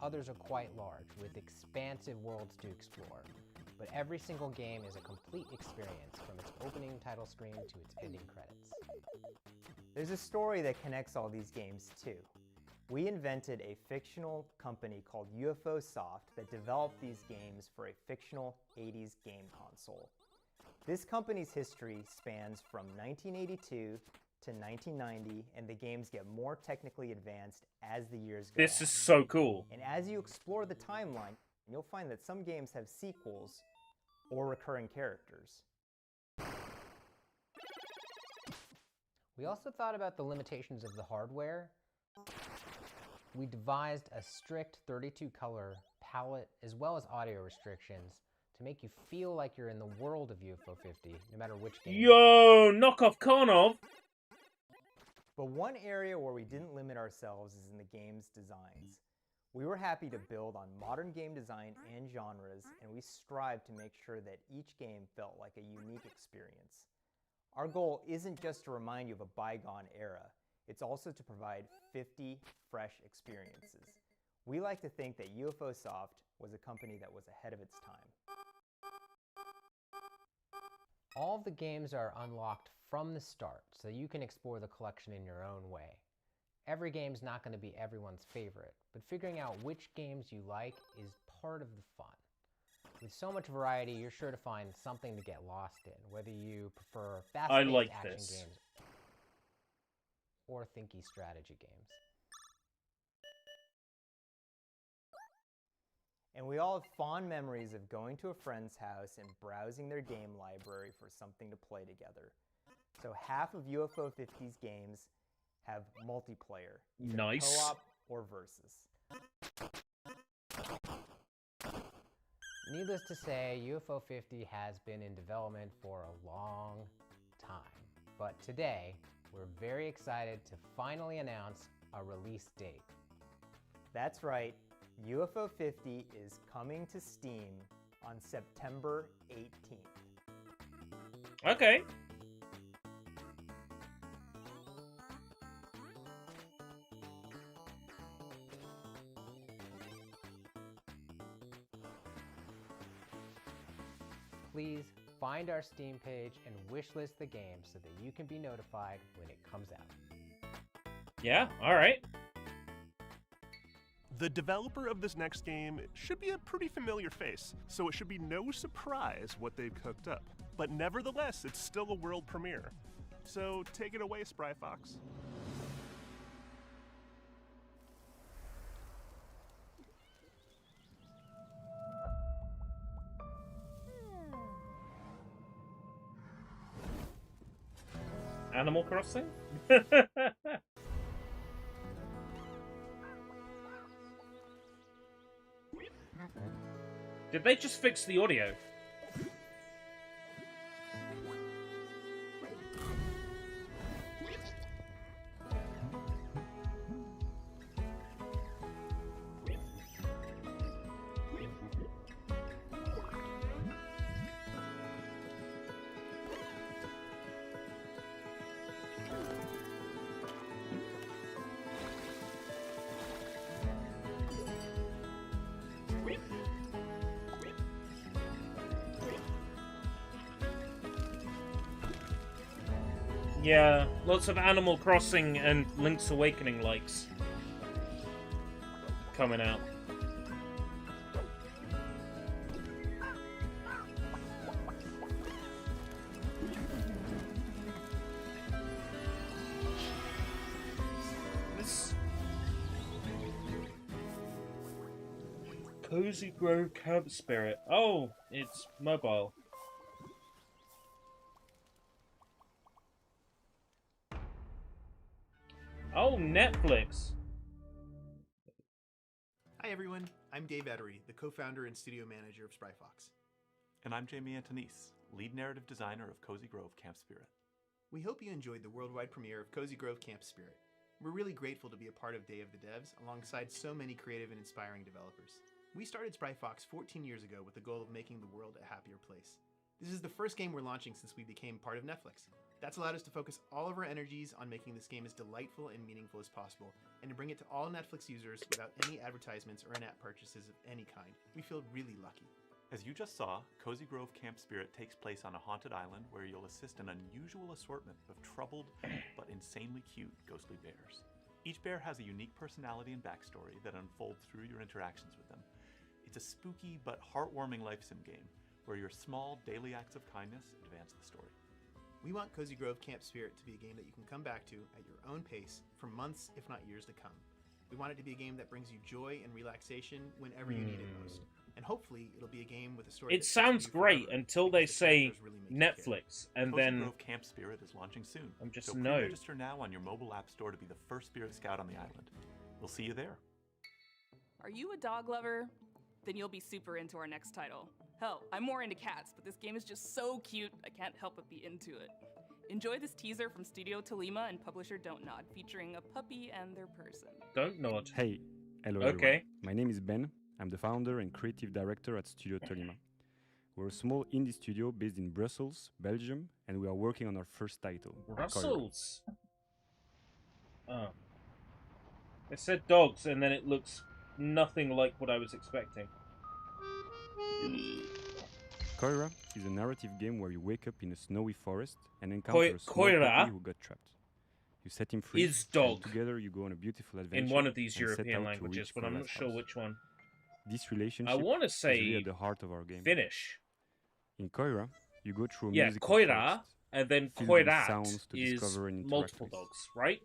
S18: Others are quite large, with expansive worlds to explore. But every single game is a complete experience, from its opening title screen to its ending credits.
S19: There's a story that connects all these games too. We invented a fictional company called UFO Soft that developed these games for a fictional 80s game console. This company's history spans from 1982 to 1990, and the games get more technically advanced as the years go
S2: This
S19: on.
S2: is so cool.
S19: And as you explore the timeline, you'll find that some games have sequels or recurring characters.
S18: We also thought about the limitations of the hardware. We devised a strict 32-color palette as well as audio restrictions to make you feel like you're in the world of UFO 50, no matter which game.
S2: Yo, knockoff Karnov!
S19: But one area where we didn't limit ourselves is in the game's designs. We were happy to build on modern game design and genres, and we strived to make sure that each game felt like a unique experience. Our goal isn't just to remind you of a bygone era, it's also to provide 50 fresh experiences. We like to think that UFO Soft was a company that was ahead of its time.
S18: All of the games are unlocked from the start, so you can explore the collection in your own way. Every game's not going to be everyone's favorite, but figuring out which games you like is part of the fun. With so much variety, you're sure to find something to get lost in, whether you prefer fast-paced action games or thinky strategy games.
S19: And we all have fond memories of going to a friend's house and browsing their game library for something to play together. So half of UFO 50's games have multiplayer, either
S2: Nice.
S19: co-op or versus.
S18: Needless to say, UFO 50 has been in development for a long time. But today, we're very excited to finally announce a release date.
S19: That's right, UFO 50 is coming to Steam on September 18th.
S2: Okay.
S18: Please find our Steam page and wishlist the game so that you can be notified when it comes out.
S2: Yeah, alright.
S20: The developer of this next game should be a pretty familiar face, so it should be no surprise what they've cooked up. But nevertheless, it's still a world premiere. So take it away, Spry Fox.
S2: Animal Crossing? Did they just fix the audio? Yeah, lots of Animal Crossing and Link's Awakening likes coming out. Cozy Grove Camp Spirit. Oh, it's mobile. Oh, Netflix.
S1: Hi everyone, I'm Dave Ettery, the co-founder and studio manager of Spryfox.
S15: And I'm Jamie Antonise, lead narrative designer of Cozy Grove Camp Spirit.
S1: We hope you enjoyed the worldwide premiere of Cozy Grove Camp Spirit. We're really grateful to be a part of Day of the Devs alongside so many creative and inspiring developers. We started Spryfox 14 years ago with the goal of making the world a happier place. This is the first game we're launching since we became part of Netflix. That's allowed us to focus all of our energies on making this game as delightful and meaningful as possible, and to bring it to all Netflix users without any advertisements or in-app purchases of any kind. We feel really lucky.
S15: As you just saw, Cozy Grove Camp Spirit takes place on a haunted island where you'll assist an unusual assortment of troubled but insanely cute ghostly bears. Each bear has a unique personality and backstory that unfolds through your interactions with them. It's a spooky but heartwarming life sim game where your small daily acts of kindness advance the story.
S1: We want Cozy Grove Camp Spirit to be a game that you can come back to at your own pace for months, if not years to come. We want it to be a game that brings you joy and relaxation whenever you need it most. And hopefully, it'll be a game with a story.
S2: It sounds great until they say Netflix, and
S15: Cozy
S2: then
S15: Grove Camp Spirit is launching soon.
S2: I'm just
S15: so
S2: no.
S15: Pre-register now on your mobile app store to be the first Spirit Scout on the island. We'll see you there.
S17: Are you a dog lover? Then you'll be super into our next title. Hell, I'm more into cats, but this game is just so cute, I can't help but be into it. Enjoy this teaser from Studio Tolima and publisher Don't Nod, featuring a puppy and their person.
S2: Don't Nod.
S21: Hey, hello
S2: Okay.
S21: everyone. My name is Ben. I'm the founder and creative director at Studio Tolima. We're a small indie studio based in Brussels, Belgium, and we are working on our first title.
S2: Brussels. Oh. It said dogs, and then it looks nothing like what I was expecting.
S21: Koira is a narrative game where you wake up in a snowy forest and encounter a small
S2: Koira
S21: puppy who got trapped. You set him free,
S2: is dog
S21: and together you go on a beautiful adventure
S2: in one of these
S21: and set
S2: European
S21: out to
S2: languages,
S21: reach
S2: but I'm not
S21: Koira's
S2: sure
S21: house.
S2: which one.
S21: This relationship
S2: wanna
S21: is really
S2: say
S21: at the heart of our game.
S2: Finnish.
S21: In Koira, you go through a
S2: Yeah,
S21: musical
S2: Koira,
S21: forest,
S2: and then
S21: filled with
S2: Koirat
S21: sounds to
S2: is
S21: discover and interact
S2: multiple
S21: with.
S2: dogs, right?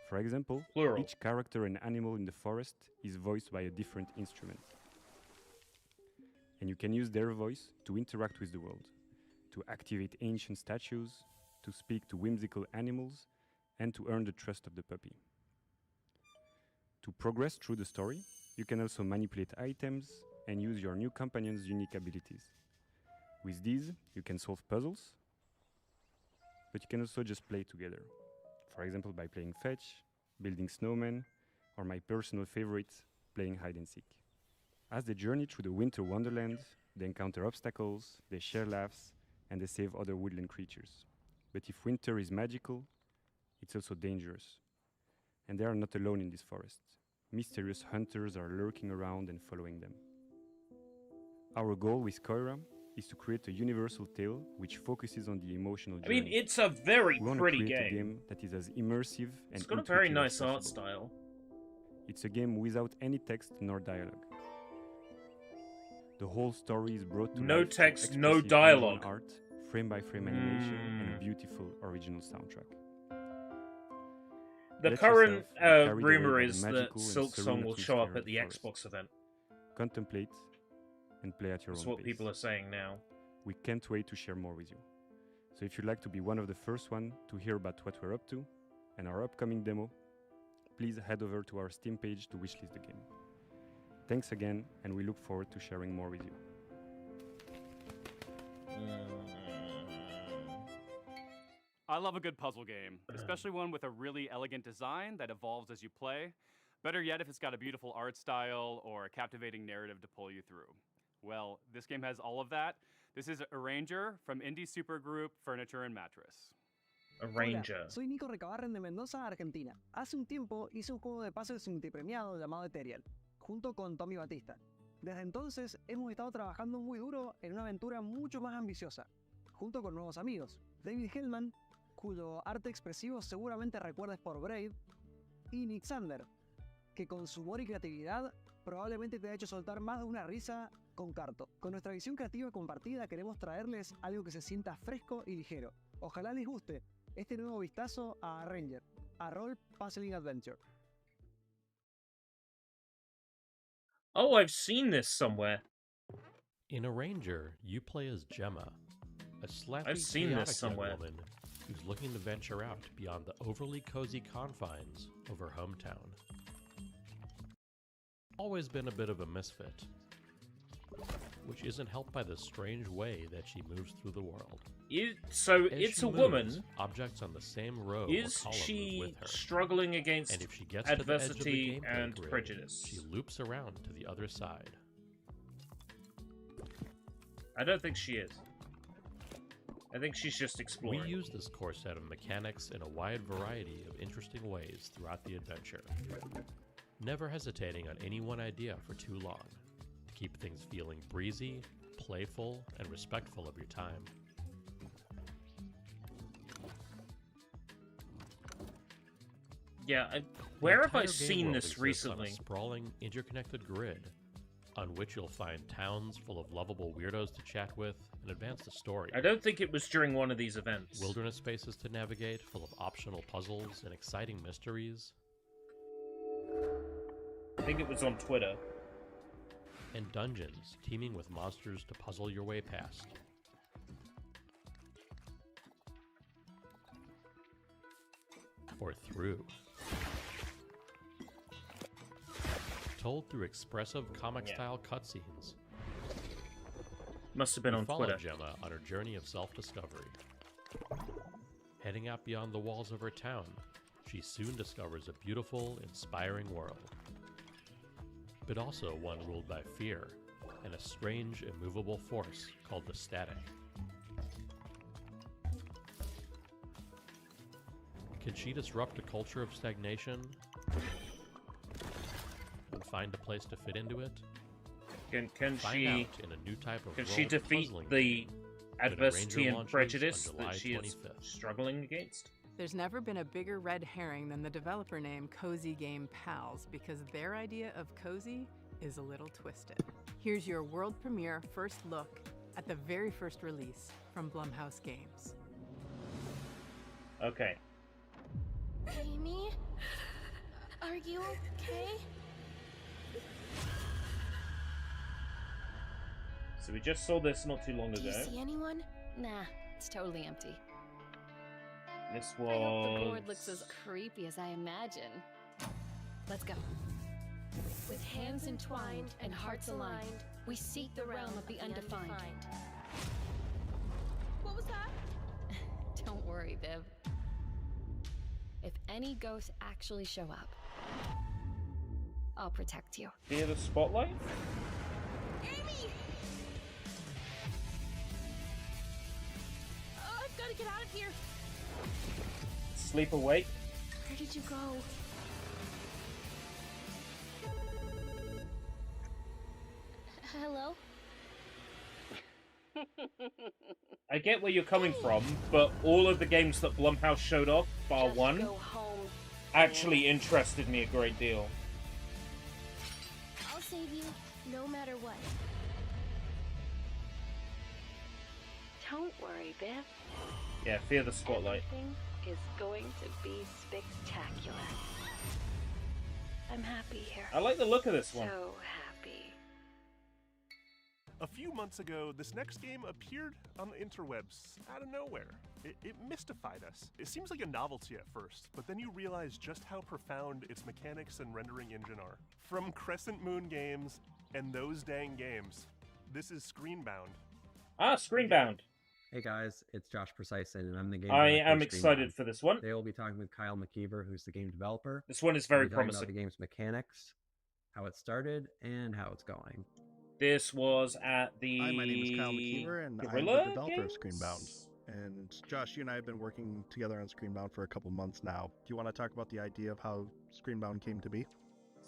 S21: For example,
S2: Plural.
S21: each character and animal in the forest is voiced by a different instrument. And you can use their voice to interact with the world, to activate ancient statues, to speak to whimsical animals, and to earn the trust of the puppy. To progress through the story, you can also manipulate items and use your new companion's unique abilities. With these, you can solve puzzles, but you can also just play together. For example, by playing fetch, building snowmen, or my personal favorite, playing hide and seek. As they journey through the winter wonderland, they encounter obstacles, they share laughs, and they save other woodland creatures. But if winter is magical, it's also dangerous. And they are not alone in this forest. Mysterious hunters are lurking around and following them. Our goal with Koira is to create a universal tale which focuses on the emotional journey.
S2: I mean, it's a very
S21: We wanna
S2: pretty
S21: create a
S2: game.
S21: game that is as immersive and
S2: It's got a very
S21: intuitive as
S2: nice art
S21: possible.
S2: style.
S21: It's a game without any text nor dialogue. The whole story is brought to
S2: No
S21: life through
S2: text, no
S21: expressive
S2: dialogue.
S21: hands-on art, frame-by-frame animation, and a beautiful original soundtrack.
S2: The
S21: Let
S2: current
S21: yourself be carried away
S2: rumor
S21: by the
S2: is that
S21: magical and
S2: Silk
S21: serene
S2: Song will show up
S21: atmosphere
S2: at
S21: of
S2: the
S21: forest.
S2: Xbox event.
S21: Contemplate and play at your
S2: That's
S21: own
S2: what
S21: pace.
S2: people are saying now.
S21: We can't wait to share more with you. So if you'd like to be one of the first one to hear about what we're up to and our upcoming demo, please head over to our Steam page to wishlist the game. Thanks again, and we look forward to sharing more with you.
S11: I love a good puzzle game, especially one with a really elegant design that evolves as you play. Better yet if it's got a beautiful art style or a captivating narrative to pull you through. Well, this game has all of that. This is Arranger from indie supergroup Furniture and Mattress.
S2: Arranger.
S23: Hola, soy Nico Recabarren de Mendoza, Argentina. Hace un tiempo hice un juego de puzzles multipremiado llamado Ethereal, junto con Tommy Batista. Desde entonces hemos estado trabajando muy duro en una aventura mucho más ambiciosa, junto con nuevos amigos, David Hellman, cuyo arte expresivo seguramente recuerdes por Braid, y Nixander, que con su humor y creatividad probablemente te ha hecho soltar más de una risa con Carto. Con nuestra visión creativa compartida queremos traerles algo que se sienta fresco y ligero. Ojalá les guste este nuevo vistazo a Ranger, a Role Puzzling Adventure.
S2: Oh, I've seen this somewhere.
S3: In Arranger, you play as Gemma, a slightly
S2: I've seen this
S3: chaotic young
S2: somewhere.
S3: woman who's looking to venture out beyond the overly cozy confines of her hometown. Always been a bit of a misfit, which isn't helped by the strange way that she moves through the world.
S2: So
S3: As
S2: it's
S3: she
S2: a
S3: moves,
S2: woman.
S3: Objects on the same row or
S2: Is
S3: column move
S2: she
S3: with her.
S2: struggling against
S3: And if she gets to the edge of the
S2: adversity
S3: gameplay
S2: and
S3: grid,
S2: prejudice?
S3: she loops around to the other side.
S2: I don't think she is. I think she's just exploring.
S3: We use this core set of mechanics in a wide variety of interesting ways throughout the adventure, never hesitating on any one idea for too long, to keep things feeling breezy, playful, and respectful of your time.
S2: Yeah,
S3: The
S2: where have I
S3: entire game
S2: seen
S3: world
S2: this
S3: exists
S2: recently?
S3: On a sprawling, interconnected grid, on which you'll find towns full of lovable weirdos to chat with and advance the story.
S2: I don't think it was during one of these events.
S3: Wilderness spaces to navigate, full of optional puzzles and exciting mysteries.
S2: I think it was on Twitter.
S3: And dungeons teeming with monsters to puzzle your way past. Or through. Told through expressive comic-style cutscenes.
S2: Must have been
S3: We
S2: on
S3: follow
S2: Twitter.
S3: Gemma on her journey of self-discovery. Heading out beyond the walls of her town, she soon discovers a beautiful, inspiring world. But also one ruled by fear and a strange, immovable force called the Static. Can she disrupt a culture of stagnation and find a place to fit into it?
S2: Can
S3: Find
S2: she
S3: out in a new type of
S2: can she
S3: role
S2: defeat
S3: puzzling
S2: the
S3: game when
S2: adversity
S3: Arranger
S2: and
S3: launches
S2: prejudice
S3: on
S2: that
S3: July
S2: she is
S3: 25th.
S2: struggling against?
S12: There's never been a bigger red herring than the developer name Cozy Game Pals, because their idea of cozy is a little twisted. Here's your world premiere first look at the very first release from Blumhouse Games.
S2: Okay.
S5: Amy? Are you okay?
S2: So we just saw this not too long
S5: Do
S2: ago.
S5: you see anyone? Nah, it's totally empty.
S2: This
S5: I hope the
S2: was
S5: board looks as creepy as I imagine. Let's go. With hands entwined and hearts aligned, we seek the realm of the undefined. What was that? Don't worry, Viv. If any ghosts actually show up, I'll protect you.
S2: Fear the spotlight?
S5: Amy! Oh, I've got to get out of here.
S2: Sleep awake?
S5: Where did you go? Hello?
S2: I get where you're coming from, but all of the games that Blumhouse showed off, bar
S5: Just
S2: one,
S5: go home.
S2: actually interested me a great deal.
S5: I'll save you, no matter what. Don't worry, Biff.
S2: Yeah, fear the spotlight.
S5: Everything is going to be spectacular. I'm happy here.
S2: I like the look of this one.
S5: So happy.
S20: A few months ago, this next game appeared on the interwebs out of nowhere. It mystified us. It seems like a novelty at first, but then you realize just how profound its mechanics and rendering engine are. From Crescent Moon Games and Those Dang Games, this is Screenbound.
S2: Ah, Screenbound.
S7: Hey guys, it's Josh Precison, and I'm the game
S2: I
S7: director
S2: am
S7: of
S2: excited
S7: Screenbound.
S2: for this one.
S7: Today we'll be talking with Kyle McKeever, who's the game developer.
S2: This one is
S7: We'll
S2: very
S7: be talking
S2: promising.
S7: about the game's mechanics, how it started, and how it's going.
S2: This was at the
S8: Hi, my name is Kyle McKeever, and I'm
S2: Guerrilla
S8: the developer
S2: Games?
S8: of Screenbound. And Josh, you and I have been working together on Screenbound for a couple months now. Do you want to talk about the idea of how Screenbound came to be?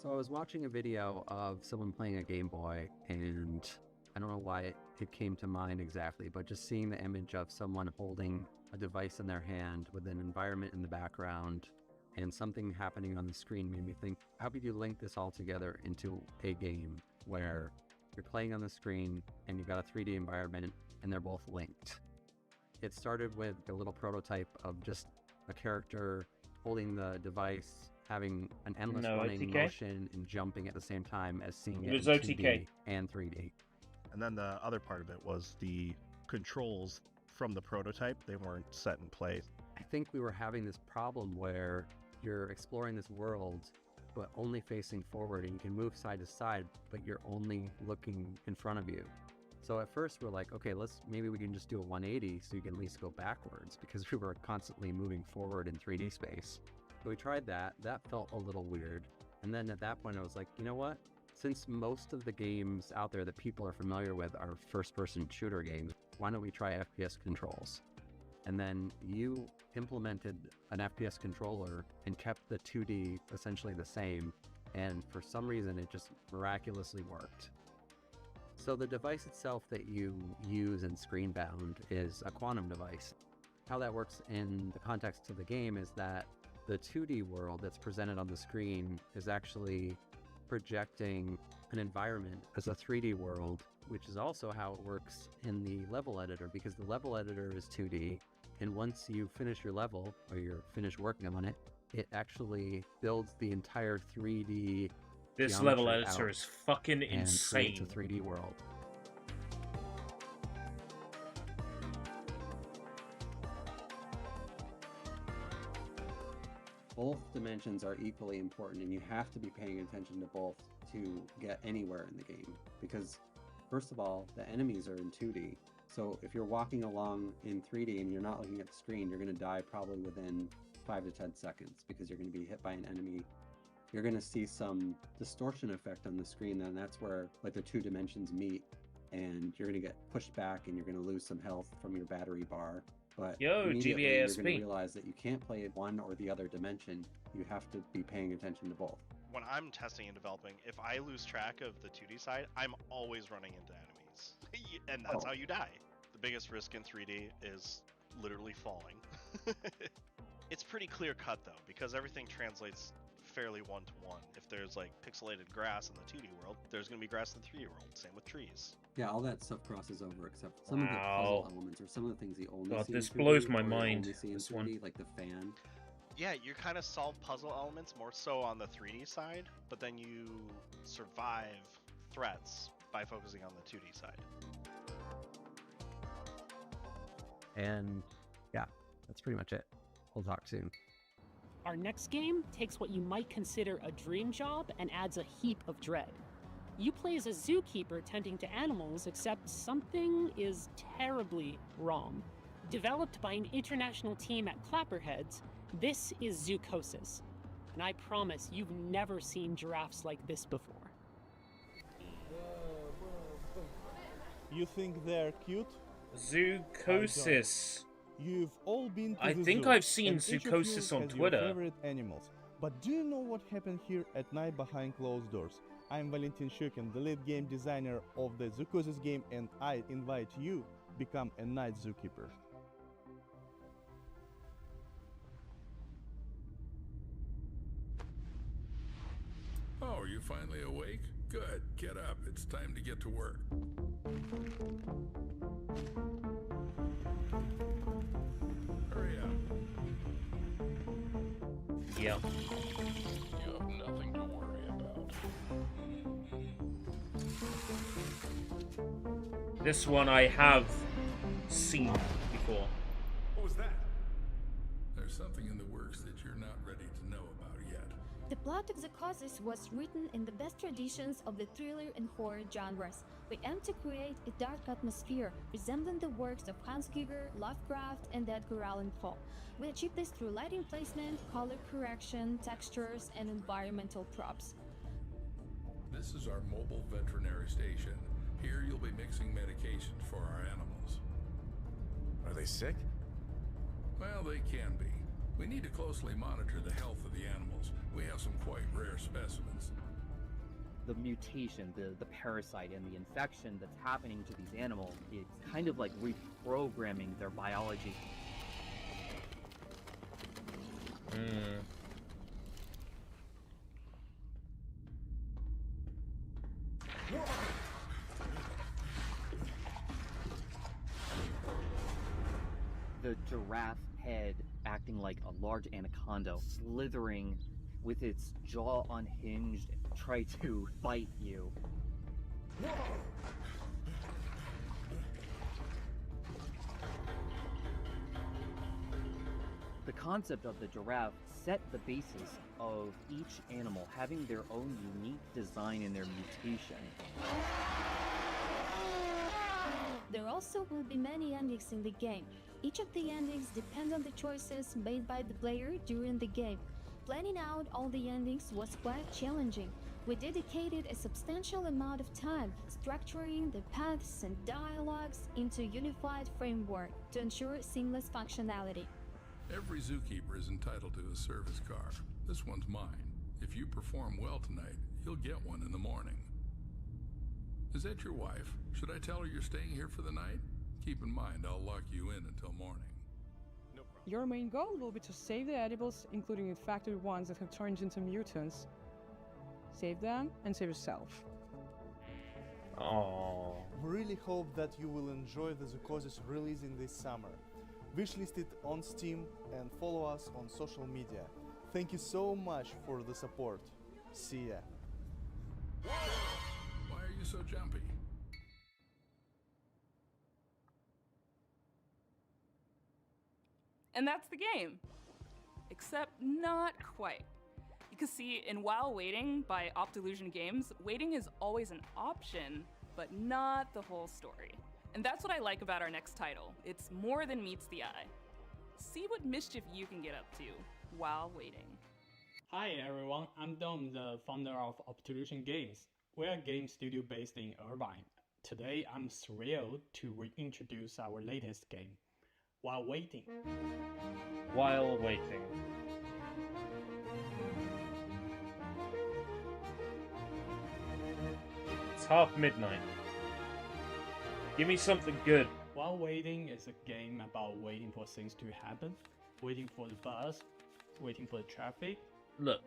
S7: So I was watching a video of someone playing a Game Boy, and I don't know why it came to mind exactly, but just seeing the image of someone holding a device in their hand with an environment in the background and something happening on the screen made me think, how could you link this all together into a game where you're playing on the screen and you've got a 3D environment and they're both linked? It started with a little prototype of just a character holding the device, having an endless running motion and jumping at the same time as seeing it in 2D and 3D.
S8: And then the other part of it was the controls from the prototype. They weren't set in place.
S7: I think we were having this problem where you're exploring this world, but only facing forward, and you can move side to side, but you're only looking in front of you. So at first we're like, okay, maybe we can just do a 180 so you can at least go backwards, because we were constantly moving forward in 3D space. So we tried that. That felt a little weird. And then at that point I was like, you know what? Since most of the games out there that people are familiar with are first-person shooter games, why don't we try FPS controls? And then you implemented an FPS controller and kept the 2D essentially the same, and for some reason it just miraculously worked. So the device itself that you use in Screenbound is a quantum device. How that works in the context of the game is that the 2D world that's presented on the screen is actually projecting an environment as a 3D world, which is also how it works in the level editor, because the level editor is 2D, and once you finish your level, or you're finished working on it, it actually builds the entire 3D.
S2: This level editor is fucking insane.
S7: It's a 3D world. Both dimensions are equally important, and you have to be paying attention to both to get anywhere in the game. Because, first of all, the enemies are in 2D. So if you're walking along in 3D and you're not looking at the screen, you're going to die probably within 5 to 10 seconds, because you're going to be hit by an enemy. You're going to see some distortion effect on the screen, and that's where like the two dimensions meet, and you're going to get pushed back and you're going to lose some health from your battery bar. But immediately you're going to realize that you can't play one or the other dimension. You have to be paying attention to both.
S6: When I'm testing and developing, if I lose track of the 2D side, I'm always running into enemies. And that's how you die. The biggest risk in 3D is literally falling. It's pretty clear cut though, because everything translates fairly one-to-one. If there's like pixelated grass in the 2D world, there's going to be grass in the 3D world. Same with trees.
S7: Yeah, all that stuff crosses over, except some of the puzzle elements or some of the things you only see
S2: this
S7: in 3D,
S2: blows my
S7: or you
S2: mind.
S7: only see in
S2: This
S7: 3D,
S2: one.
S7: like the fan.
S6: Yeah, you kind of solve puzzle elements more so on the 3D side, but then you survive threats by focusing on the 2D side.
S7: And yeah, that's pretty much it. We'll talk soon.
S13: Our next game takes what you might consider a dream job and adds a heap of dread. You play as a zookeeper tending to animals, except something is terribly wrong. Developed by an international team at Clapperheads, this is Zoocosis. And I promise you've never seen giraffes like this before.
S14: You think they're cute?
S2: Zoocosis.
S14: You've all been to
S2: I
S14: the
S2: think
S14: zoo,
S2: I've seen
S14: and each of
S2: Zoocosis
S14: you
S2: on
S14: has your
S2: Twitter.
S14: favorite animals. But do you know what happened here at night behind closed doors? I'm Valentin Shukin, the lead game designer of the Zoocosis game, and I invite you to become a night zookeeper.
S24: Oh, are you finally awake? Good. Get up. It's time to get to work. Hurry up.
S2: Yeah.
S24: You have nothing to worry about.
S2: This one I have seen before.
S24: What was that? There's something in the works that you're not ready to know about yet.
S25: The plot of Zoocosis was written in the best traditions of the thriller and horror genres. We aim to create a dark atmosphere resembling the works of Hans Giger, Lovecraft, and Edgar Allan Poe. We achieve this through lighting placement, color correction, textures, and environmental props.
S24: This is our mobile veterinary station. Here you'll be mixing medications for our animals.
S9: Are they sick?
S24: Well, they can be. We need to closely monitor the health of the animals. We have some quite rare specimens.
S26: The mutation, the parasite, and the infection that's happening to these animals, it's kind of like reprogramming their biology. The giraffe head acting like a large anaconda, slithering with its jaw unhinged, try to bite you. The concept of the giraffe set the basis of each animal having their own unique design and their mutation.
S25: There also will be many endings in the game. Each of the endings depend on the choices made by the player during the game. Planning out all the endings was quite challenging. We dedicated a substantial amount of time structuring the paths and dialogues into a unified framework to ensure seamless functionality.
S24: Every zookeeper is entitled to a service car. This one's mine. If you perform well tonight, you'll get one in the morning. Is that your wife? Should I tell her you're staying here for the night? Keep in mind, I'll lock you in until morning.
S4: Your main goal will be to save the edibles, including infected ones that have turned into mutants. Save them and save yourself.
S2: Oh.
S14: We really hope that you will enjoy the Zoocosis releasing this summer. Wishlist it on Steam and follow us on social media. Thank you so much for the support. See ya.
S24: Why are you so jumpy?
S17: And that's the game. Except not quite. Because see, in While Waiting by Optilusion Games, waiting is always an option, but not the whole story. And that's what I like about our next title. It's more than meets the eye. See what mischief you can get up to while waiting.
S10: Hi everyone, I'm Dom, the founder of Optilusion Games. We're a game studio based in Irvine. Today I'm thrilled to reintroduce our latest game, While Waiting.
S2: While Waiting. It's half midnight. Give me something good.
S10: While Waiting is a game about waiting for things to happen, waiting for the bus, waiting for the traffic.
S2: Look.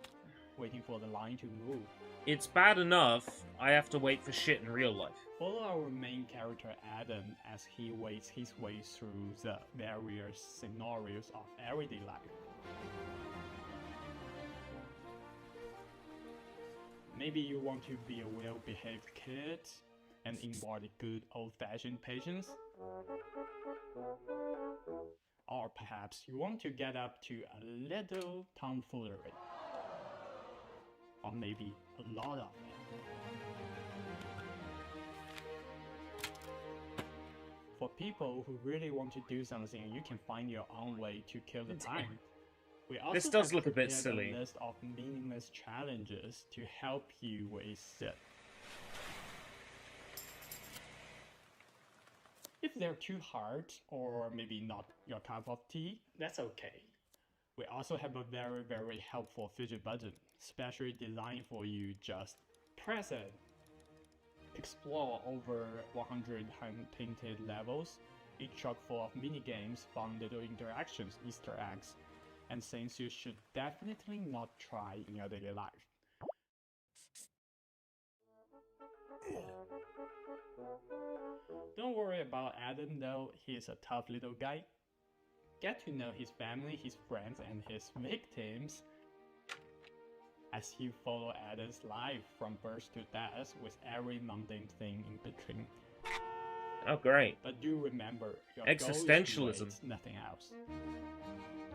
S10: Waiting for the line to move.
S2: It's bad enough I have to wait for shit in real life.
S10: Follow our main character Adam as he waits his way through the various scenarios of everyday life. Maybe you want to be a well-behaved kid and embody good old-fashioned patience. Or perhaps you want to get up to a little tomfoolery. Or maybe a lot of it. For people who really want to do something, you can find your own way to kill the time. We also
S2: This does look a bit
S10: prepared
S2: silly.
S10: A list of meaningless challenges to help you with it. If they're too hard, or maybe not your cup of tea, that's okay. We also have a very, very helpful fidget button, specially designed for you. Just press it. Explore over 100 hand-painted levels, each chock full of mini-games, fun little interactions, Easter eggs, and things you should definitely not try in your daily life. Don't worry about Adam though, he's a tough little guy. Get to know his family, his friends, and his victims as you follow Adam's life from birth to death with every mundane thing in between.
S2: Oh, great.
S10: But do remember, your
S2: Existentialism.
S10: goal is to wait, nothing else.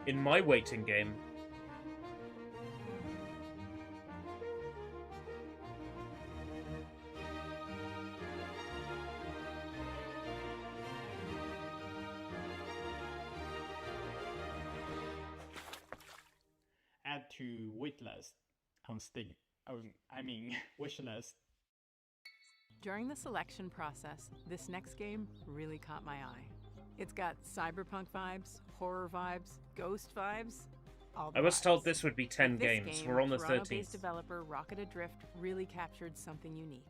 S2: In my waiting game,
S10: Add to waitlist on Steam. Wishlist.
S12: During the selection process, this next game really caught my eye. It's got cyberpunk vibes, horror vibes, ghost vibes, all the
S2: I was
S12: vibes.
S2: told this would be 10
S12: With this
S2: games.
S12: game,
S2: We're on the
S12: Toronto-based
S2: 13th.
S12: developer Rocket Adrift really captured something unique.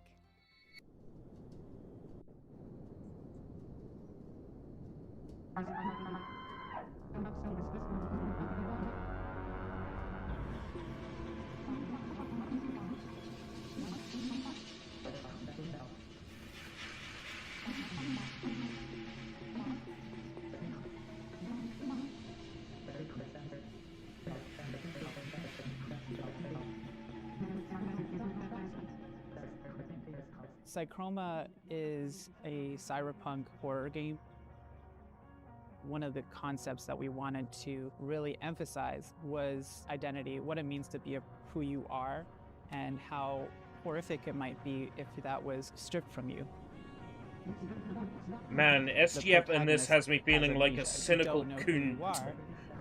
S4: Psychroma is a cyberpunk horror game. One of the concepts that we wanted to really emphasize was identity, what it means to be who you are, and how horrific it might be if that was stripped from you.
S2: Man, SGF and this has me feeling like a cynical coon.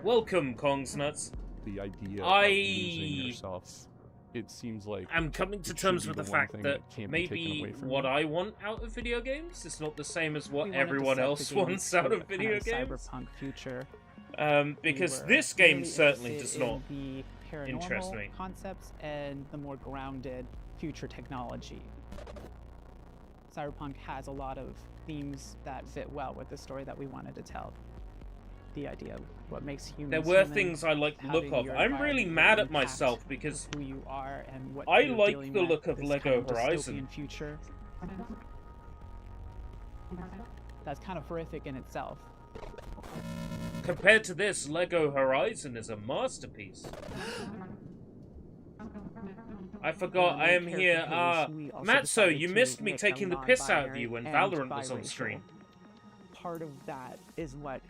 S2: Welcome, Kong's Nuts.
S1: The idea of losing yourself, it seems like
S2: I'm coming to terms with the fact that maybe what I want out of video games is not the same as what everyone else wants out of video games.
S4: Cyberpunk future.
S2: Because this game certainly does not
S4: the
S2: interest me.
S4: Concepts and the more grounded future technology. Cyberpunk has a lot of themes that fit well with the story that we wanted to tell. The idea of what makes humans.
S2: There were things I liked the look of. I'm really mad at myself because
S4: who you are and what
S2: I like the look of Lego Horizon.
S4: Future. That's kind of horrific in itself.
S2: Compared to this, Lego Horizon is a masterpiece. I forgot I am here. Matzo, you missed me taking the piss out of you when Valorant was on screen.
S15: Part of that is what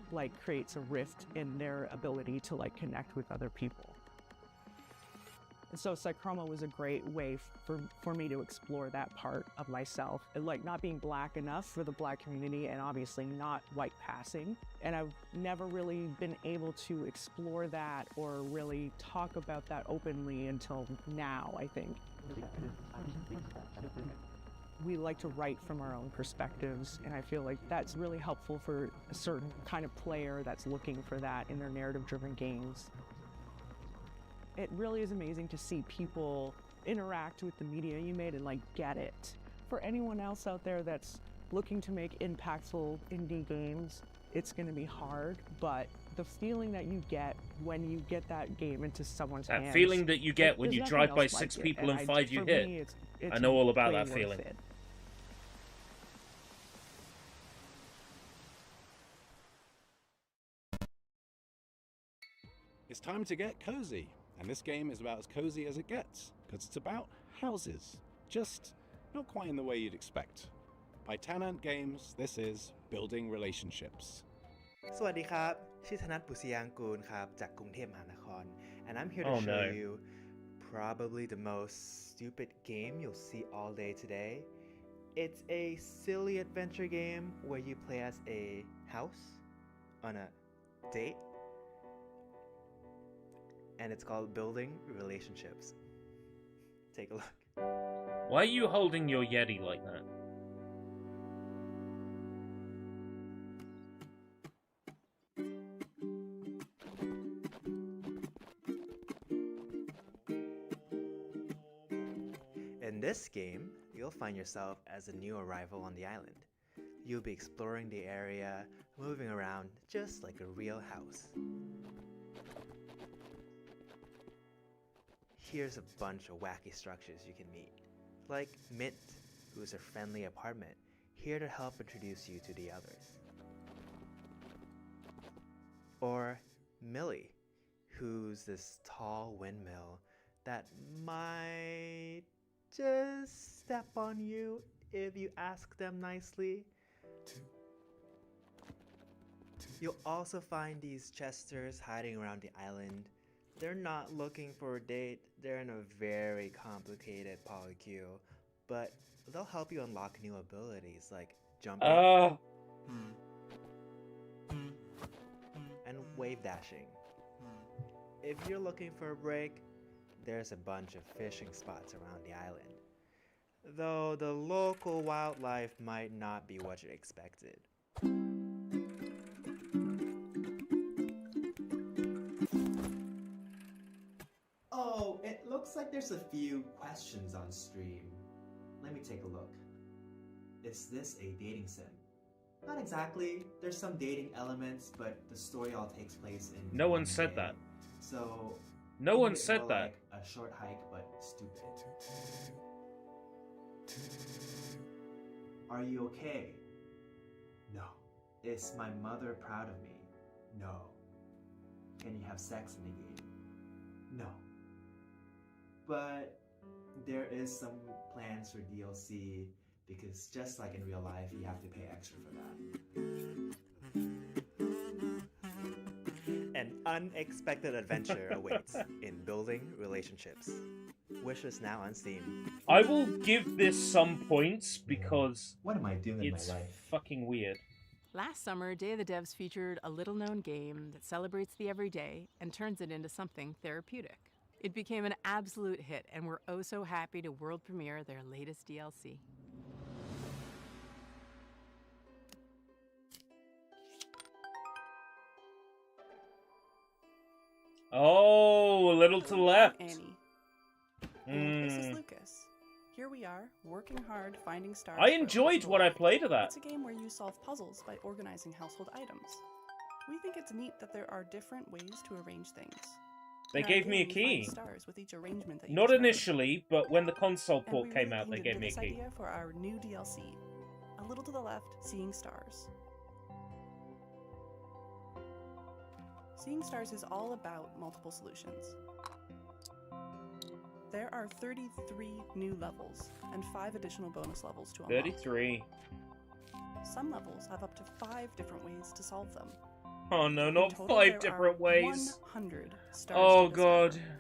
S15: creates a rift in their ability to connect with other people. And so Psychroma was a great way for me to explore that part of myself, and not being black enough for the black community and obviously not white passing. And I've never really been able to explore that or really talk about that openly until now, I think. We like to write from our own perspectives, and I feel like that's really helpful for a certain kind of player that's looking for that in their narrative-driven games. It really is amazing to see people interact with the media you made and get it. For anyone else out there that's looking to make impactful indie games, it's going to be hard, but the feeling that you get when you get that game into someone's hands...
S2: That feeling that you get when you drive by 6 people and 5 you hit. I know all about that feeling.
S16: It's time to get cozy, and this game is about as cozy as it gets, because it's about houses, just not quite in the way you'd expect. By Tanant Games, this is Building Relationships.
S18: สวัสดีครับ ชื่อธนัท บุษยางกูล ครับ จากกรุงเทพมหานคร and I'm here to show you probably the most stupid game you'll see all day today. It's a silly adventure game where you play as a house on a date, and it's called Building Relationships. Take a look.
S2: Why are you holding your Yeti like that?
S18: In this game, you'll find yourself as a new arrival on the island. You'll be exploring the area, moving around just like a real house. Here's a bunch of wacky structures you can meet, like Mint, who's a friendly apartment, here to help introduce you to the others. Or Millie, who's this tall windmill that might just step on you if you ask them nicely. You'll also find these Chesters hiding around the island. They're not looking for a date, they're in a very complicated polycule, but they'll help you unlock new abilities like jumping and wave dashing. If you're looking for a break, there's a bunch of fishing spots around the island, though the local wildlife might not be what you expected. Oh, it looks like there's a few questions on stream. Let me take a look. Is this a dating sim? Not exactly. There's some dating elements, but the story all takes place in
S2: No one said that.
S18: So
S2: no one said that.
S18: Like a short hike, but stupid. Are you okay? No. Is my mother proud of me? No. Can you have sex in the game? No. But there is some plans for DLC because just like in real life, you have to pay extra for that. An unexpected adventure awaits in building relationships. Wish is now on Steam.
S2: I will give this some points because
S18: what am I doing in my
S2: it's
S18: life?
S2: fucking weird.
S12: Last summer, Day of the Devs featured a little-known game that celebrates the everyday and turns it into something therapeutic. It became an absolute hit, and we're oh so happy to world premiere their latest DLC.
S2: Oh, a little to the left.
S3: Annie. And this is Lucas. Here we are, working hard, finding stars.
S2: I enjoyed what I played of that.
S3: It's a game where you solve puzzles by organizing household items. We think it's neat that there are different ways to arrange things.
S2: They
S3: In our
S2: gave me a
S3: game, you find
S2: key.
S3: stars with each arrangement that you
S2: Not
S3: discover.
S2: initially, but when the console
S3: And
S2: port
S3: we
S2: came
S3: really
S2: out, they
S3: leaned
S2: gave
S3: into
S2: me a
S3: this
S2: key.
S3: idea for our new DLC. A little to the left, Seeing Stars. Seeing Stars is all about multiple solutions. There are 33 new levels and 5 additional bonus levels to unlock.
S2: 33.
S3: Some levels have up to 5 different ways to solve them.
S2: Oh no,
S3: In
S2: not
S3: total,
S2: 5
S3: there
S2: different
S3: are
S2: ways.
S3: 100 stars
S2: Oh
S3: to
S2: god.
S3: discover.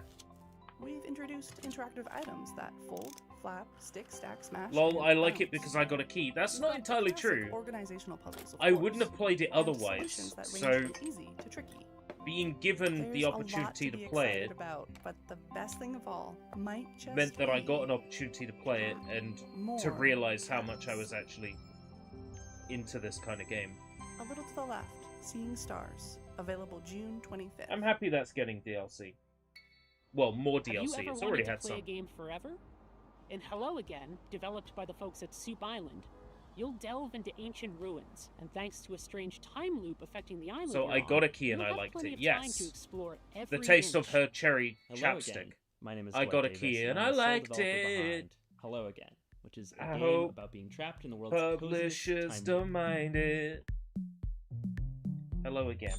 S3: We've introduced interactive items that fold, flap, stick, stack, smash.
S2: Lol,
S3: and
S2: I like
S3: bounce.
S2: it because I got a key. That's
S3: We've
S2: not
S3: got
S2: entirely
S3: classic
S2: true.
S3: Organizational puzzles, of
S2: I
S3: course,
S2: wouldn't have played it
S3: and
S2: otherwise.
S3: solutions that range
S2: So,
S3: from easy to tricky.
S2: being given
S3: There's
S2: the
S3: a lot
S2: opportunity
S3: to
S2: to
S3: be
S2: play
S3: excited
S2: it
S3: about, but the best thing of all might just
S2: meant that I
S3: be
S2: got an opportunity to play it and to
S3: more
S2: realize how much I was actually into this kind of game.
S3: a little to the left. Seeing Stars, available June 25th.
S2: I'm happy that's getting DLC. Well, more
S13: Have you
S2: DLC.
S13: ever
S2: It's
S13: wanted
S2: already
S13: to
S2: had
S13: play
S2: some.
S13: a game forever? In Hello Again, developed by the folks at Soup Island, you'll delve into ancient ruins, and thanks to a strange time loop affecting the island
S2: So
S13: you're
S2: I got
S13: on,
S2: a key and
S13: you'll
S2: I
S13: have
S2: liked
S13: plenty
S2: it.
S13: of time
S2: Yes.
S13: to explore
S2: The
S13: every
S2: taste of
S13: inch.
S2: her cherry
S11: Hello
S2: chapstick.
S11: again. My name is
S2: I
S11: Dwight
S2: got a
S11: Davis,
S2: key and
S11: I'm
S2: I
S11: the sole
S2: liked
S11: developer
S2: it.
S11: behind Hello Again, which is a
S2: I
S11: game
S2: hope
S11: about being trapped in the world's coziest
S2: publishers
S11: time
S2: don't mind it. Hello again.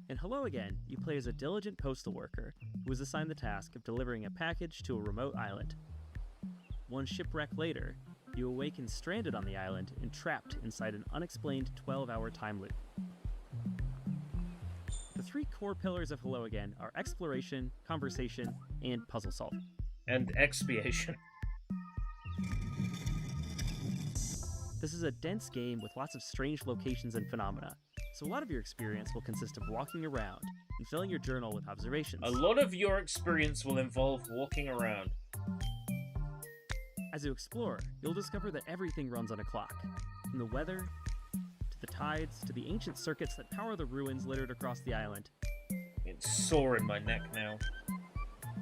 S11: In Hello Again, you play as a diligent postal worker who is assigned the task of delivering a package to a remote island. One shipwreck later, you awaken stranded on the island and trapped inside an unexplained 12-hour time loop. The 3 core pillars of Hello Again are exploration, conversation, and puzzle solving.
S2: And expiation.
S11: This is a dense game with lots of strange locations and phenomena, so a lot of your experience will consist of walking around and filling your journal with observations.
S2: A lot of your experience will involve walking around.
S11: As you explore, you'll discover that everything runs on a clock, from the weather, to the tides, to the ancient circuits that power the ruins littered across the island.
S2: It's sore in my neck now.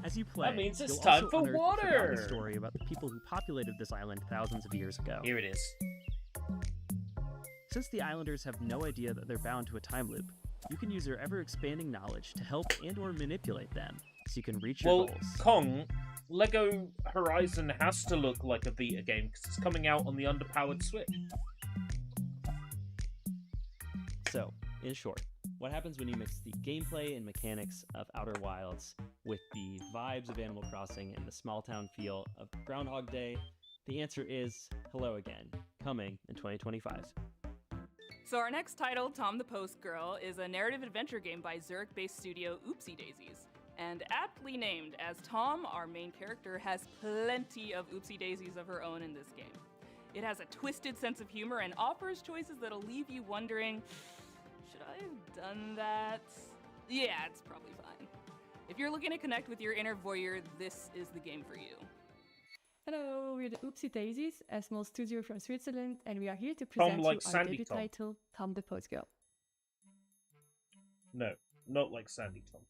S11: As you play,
S2: That means it's
S11: you'll
S2: time
S11: also
S2: for
S11: unearth the forgotten
S2: water!
S11: story about the people who populated this island thousands of years ago.
S2: Here it is.
S11: Since the islanders have no idea that they're bound to a time loop, you can use your ever-expanding knowledge to help and or manipulate them, so you can reach your
S2: Well,
S11: goals.
S2: Kong, Lego Horizon has to look like a Vita game because it's coming out on the underpowered Switch.
S11: So, in short, what happens when you mix the gameplay and mechanics of Outer Wilds with the vibes of Animal Crossing and the small town feel of Groundhog Day? The answer is Hello Again, coming in 2025.
S17: So our next title, Tom the Post Girl, is a narrative adventure game by Zurich-based studio Oopsie Daisies. And aptly named, as Tom, our main character, has plenty of oopsie daisies of her own in this game. It has a twisted sense of humor and offers choices that'll leave you wondering, should I have done that? Yeah, it's probably fine. If you're looking to connect with your inner voyeur, this is the game for you.
S19: Hello, we're the Oopsie Daisies, a small studio from Switzerland, and we are here to present
S2: like
S19: you our
S2: Sandy
S19: debut
S2: Tom.
S19: title, Tom the Post Girl.
S2: No, not like Sandy Tom.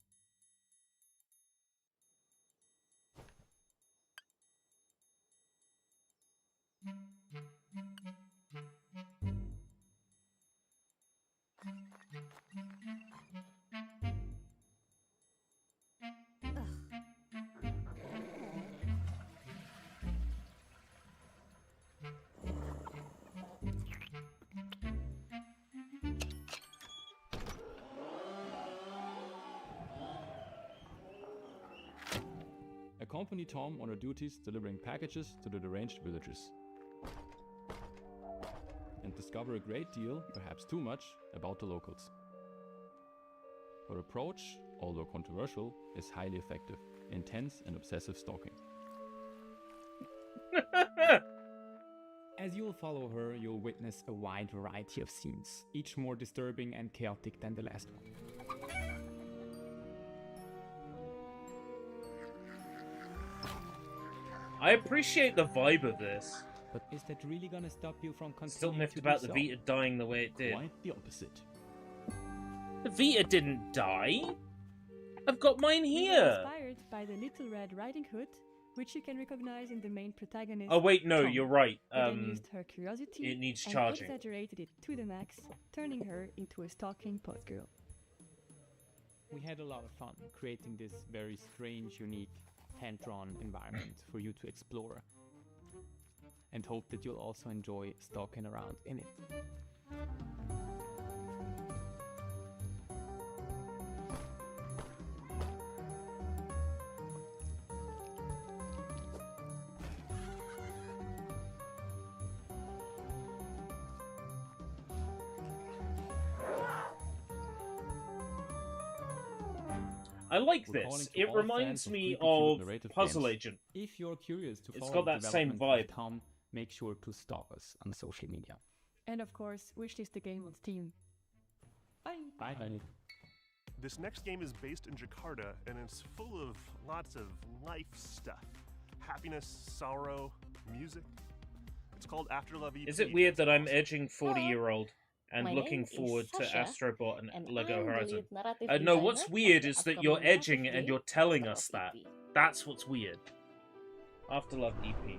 S5: Accompany Tom on her duties delivering packages to the deranged villagers. And discover a great deal, perhaps too much, about the locals. Her approach, although controversial, is highly effective, intense and obsessive stalking.
S4: As you'll follow her, you'll witness a wide variety of scenes, each more disturbing and chaotic than the last one.
S2: I appreciate the vibe of this.
S4: But is that really gonna stop you from continuing
S2: Still miffed
S4: to
S2: about
S4: do
S2: the
S4: so?
S2: Vita dying the way it did.
S5: Quite the opposite.
S2: The Vita didn't die. I've got mine
S19: We were
S2: here.
S19: inspired by the Little Red Riding Hood, which you can recognize in the main protagonist.
S2: Oh wait, no,
S19: Tom.
S2: you're right.
S19: We then used her curiosity
S2: it needs
S19: and
S2: charging.
S19: exaggerated it to the max, turning her into a stalking post girl.
S4: We had a lot of fun creating this very strange, unique, hand-drawn environment for you to explore. And hope that you'll also enjoy stalking around in it.
S2: I like
S5: Recalling
S2: this.
S5: to
S2: It
S5: all
S2: reminds
S5: fans of
S2: me
S5: creepy,
S2: of
S5: cute narrative
S2: Puzzle
S5: games,
S2: Agent.
S4: If you're curious to
S2: It's
S4: follow
S2: got
S4: the
S2: that same
S4: development
S2: vibe.
S4: of Tom, make sure to stalk us on social media.
S19: And of course, wishlist the game on Steam. Bye!
S4: Bye.
S8: This next game is based in Jakarta, and it's full of lots of life stuff. Happiness, sorrow, music. It's called After Love EP.
S2: Is it weird that I'm edging 40-year-old and
S20: My
S2: looking
S20: name is
S2: forward to
S20: Sasha,
S2: Astrobot and
S20: and
S2: Lego
S20: I'm the
S2: Horizon?
S20: lead narrative
S2: No, what's
S20: designer
S2: weird
S20: of
S2: is
S20: the
S2: that you're
S20: upcoming
S2: edging
S20: narrative
S2: and you're
S20: game,
S2: telling
S20: After
S2: us
S20: Love
S2: that.
S20: EP.
S2: That's what's weird. After Love E EP.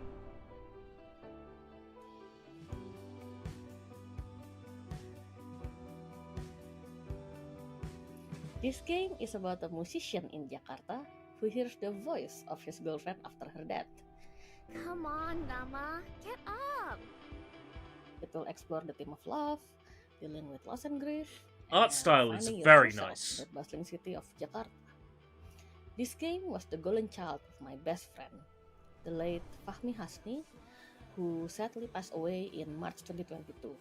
S20: This game is about a musician in Jakarta who hears the voice of his girlfriend after her death.
S21: Come on, Nama, get up!
S20: It will explore the theme of love, dealing with loss and grief,
S2: Art
S20: and
S2: style is
S20: finding your
S2: very
S20: true self
S2: nice.
S20: in the bustling city of Jakarta. This game was the golden child of my best friend, the late Fahmi Hasni, who sadly passed away in March 2022.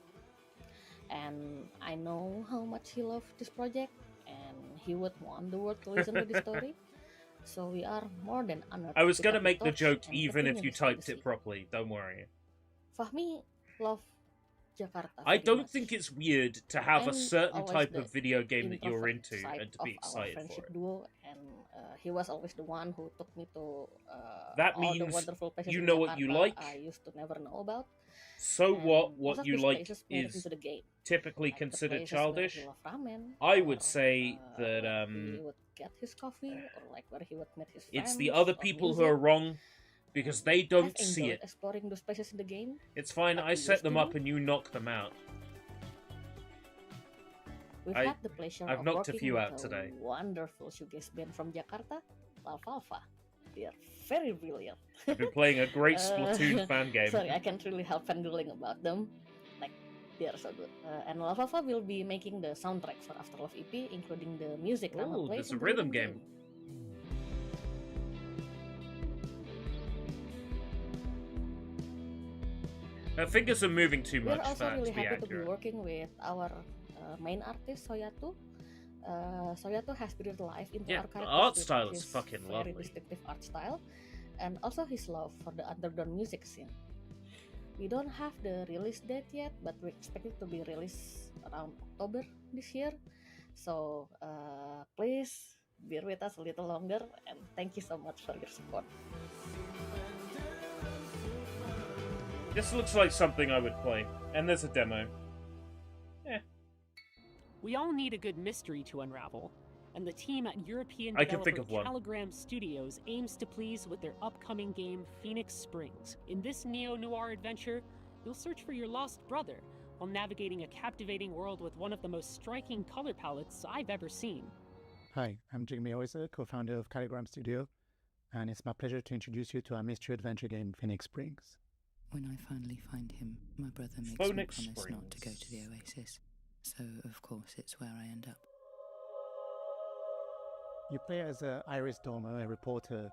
S20: And I know how much he loved this project, and he would want the world to listen to this story. So we are more than honored.
S2: I was
S20: to
S2: gonna
S20: pick up
S2: make the
S20: torch
S2: joke
S20: and
S2: even if
S20: continue
S2: you
S20: his
S2: typed
S20: legacy.
S2: it properly, don't worry.
S20: Fahmi loved Jakarta.
S2: I
S20: very
S2: don't
S20: much.
S2: think it's weird to have a
S20: I'm
S2: certain
S20: always
S2: type
S20: the
S2: of video game that you're
S20: introvert
S2: into
S20: side
S2: and to be
S20: of our
S2: excited for
S20: friendship
S2: it.
S20: duo, and he was always the one who took me to
S2: That
S20: all the
S2: means
S20: wonderful places
S2: you
S20: in
S2: know what you
S20: Jakarta
S2: like.
S20: I used to never know about.
S2: So
S20: And
S2: what
S20: most of
S2: you
S20: these
S2: like
S20: places made it
S2: is
S20: into the game.
S2: typically
S20: Like the
S2: considered
S20: places where
S2: childish.
S20: he loved ramen,
S2: I would
S20: or,
S2: say that
S20: where he would get his coffee, or like where he would meet his friends.
S2: it's the other
S20: or
S2: people who
S20: music.
S2: are wrong because they don't
S20: I've
S2: see
S20: enjoyed
S2: it.
S20: exploring those places in the game.
S2: It's fine,
S20: like
S2: I
S20: we
S2: set
S20: used
S2: them
S20: to
S2: up
S20: do.
S2: and you knock them out.
S20: We've
S2: I-
S20: had the pleasure
S2: I've
S20: of
S2: knocked a
S20: working
S2: few
S20: with
S2: out today.
S20: wonderful shoegaze band from Jakarta, Alfalfa. They are very brilliant.
S2: I've been playing a great Splatoon fan game.
S20: Sorry, I can't really help fangirling about them. Like, they are so good. And Alfalfa will be making the soundtrack for After Love EP, including the music Rama
S2: Oh,
S20: plays
S2: there's a
S20: in the
S2: rhythm game. Fingers are moving too
S20: We're
S2: much
S20: also
S2: for that
S20: really
S2: to be
S20: happy to be
S2: accurate.
S20: working with our main artist, Soyatu. Soyatu has breathed life into
S2: Yeah,
S20: our
S2: the
S20: characters
S2: art
S20: with
S2: style is
S20: his
S2: fucking
S20: very
S2: lovely.
S20: distinctive art style, and also his love for the underground music scene. We don't have the release date yet, but we expect it to be released around October this year. So please bear with us a little longer, and thank you so much for your support.
S2: This looks like something I would play, and there's a demo.
S13: We all need a good mystery to unravel, and the team at European
S2: I can think
S13: developer
S2: of one.
S13: Caligram Studios aims to please with their upcoming game Phoenix Springs. In this neo-noir adventure, you'll search for your lost brother while navigating a captivating world with one of the most striking color palettes I've ever seen.
S22: Hi, I'm Jigme Oiser, co-founder of Caligram Studio, and it's my pleasure to introduce you to our mystery adventure game, Phoenix Springs.
S23: When I finally find him, my brother makes
S2: Phoenix
S23: me promise not to go
S2: Springs.
S23: to the Oasis. So, of course, it's where I end up.
S22: You play as Iris Dormer, a reporter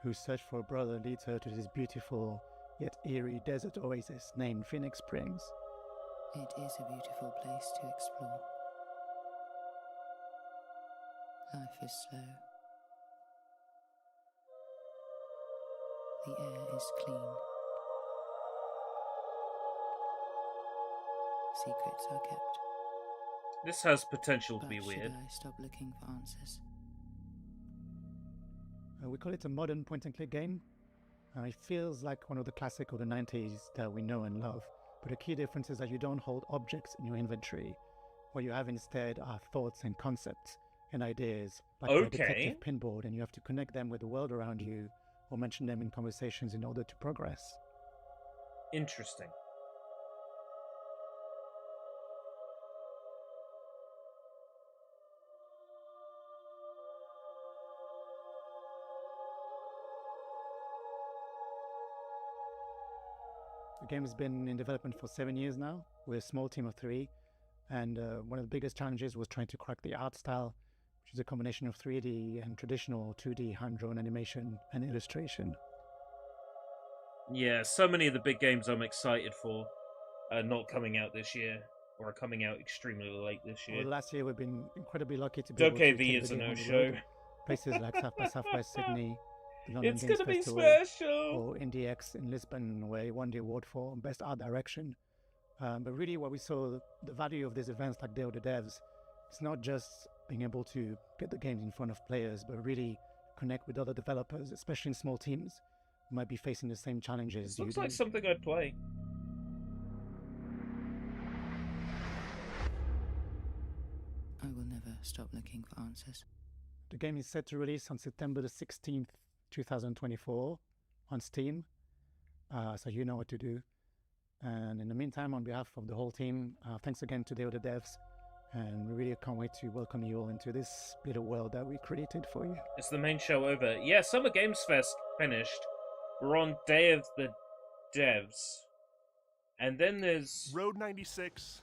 S22: whose search for a brother leads her to this beautiful yet eerie desert oasis named Phoenix Springs.
S23: It is a beautiful place to explore. Life is slow. The air is clean. Secrets are kept.
S2: This has potential to be
S23: But
S2: weird.
S23: should I stop looking for answers?
S22: We call it a modern point-and-click game. It feels like one of the classic of the 90s that we know and love. But the key difference is that you don't hold objects in your inventory. What you have instead are thoughts and concepts and ideas, like a detective pinboard, and you have to connect them with the world around you or mention them in conversations in order to progress.
S2: Interesting.
S22: The game has been in development for 7 years now. We're a small team of 3, and one of the biggest challenges was trying to crack the art style, which is a combination of 3D and traditional 2D hand-drawn animation and illustration.
S2: Yeah, so many of the big games I'm excited for are not coming out this year, or are coming out extremely late this year.
S22: Well, last year we've been incredibly lucky to be able to
S2: DokeV
S22: take
S2: is
S22: the
S2: a
S22: game on the
S2: no-show.
S22: road. Places like South by Southwest Sydney, the London
S2: It's
S22: Games
S2: gonna be
S22: Festival,
S2: special!
S22: or IndieX in Lisbon, where he won the award for Best Art Direction. But really what we saw, the value of these events like Day of the Devs, it's not just being able to get the games in front of players, but really connect with other developers, especially in small teams, who might be facing the same challenges.
S2: This looks like something I'd play.
S23: I will never stop looking for answers.
S22: The game is set to release on September the 16th, 2024 on Steam, so you know what to do. And in the meantime, on behalf of the whole team, thanks again to Day of the Devs, and we really can't wait to welcome you all into this little world that we created for you.
S2: Is the main show over? Yeah, Summer Games Fest finished. We're on Day of the Devs. And then there's...
S8: Road 96,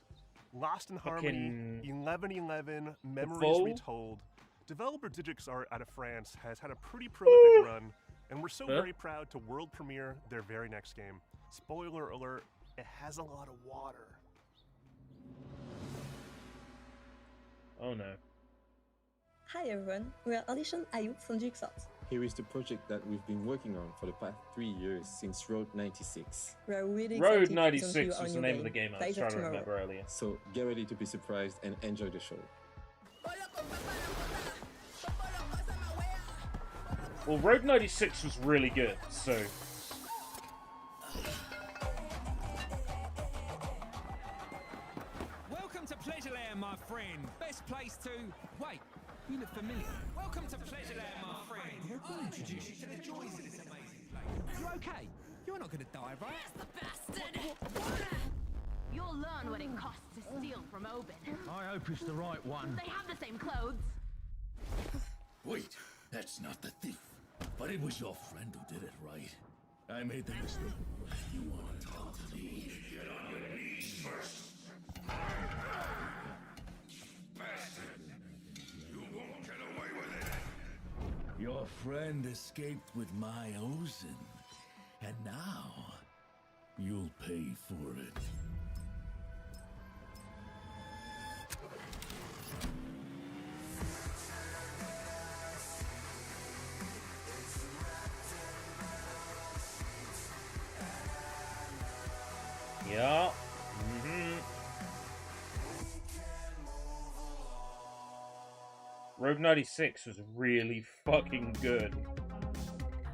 S8: Lost in Harmony, 1111, Memories
S2: Vol?
S8: Retold. Developer Digix Art out of France has had a pretty prolific run, and we're so very proud to world premiere their very next game. Spoiler alert, it has a lot of water.
S2: Oh no.
S6: Hi everyone, we are Alicia and Ayub from Digix Art.
S7: Here is the project that we've been working on for the past 3 years since Road 96.
S6: We are really
S2: Road
S6: excited
S2: 96
S6: to present you
S2: was
S6: our
S2: the
S6: new
S2: name of the game I was trying to
S6: tomorrow.
S2: remember earlier.
S7: So get ready to be surprised and enjoy the show.
S2: Well, Road 96 was really good, so...
S9: Welcome to Pleasureland, my friend. Best place to... Wait, you look familiar. Welcome to Pleasureland, my friend. I'll introduce you to the joys of this amazing place. You okay? You're not going to die, right?
S14: Yes, the bastard! You'll learn what it costs to steal from Obin.
S9: I hope it's the right one.
S14: They have the same clothes.
S25: Wait, that's not the thief. But it was your friend who did it, right? I made the mistake. You want to talk to me? Get on your knees first. Bastard! You won't get away with it! Your friend escaped with my Ozen. And now, you'll pay for it.
S2: Yeah. Road 96 was really fucking good.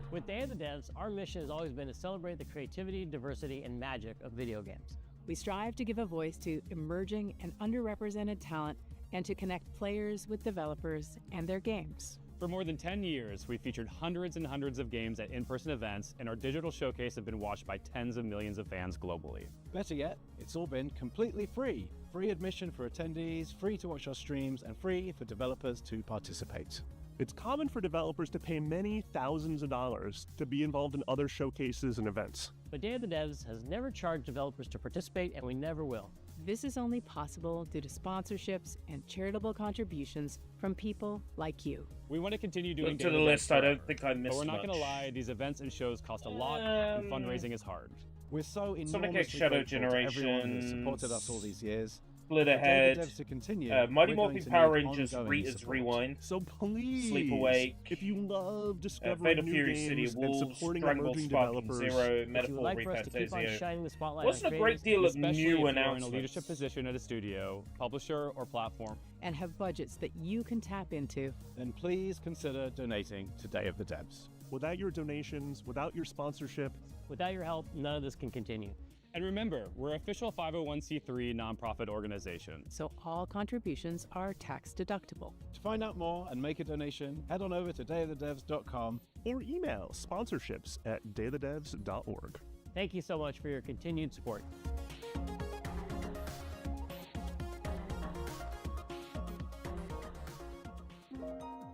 S26: With Day of the Devs, our mission has always been to celebrate the creativity, diversity, and magic of video games.
S12: We strive to give a voice to emerging and underrepresented talent and to connect players with developers and their games.
S27: For more than 10 years, we've featured hundreds and hundreds of games at in-person events, and our digital showcase have been watched by tens of millions of fans globally.
S16: Better yet, it's all been completely free. Free admission for attendees, free to watch our streams, and free for developers to participate.
S8: It's common for developers to pay many thousands of dollars to be involved in other showcases and events.
S26: But Day of the Devs has never charged developers to participate, and we never will.
S12: This is only possible due to sponsorships and charitable contributions from people like you.
S27: We want to continue doing
S2: Look to
S27: Day
S2: the
S27: of the Dead
S2: list, I don't
S27: forever,
S2: think I missed
S27: but we're not going to
S2: much.
S27: lie, these events and shows cost a lot, and fundraising is hard.
S16: We're so
S2: Sonic
S16: enormously
S2: X Shadow
S16: grateful to everyone who has
S2: Generations,
S16: supported us all these years.
S2: Split
S16: For Day of the
S2: Ahead,
S16: Devs to continue,
S2: Mighty
S16: we're
S2: Morphin
S16: going to
S2: Power
S16: need
S2: Rangers
S16: ongoing
S2: Rita's
S16: support.
S2: Rewind,
S8: So please,
S2: Sleep Awake,
S8: if you love discovering
S2: Fatal
S8: new
S2: Fury
S8: games
S2: City of
S8: and
S2: Wolves,
S8: supporting
S2: Dragon Ball
S8: emerging
S2: Sparking
S8: developers,
S2: Zero,
S26: If you would
S2: Metaphor
S26: like for us to keep on
S2: Refantasio.
S26: shining the spotlight
S2: Wasn't
S26: on
S2: a great
S26: creators,
S2: deal of
S27: Especially
S2: new
S27: if you're in a
S2: announcements.
S27: leadership position at a studio, publisher, or platform.
S12: And have budgets that you can tap into.
S16: Then please consider donating to Day of the Devs.
S8: Without your donations, without your sponsorship,
S26: Without your help, none of this can continue.
S27: And remember, we're an official 501c3 nonprofit organization.
S12: So all contributions are tax deductible.
S16: To find out more and make a donation, head on over to dayofthedevs.com
S8: or email sponsorships@dayofthedevs.org.
S26: Thank you so much for your continued support.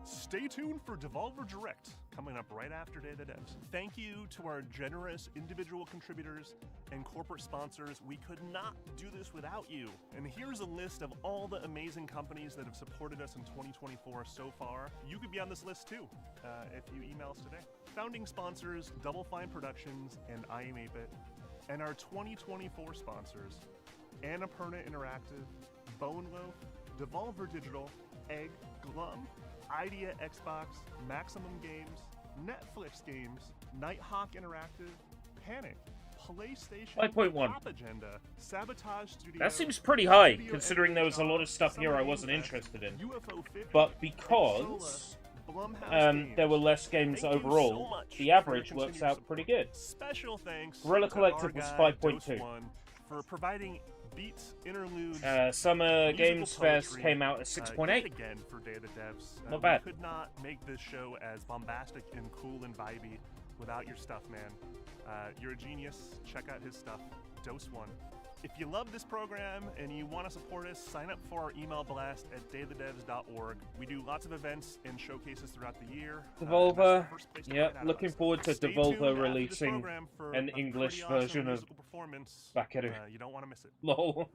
S8: Stay tuned for Devolver Direct, coming up right after Day of the Devs. Thank you to our generous individual contributors and corporate sponsors. We could not do this without you. And here's a list of all the amazing companies that have supported us in 2024 so far. You could be on this list too, if you email us today. Founding sponsors, Double Fine Productions and I Am 8-Bit. And our 2024 sponsors, Annapurna Interactive, Bone Loaf, Devolver Digital, Egg, Glum, Idea Xbox, Maximum Games, Netflix Games, Nighthawk Interactive, Panic, PlayStation,
S2: 5.1.
S8: Pop Agenda, Sabotage Studio.
S2: That seems pretty high,
S8: Studio
S2: considering there was a lot of stuff here I wasn't interested in. But because there were less games overall, the average works out pretty good.
S8: Special thanks
S2: Guerrilla
S8: to
S2: Collective was
S8: our guy,
S2: 5.2.
S8: Dose1, for providing beats, interludes,
S2: Summer
S8: musical
S2: Games Fest
S8: poetry,
S2: came out at 6.8.
S8: yet again for Day of the Devs.
S2: Not bad.
S8: We could not make this show as bombastic and cool and vibey without your stuff, man. You're a genius. Check out his stuff. Dose1. If you love this program and you want to support us, sign up for our email blast at dayofthedevs.org. We do lots of events and showcases throughout the year.
S2: Devolver,
S8: to
S2: yep,
S8: find out
S2: looking
S8: about
S2: forward to
S8: Stay tuned
S2: Devolver
S8: after this
S2: releasing
S8: program for
S2: an
S8: a
S2: English
S8: pretty awesome
S2: version of
S8: musical performance.
S2: Bakeru.
S8: You don't want to miss it.
S2: Lol.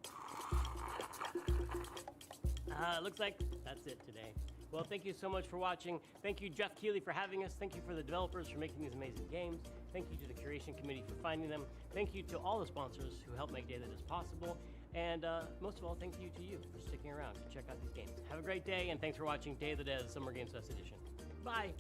S26: Looks like that's it today. Well, thank you so much for watching. Thank you, Jeff Keighley, for having us. Thank you for the developers for making these amazing games. Thank you to the curation committee for finding them. Thank you to all the sponsors who helped make Day of the Devs possible. And most of all, thank you to you for sticking around to check out these games. Have a great day, and thanks for watching Day of the Devs Summer Games Fest Edition. Bye!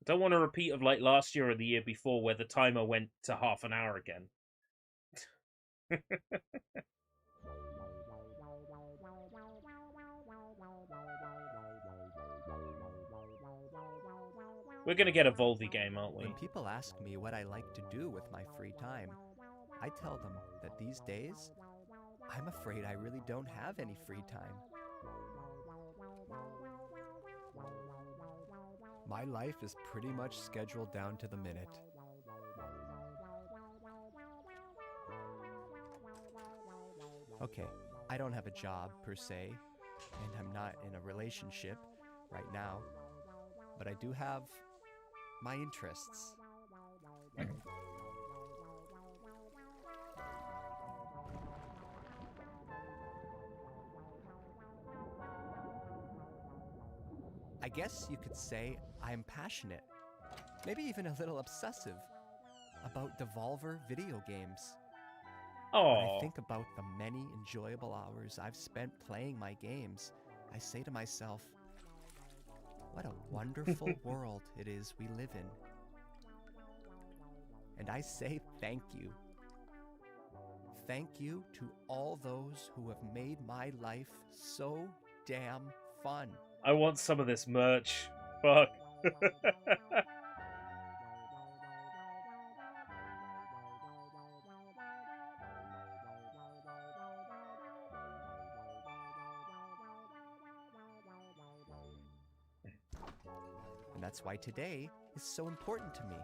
S2: I don't want a repeat of like last year or the year before where the timer went to half an hour again. We're gonna get a Volvi game, aren't we?
S1: When people ask me what I like to do with my free time, I tell them that these days, I'm afraid I really don't have any free time. My life is pretty much scheduled down to the minute. Okay, I don't have a job per se, and I'm not in a relationship right now, but I do have my interests. I guess you could say I'm passionate, maybe even a little obsessive, about Devolver video games. When I think about the many enjoyable hours I've spent playing my games, I say to myself, what a wonderful world it is we live in. And I say thank you. Thank you to all those who have made my life so damn fun.
S2: I want some of this merch. Fuck.
S1: And that's why today is so important to me.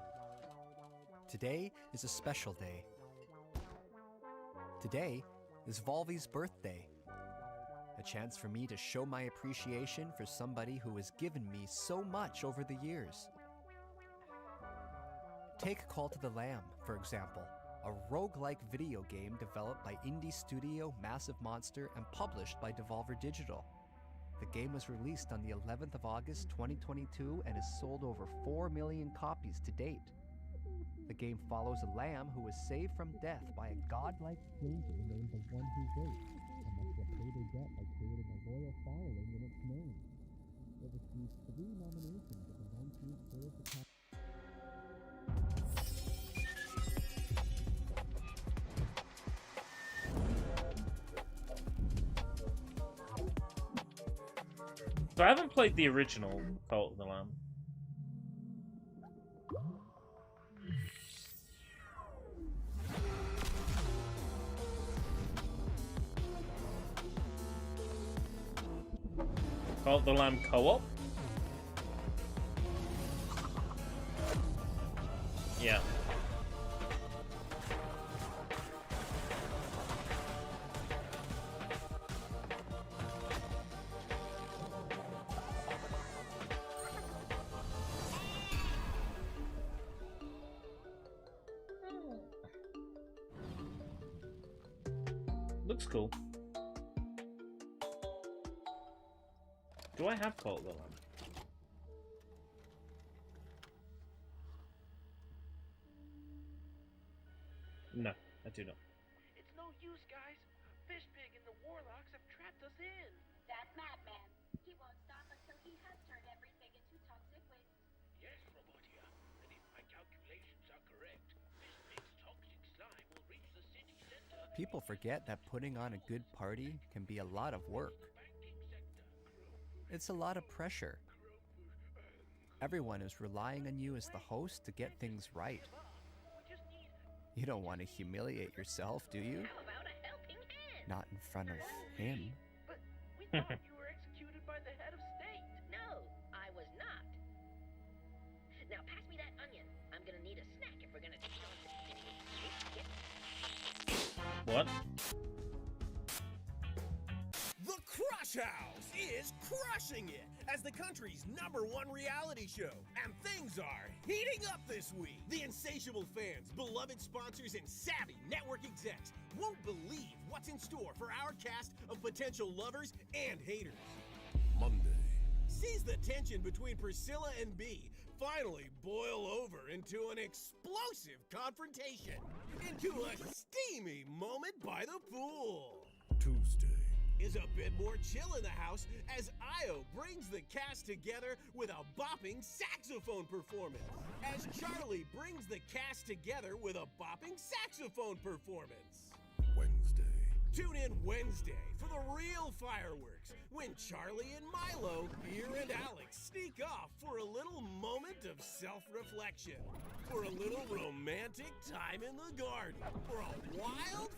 S1: Today is a special day. Today is Volvy's birthday. A chance for me to show my appreciation for somebody who has given me so much over the years. Take Call to the Lamb, for example, a roguelike video game developed by indie studio Massive Monster and published by Devolver Digital. The game was released on the 11th of August 2022 and has sold over 4 million copies to date. The game follows a lamb who was saved from death by a godlike stranger named the One Who Waits, and must repay their debt by creating a loyal following in its name. It received 3 nominations at the 19th World Academy.
S2: So I haven't played the original Cult of the Lamb. Cult of the Lamb co-op? Yeah. Looks cool. Do I have Cult of the Lamb? No, I do not.
S3: It's no use, guys. Fishpig and the Warlocks have trapped us in.
S21: That madman. He won't stop until he has turned everything into toxic waste.
S3: Yes, Robotia. And if my calculations are correct, Fishpig's toxic slime will reach the city center.
S1: People forget that putting on a good party can be a lot of work. It's a lot of pressure. Everyone is relying on you as the host to get things right. You don't want to humiliate yourself, do you? Not in front of him.
S3: But we thought you were executed by the head of state.
S14: No, I was not. Now pass me that onion. I'm gonna need a snack if we're gonna take on
S2: What?
S10: The Crush House is crushing it as the country's #1 reality show. And things are heating up this week. The insatiable fans, beloved sponsors, and savvy network execs won't believe what's in store for our cast of potential lovers and haters.
S25: Monday.
S10: Sees the tension between Priscilla and B finally boil over into an explosive confrontation, into a steamy moment by the pool.
S25: Tuesday.
S10: Is a bit more chill in the house as Io brings the cast together with a bopping saxophone performance. As Charlie brings the cast together with a bopping saxophone performance.
S25: Wednesday.
S10: Tune in Wednesday for the real fireworks when Charlie and Milo, Ear and Alex sneak off for a little moment of self-reflection, for a little romantic time in the garden, for a wild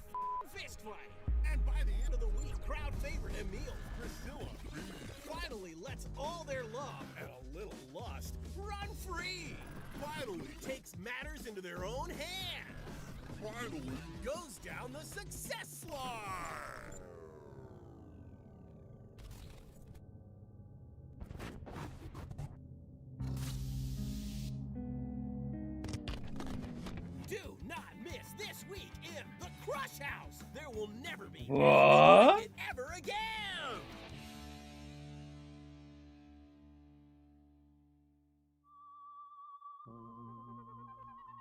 S10: fist fight. And by the end of the week, crowd favorite Emil, Priscilla, finally lets all their love and a little lust run free. Finally takes matters into their own hands. Finally goes down the success slide. Do not miss this week in the Crush House. There will never be anything like it ever again.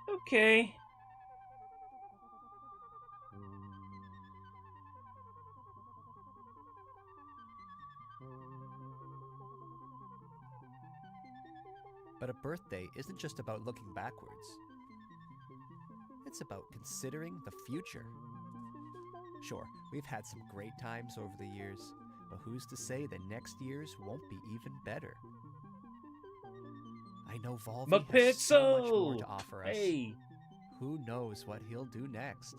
S2: Okay.
S1: But a birthday isn't just about looking backwards. It's about considering the future. Sure, we've had some great times over the years, but who's to say that next year's won't be even better? I know Volvy has so much more to offer us.
S2: Hey.
S1: Who knows what he'll do next?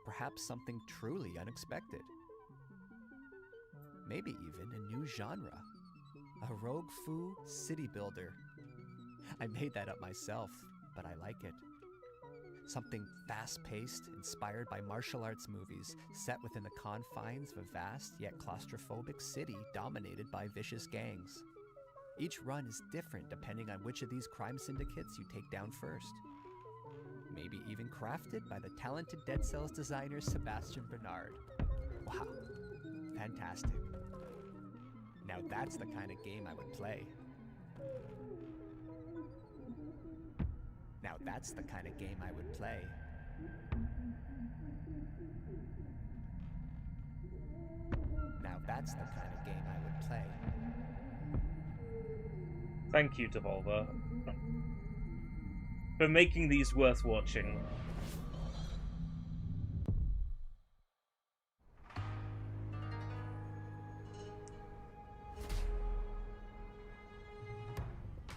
S1: Perhaps something truly unexpected. Maybe even a new genre. A rogue foo city builder. I made that up myself, but I like it. Something fast-paced, inspired by martial arts movies, set within the confines of a vast yet claustrophobic city dominated by vicious gangs. Each run is different depending on which of these crime syndicates you take down first. Maybe even crafted by the talented Dead Cells designer Sebastian Bernard. Wow, fantastic. Now that's the kind of game I would play. Now that's the kind of game I would play. Now that's the kind of game I would play.
S2: Thank you, Devolver, for making these worth watching.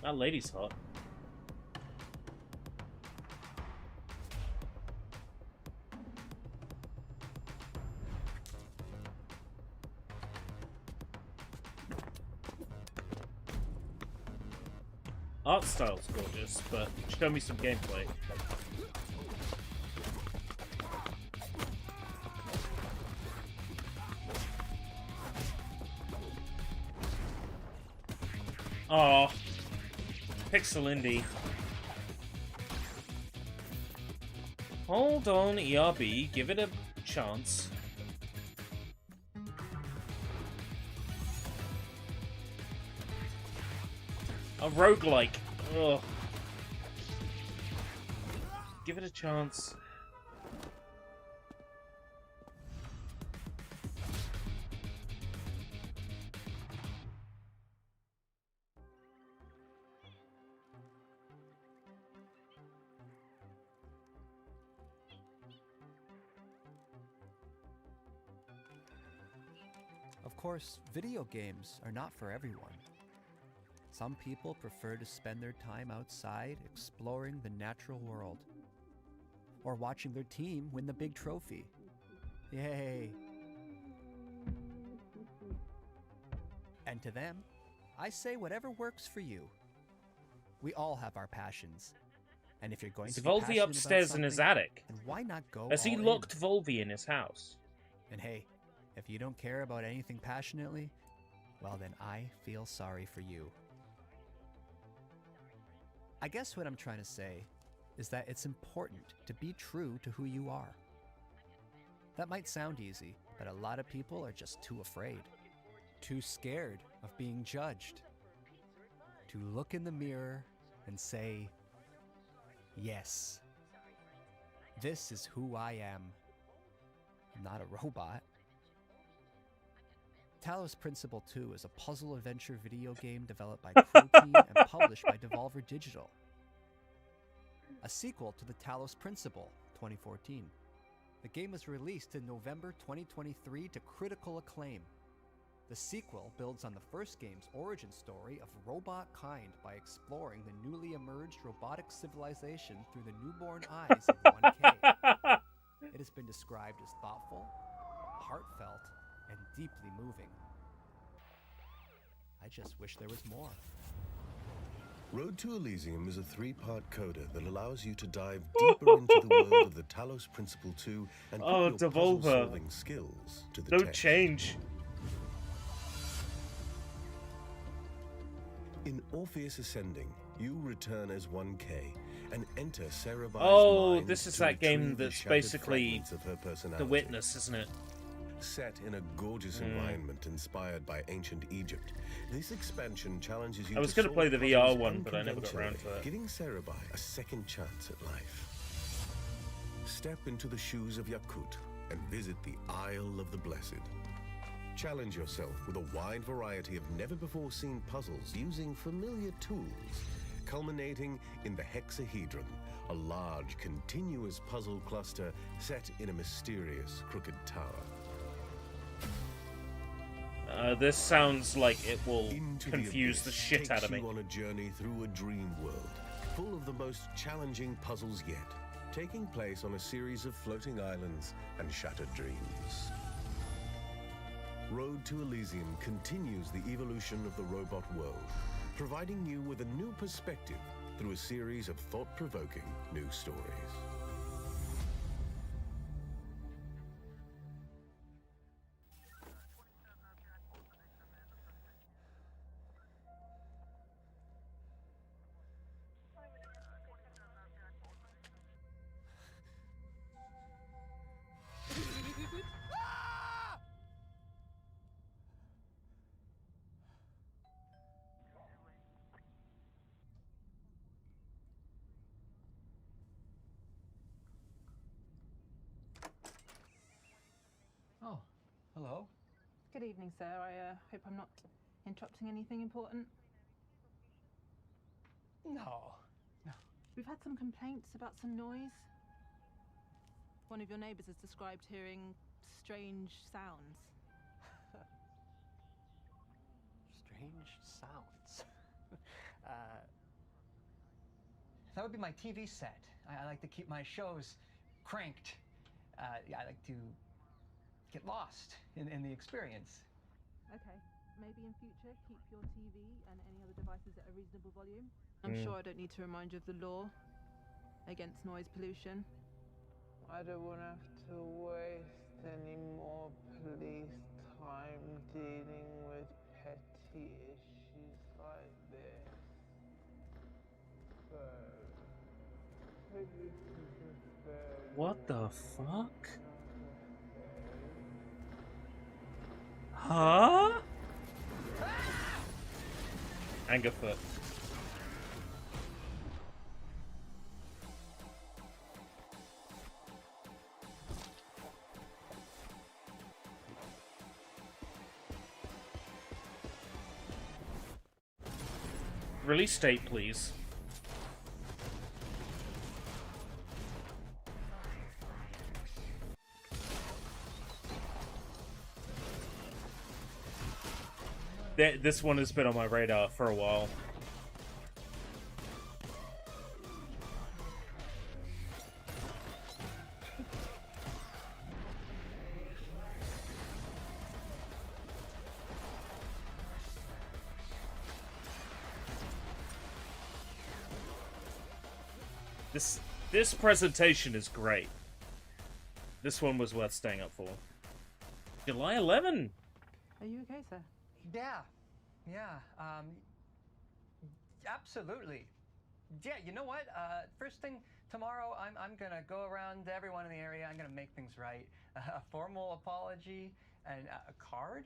S2: That lady's hot. Art style's gorgeous, but show me some gameplay. Aw. Pixel indie. Hold on, ERB. Give it a chance. A roguelike. Ugh. Give it a chance.
S1: Of course, video games are not for everyone. Some people prefer to spend their time outside exploring the natural world, or watching their team win the big trophy. Yay! And to them, I say whatever works for you. We all have our passions. And if you're going
S2: Is
S1: to be
S2: Volvi
S1: passionate
S2: upstairs
S1: about
S2: in his
S1: something,
S2: attic?
S1: then why not go
S2: Has he
S1: all in?
S2: locked Volvi in his house?
S1: And hey, if you don't care about anything passionately, well then I feel sorry for you. I guess what I'm trying to say is that it's important to be true to who you are. That might sound easy, but a lot of people are just too afraid, too scared of being judged, to look in the mirror and say, yes, this is who I am. I'm not a robot. Talos Principle 2 is a puzzle adventure video game developed by Protein and published by Devolver Digital. A sequel to the Talos Principle, 2014. The game was released in November 2023 to critical acclaim. The sequel builds on the first game's origin story of robot kind by exploring the newly emerged robotic civilization through the newborn eyes of 1K. It has been described as thoughtful, heartfelt, and deeply moving. I just wish there was more.
S5: Road to Elysium is a 3-part coda that allows you to dive deeper into the world of the Talos Principle 2 and put your puzzle-solving skills to the
S2: Don't
S5: test.
S2: change.
S5: In Orpheus Ascending, you return as 1K and enter Cerebi's mind
S2: this is
S5: to
S2: that game
S5: retrieve the
S2: that's
S5: shattered
S2: basically
S5: fragments of her personality.
S2: The Witness, isn't it?
S5: Set in a gorgeous environment inspired by ancient Egypt, this expansion challenges you
S2: I was
S5: to
S2: going to play the
S5: solve
S2: VR
S5: puzzles
S2: one, but I never got around to
S5: unconventionally,
S2: it.
S5: giving Cerebi a second chance at life. Step into the shoes of Yakut and visit the Isle of the Blessed. Challenge yourself with a wide variety of never-before-seen puzzles using familiar tools, culminating in the Hexahedron, a large, continuous puzzle cluster set in a mysterious, crooked tower.
S2: This sounds like it will confuse the shit out of me.
S5: Takes you on a journey through a dream world, full of the most challenging puzzles yet, taking place on a series of floating islands and shattered dreams. Road to Elysium continues the evolution of the robot world, providing you with a new perspective through a series of thought-provoking new stories.
S4: Hello?
S12: Good evening, sir. I hope I'm not interrupting anything important.
S4: No.
S12: We've had some complaints about some noise. One of your neighbors has described hearing strange sounds.
S4: Strange sounds. That would be my TV set. I like to keep my shows cranked. Yeah, I like to get lost in the experience.
S12: Okay. Maybe in future, keep your TV and any other devices at a reasonable volume. I'm sure I don't need to remind you of the law against noise pollution.
S11: I don't want to have to waste any more police time dealing with petty issues like this. So, take this as a fair
S2: What the fuck? Huh? Angerfoot. Release date, please. This one has been on my radar for a while. This presentation is great. This one was worth staying up for. July 11.
S12: Are you okay, sir?
S4: Yeah, absolutely. Yeah, you know what? First thing tomorrow, I'm gonna go around to everyone in the area. I'm gonna make things right. A formal apology and a card.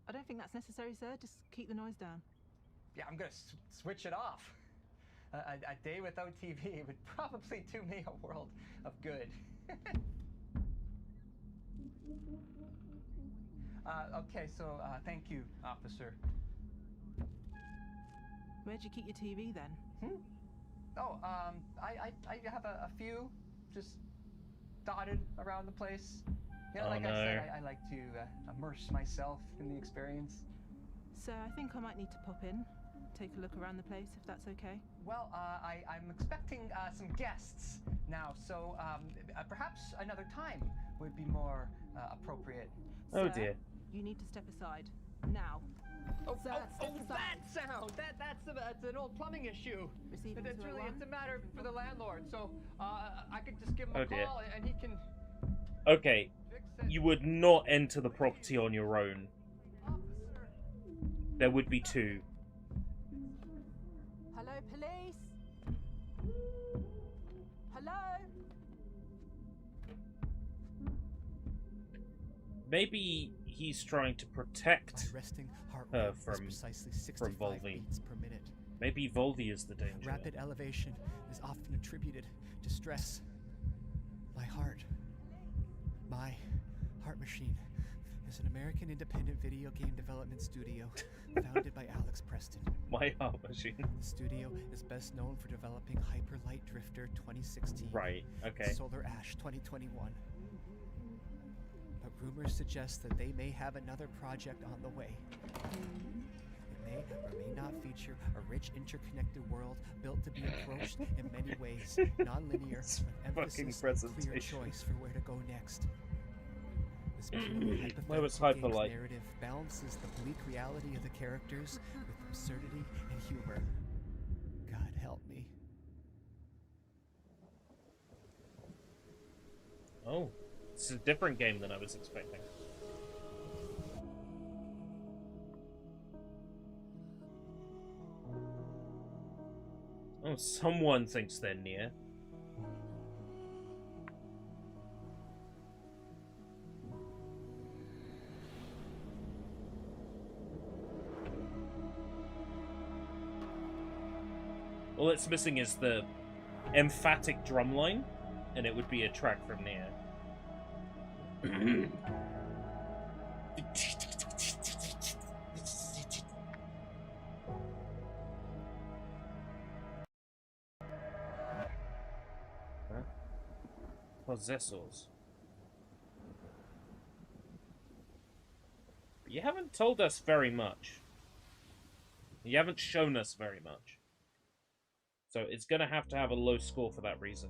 S12: I don't think that's necessary, sir. Just keep the noise down.
S4: Yeah, I'm gonna switch it off. A day without TV would probably do me a world of good. Okay, so thank you, officer.
S12: Where'd you keep your TV then?
S4: Oh, I have a few just dotted around the place. Yeah, like I said, I like to immerse myself in the experience.
S12: Sir, I think I might need to pop in, take a look around the place, if that's okay.
S4: Well, I'm expecting some guests now, so perhaps another time would be more appropriate.
S2: Oh
S12: Sir,
S2: dear.
S12: You need to step aside. Now. Sir, step aside.
S4: That sound! That's an old plumbing issue.
S12: Receiving
S4: It's
S12: 201?
S4: really, it's a matter for the landlord, so I could just give him
S2: Oh
S4: a
S2: dear.
S4: call and he can...
S2: Okay, you would not enter the property on your own. There would be two.
S12: Hello, police? Hello?
S2: Maybe he's trying to protect
S1: resting heart
S2: her
S1: rate is precisely 65
S2: Volvi.
S1: beats per minute.
S2: Maybe Volvi is the danger.
S1: Rapid elevation is often attributed to stress. My heart machine is an American independent video game development studio founded by Alex Preston.
S2: My heart machine.
S1: The studio is best known for developing Hyper Light Drifter 2016.
S2: Right, okay.
S1: Solar Ash 2021. But rumors suggest that they may have another project on the way. It may or may not feature a rich interconnected world built to be approached in many ways, non-linear, with emphasis on clear choice for where to go next. This purely
S2: Where was
S1: hypothetical
S2: Hyperlight?
S1: game's narrative balances the bleak reality of the characters with absurdity and humor. God help me.
S2: Oh, it's a different game than I was expecting. Oh, someone thinks they're near. All it's missing is the emphatic drumline, and it would be a track from near. possessors. You haven't told us very much. You haven't shown us very much. So it's going to have a low score for that reason.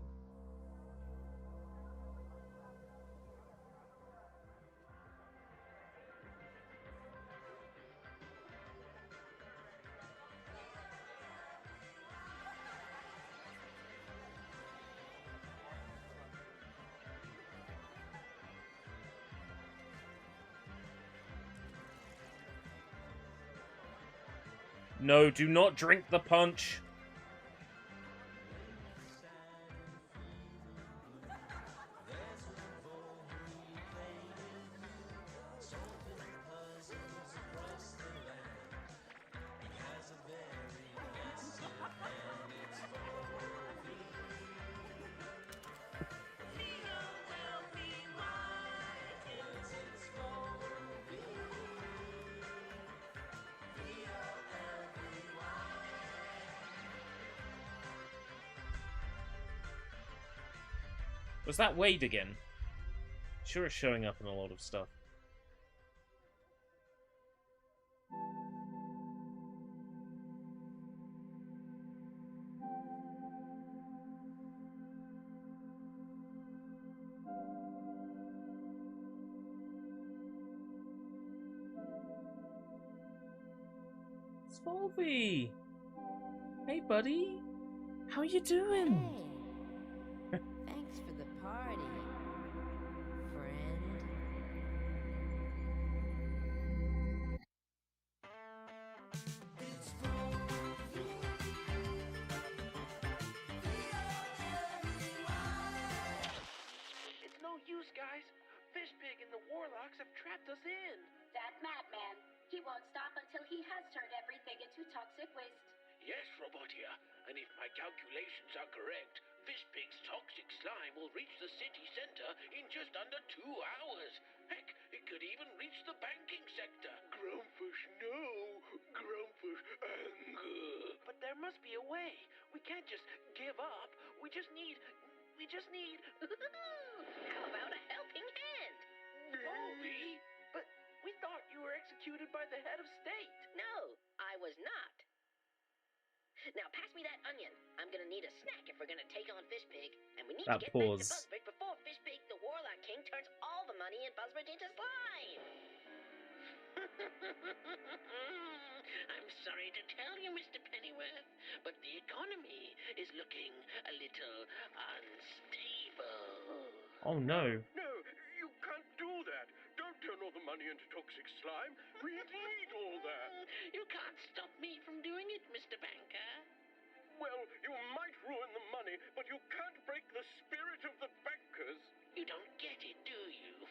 S2: No, do not drink the punch. Was that Wade again? Sure, it's showing up in a lot of stuff. Spolvy! Hey, buddy! How you doing?
S14: Hey, thanks for the party, friend.
S3: It's no use, guys. Fishpig and the Warlocks have trapped us in.
S21: That madman. He won't stop until he has turned everything into toxic waste.
S3: Yes, Robotia, and if my calculations are correct, Fishpig's toxic slime will reach the city center in just under 2 hours. Heck, it could even reach the banking sector. Grumpfish, no. Grumpfish, anger. But there must be a way. We can't just give up. We just need...
S14: How about a helping hand?
S3: Baldy? But we thought you were executed by the head of state.
S14: No, I was not. Now pass me that onion. I'm gonna need a snack if we're gonna take on Fishpig, and we need to
S2: That
S14: get
S2: pause.
S14: back to Buzzbridge before Fishpig, the Warlock King, turns all the money in Buzzbridge into slime.
S3: I'm sorry to tell you, Mr. Pennyworth, but the economy is looking a little unstable.
S2: Oh no.
S10: No, you can't do that. Don't turn all the money into toxic slime. We need all that.
S3: You can't stop me from doing it, Mr. Banker.
S10: Well, you might ruin the money, but you can't break the spirit of the bankers.
S3: You don't get it, do you?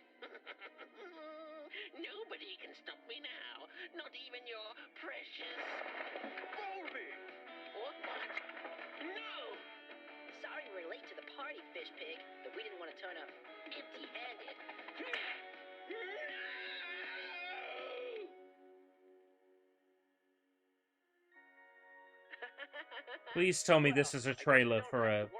S3: Nobody can stop me now. Not even your precious...
S10: Baldy!
S3: What? No!
S14: Sorry we're late to the party, Fishpig, but we didn't want to turn up empty-handed.
S2: Please tell me this is a trailer for a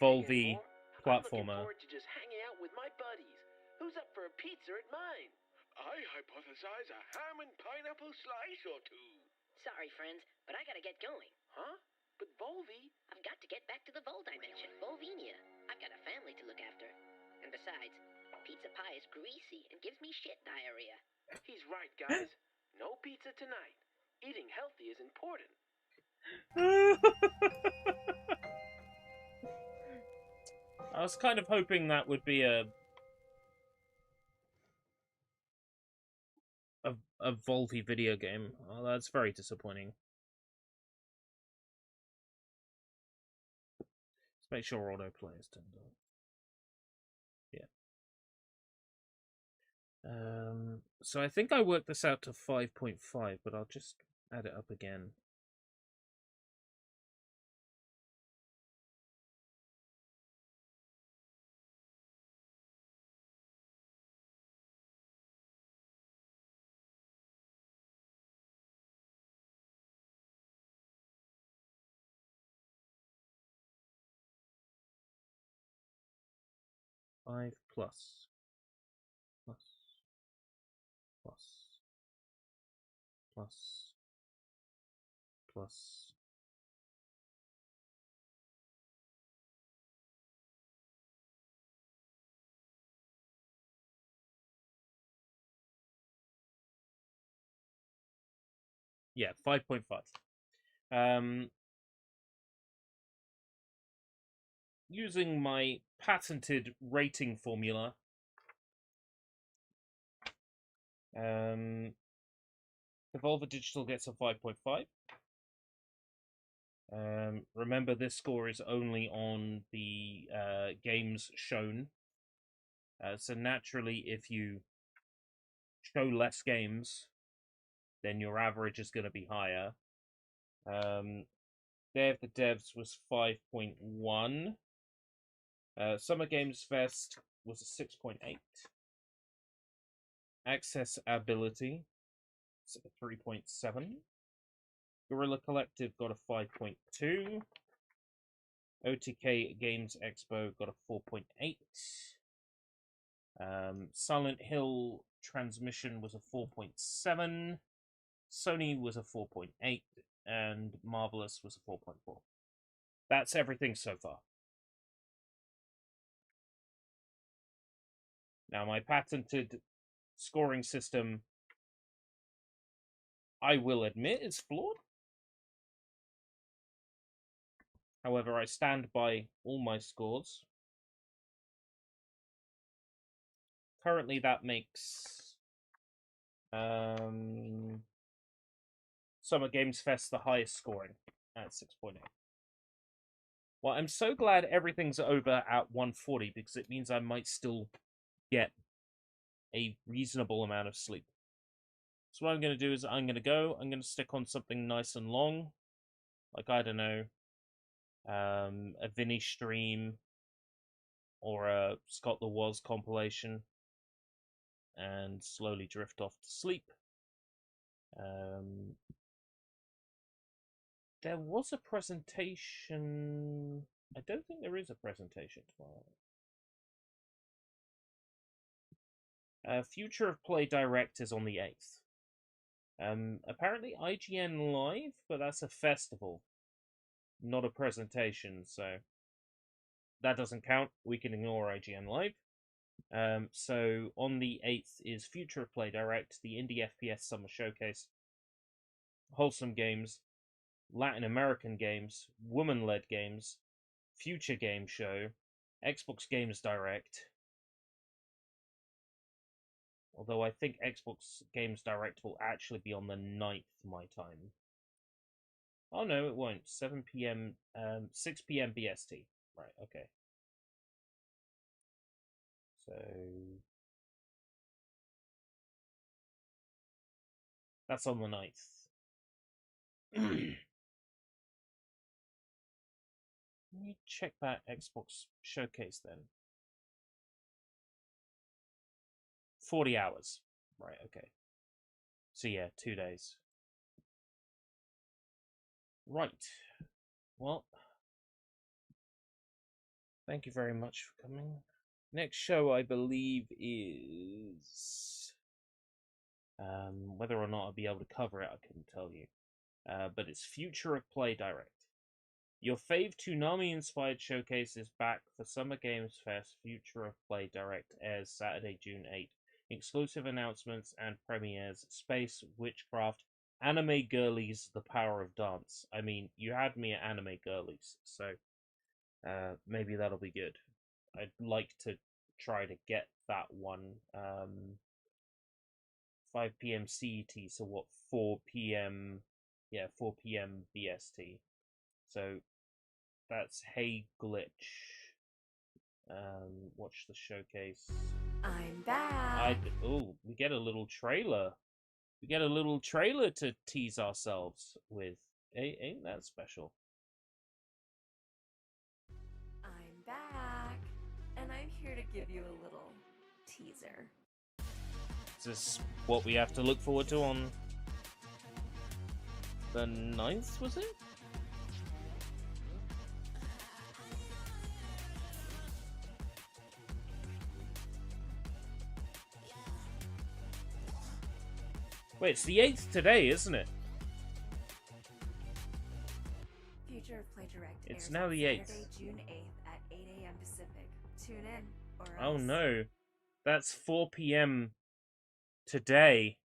S2: Volvi platformer.
S3: I'm looking forward to just hanging out with my buddies. Who's up for a pizza at mine?
S10: I hypothesize a ham and pineapple slice or two.
S14: Sorry, friends, but I gotta get going.
S3: Huh? But Volvi...
S14: I've got to get back to the Vol Dimension, Volvinia. I've got a family to look after. And besides, pizza pie is greasy and gives me shit diarrhea.
S3: He's right, guys. No pizza tonight. Eating healthy is important.
S2: I was kind of hoping that would be a Volvi video game. Oh, that's very disappointing. Let's make sure autoplay is turned on. Yeah. So I think I worked this out to 5.5, but I'll just add it up again. 5 plus. Plus. Plus. Plus. Plus. Yeah, 5.5. Using my patented rating formula, Devolver Digital gets a 5.5. Remember, this score is only on the games shown. So naturally, if you show less games, then your average is going to be higher. Day of the Devs was 5.1. Summer Games Fest was a 6.8. Accessibility is a 3.7. Guerrilla Collective got a 5.2. OTK Games Expo got a 4.8. Silent Hill Transmission was a 4.7. Sony was a 4.8. And Marvelous was a 4.4. That's everything so far. Now, my patented scoring system, I will admit, is flawed. However, I stand by all my scores. Currently, that makes Summer Games Fest the highest scoring at 6.8. Well, I'm so glad everything's over at 140 because it means I might still get a reasonable amount of sleep. So what I'm going to do is I'm going to stick on something nice and long. Like, I don't know, a Vinny stream or a Scott the Was compilation and slowly drift off to sleep. There was a presentation. I don't think there is a presentation tomorrow. Future of Play Direct is on the 8th. Apparently IGN Live, but that's a festival, not a presentation, so that doesn't count. We can ignore IGN Live. So on the 8th is Future of Play Direct, the Indie FPS Summer Showcase, Wholesome Games, Latin American Games, Woman-Led Games, Future Game Show, Xbox Games Direct. Although I think Xbox Games Direct will actually be on the 9th my time. Oh no, it won't. 7 PM, 6 PM BST. Right, okay. So that's on the 9th. Let me check that Xbox Showcase then. 40 hours. Right, okay. So yeah, 2 days. Right. Well, thank you very much for coming. Next show, I believe, is... whether or not I'll be able to cover it, I couldn't tell you. But it's Future of Play Direct. Your fave Toonami-inspired showcase is back for Summer Games Fest. Future of Play Direct airs Saturday, June 8th. Exclusive announcements and premieres: Space, Witchcraft, Anime Girlies, The Power of Dance. I mean, you had me at Anime Girlies, so maybe that'll be good. I'd like to try to get that one. 5 PM CET, so what, 4 PM... Yeah, 4 PM BST. So that's Hey Glitch. Watch the showcase.
S13: I'm back.
S2: Oh, we get a little trailer. We get a little trailer to tease ourselves with. Ain't that special?
S13: I'm back, and I'm here to give you a little teaser.
S2: Is this what we have to look forward to on the 9th, was it? Wait, it's the 8th today, isn't it?
S13: Future of Play Direct
S2: It's
S13: airs
S2: now
S13: on
S2: the 8th.
S13: Saturday, June 8th at 8 a.m. Pacific. Tune in, or
S2: Oh
S13: else.
S2: no. That's 4 p.m. today.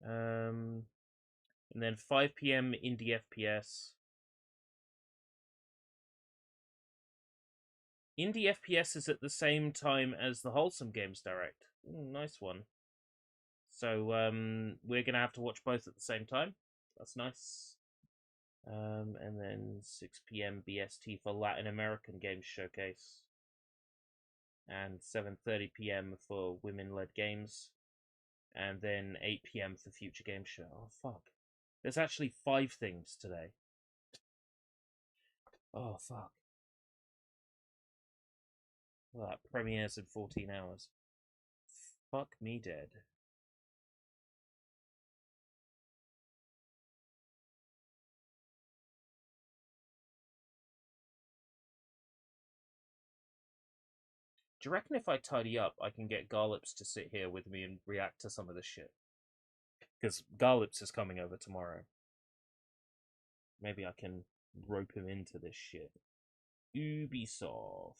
S2: And then 5 p.m. Indie FPS. Indie FPS is at the same time as the Wholesome Games Direct. Nice one. So we're gonna have to watch both at the same time. That's nice. And then 6 p.m. BST for Latin American Games Showcase. And 7:30 p.m. for women-led games. And then 8 p.m. for Future Game Show. Oh, fuck. There's actually 5 things today. Oh, fuck. Well, that premieres in 14 hours. Fuck me dead. Do you reckon if I tidy up, I can get Garlips to sit here with me and react to some of this shit? Because Garlips is coming over tomorrow. Maybe I can rope him into this shit. Ubisoft.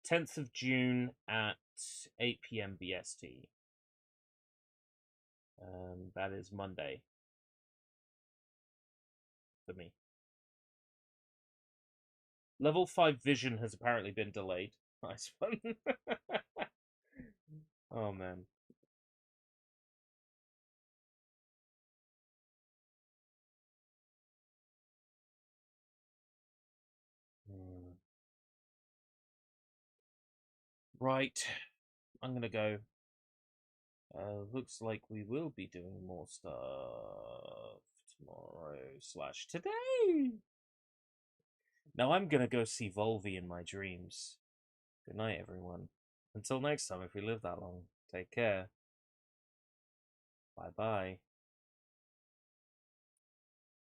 S2: 10th of June at 8 p.m. BST. That is Monday. For me. Level 5 Vision has apparently been delayed. Nice one. Oh, man. Right. I'm gonna go. Looks like we will be doing more stuff tomorrow/today. Now I'm gonna go see Volvi in my dreams. Good night, everyone. Until next time, if we live that long, take care. Bye-bye.